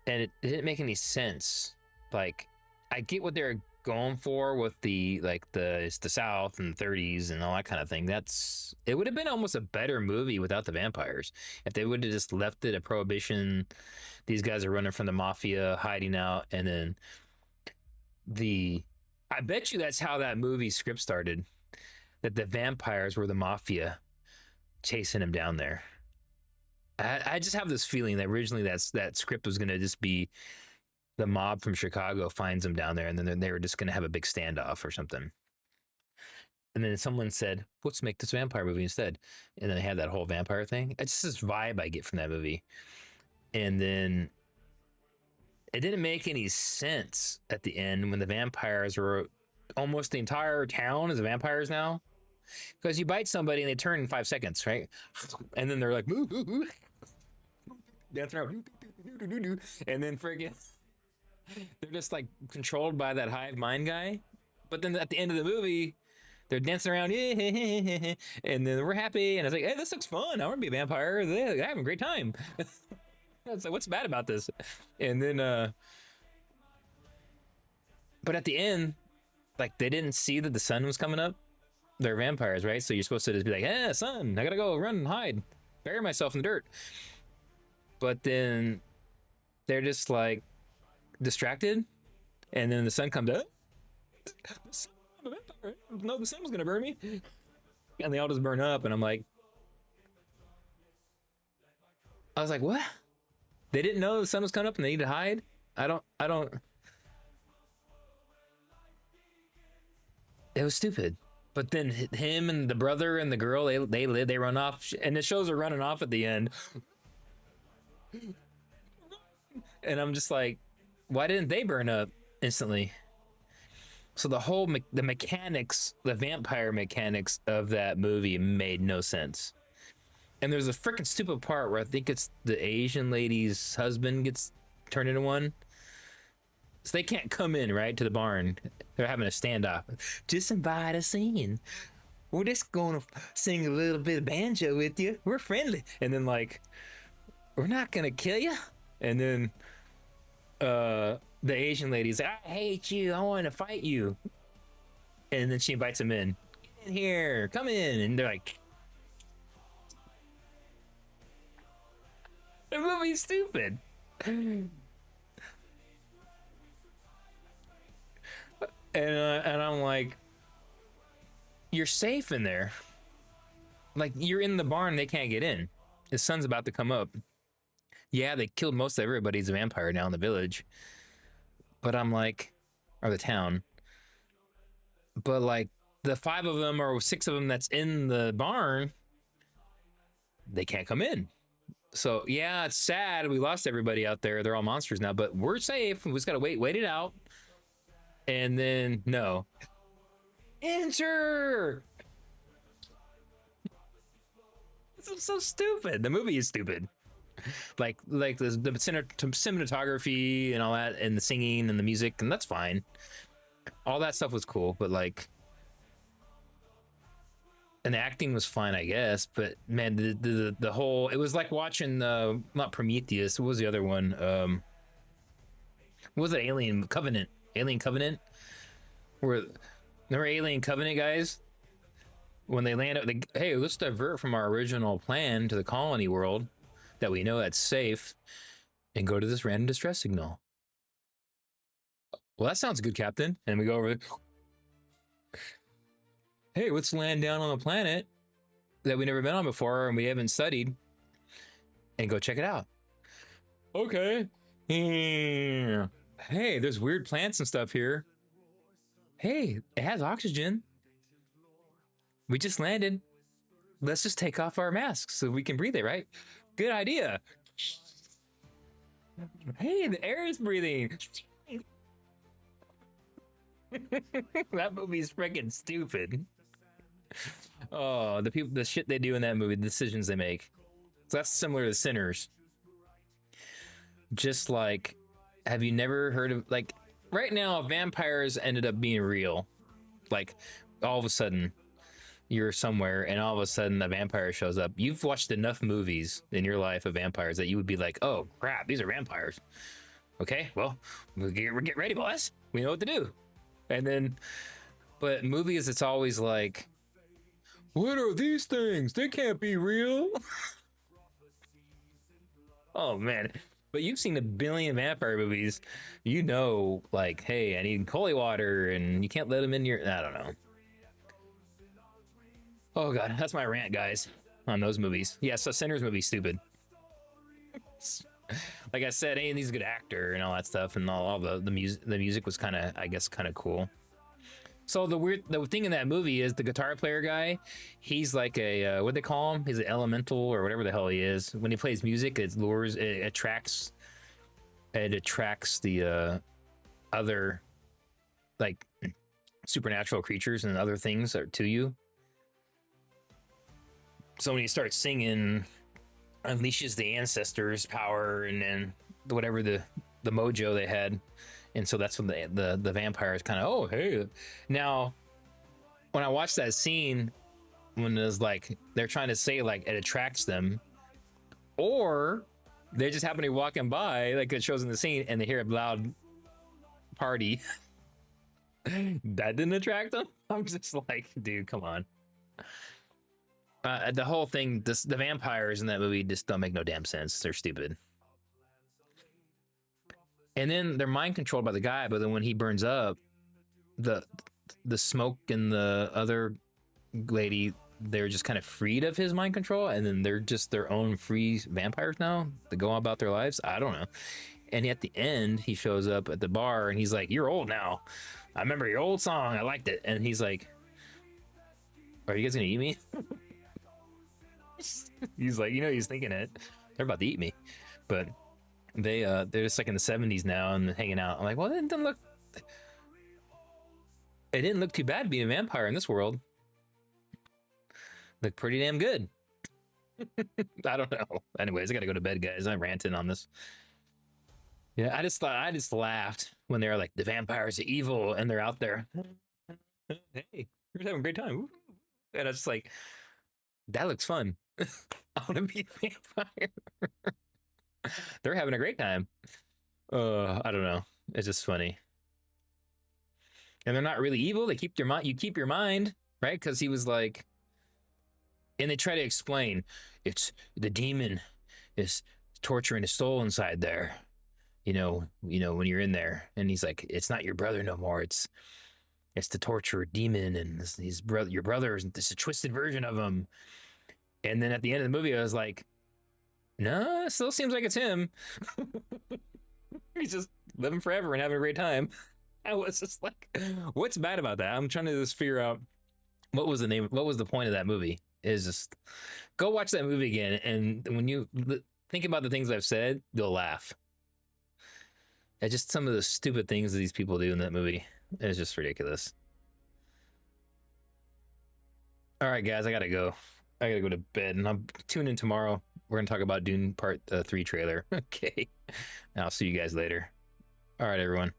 and it didn't make any sense. Like, I get what they're going for with it's the South and the 30s and all that kind of thing. It would have been almost a better movie without the vampires if they would have just left it a prohibition. These guys are running from the mafia, hiding out, and then I bet you that's how that movie script started. That the vampires were the mafia chasing him down there. I just have this feeling that originally that script was going to just be the mob from Chicago finds them down there, and then they were just going to have a big standoff or something. And then someone said, let's make this vampire movie instead. And then they had that whole vampire thing. It's just this vibe I get from that movie. And then it didn't make any sense at the end when the vampires were almost the entire town is vampires now. Because you bite somebody and they turn in 5 seconds, right? And then they're like, moo, moo, moo. Dancing around. And then friggin', they're just like controlled by that hive mind guy. But then at the end of the movie, they're dancing around, and then we're happy. And I was like, hey, this looks fun. I want to be a vampire. They're having a great time. It's like, what's bad about this? And then, but at the end, like they didn't see that the sun was coming up. They're vampires, right? So you're supposed to just be like, eh, sun, I gotta go run and hide, bury myself in the dirt. But then they're just like distracted, and then the sun comes up. No, the sun was gonna burn me, and they all just burn up. And I'm like, I was like, what? They didn't know the sun was coming up and they need to hide. I don't. It was stupid. But then him and the brother and the girl, they run off, and the shows are running off at the end. And I'm just like, why didn't they burn up instantly? So the whole the mechanics, the vampire mechanics of that movie made no sense. And there's a freaking stupid part where I think it's the Asian lady's husband gets turned into one. So they can't come in, right, to the barn. They're having a standoff. Just invite us in. We're just going to sing a little bit of banjo with you. We're friendly. And then, like, we're not going to kill you. And then the Asian lady's like, I hate you. I want to fight you. And then she invites him in. Get in here. Come in. And they're like, the movie's stupid. And I'm like, you're safe in there. Like, you're in the barn, they can't get in. The sun's about to come up. Yeah, they killed most of everybody's a vampire now in the village. But I'm like, or the town. But like, the 5 of them or 6 of them that's in the barn, they can't come in. So yeah, it's sad. We lost everybody out there. They're all monsters now, but we're safe. We just gotta wait it out. And then no. Enter. This is so stupid. The movie is stupid. Like the cinematography and all that, and the singing and the music, and that's fine. All that stuff was cool, but like, and the acting was fine, I guess. But man, the whole, it was like watching not Prometheus. What was the other one? What was it? Alien Covenant. Where, remember Alien Covenant, guys? When they land, hey, let's divert from our original plan to the colony world that we know that's safe, and go to this random distress signal. Well, that sounds good, Captain. And we go over. Hey, let's land down on a planet that we've never been on before and we haven't studied, and go check it out. Okay. Hey, there's weird plants and stuff here. Hey, it has oxygen. We just landed. Let's just take off our masks so we can breathe it, right? Good idea. Hey, the air is breathing. That movie's freaking stupid. Oh, the shit they do in that movie, the decisions they make. So that's similar to Sinners. Just like, have you never heard of, like, right now, vampires ended up being real. Like, all of a sudden, you're somewhere, and all of a sudden, a vampire shows up. You've watched enough movies in your life of vampires that you would be like, oh, crap, these are vampires. Okay, well, we'll get ready, boys. We know what to do. And then, but movies, it's always like, what are these things? They can't be real. Oh, man. But you've seen a billion vampire movies. You know, like, hey, I need holy water, and you can't let them in your, I don't know. Oh, God, that's my rant, guys, on those movies. Yeah, so Sinners movie's stupid. Like I said, he's a good actor and all that stuff, and all the music was kind of, I guess, kind of cool. So the thing in that movie is the guitar player guy, he's like a what they call him? He's an elemental or whatever the hell he is. When he plays music, it attracts the other, like, supernatural creatures and other things to you. So when you start singing, unleashes the ancestors' power, and then whatever the mojo they had. And so that's when the vampires kind of, oh, hey. Now, when I watched that scene, when it was like, they're trying to say, like, it attracts them, or they just happen to be walking by, like it shows in the scene, and they hear a loud party. That didn't attract them? I'm just like, dude, come on. The whole thing, the vampires in that movie just don't make no damn sense. They're stupid. And then they're mind controlled by the guy, but then when he burns up, the smoke and the other lady, they're just kind of freed of his mind control, and then they're just their own free vampires now that go about their lives. I don't know. And at the end, he shows up at the bar and he's like, "You're old now. I remember your old song. I liked it." And he's like, Are you guys gonna eat me? He's like, he's thinking it. They're about to eat me, but they're just like in the 70s now and hanging out. I'm like, well, it didn't look too bad being a vampire in this world. Looked pretty damn good. I don't know. Anyways, I gotta go to bed, guys. I'm ranting on this. Yeah, I just laughed when they were like, the vampires are evil, and they're out there. Hey, we're having a great time. And I was just like, that looks fun. I want to be a vampire. They're having a great time. I don't know. It's just funny. And they're not really evil. They keep your mind. You keep your mind, right? Because he was like, and they try to explain, it's the demon is torturing his soul inside there. When you're in there, and he's like, it's not your brother no more. It's the torturer demon, and his brother, your brother is this a twisted version of him. And then at the end of the movie, I was like, no, it still seems like it's him. He's just living forever and having a great time. I was just like, what's bad about that? I'm trying to just figure out what was the point of that movie. Is just go watch that movie again, and when you think about the things I've said, you'll laugh. It's just some of the stupid things that these people do in that movie. It's just ridiculous. All right, guys, I gotta go. I gotta go to bed, and I'll tune in tomorrow. We're gonna talk about Dune Part 3 trailer. Okay, I'll see you guys later. All right, everyone.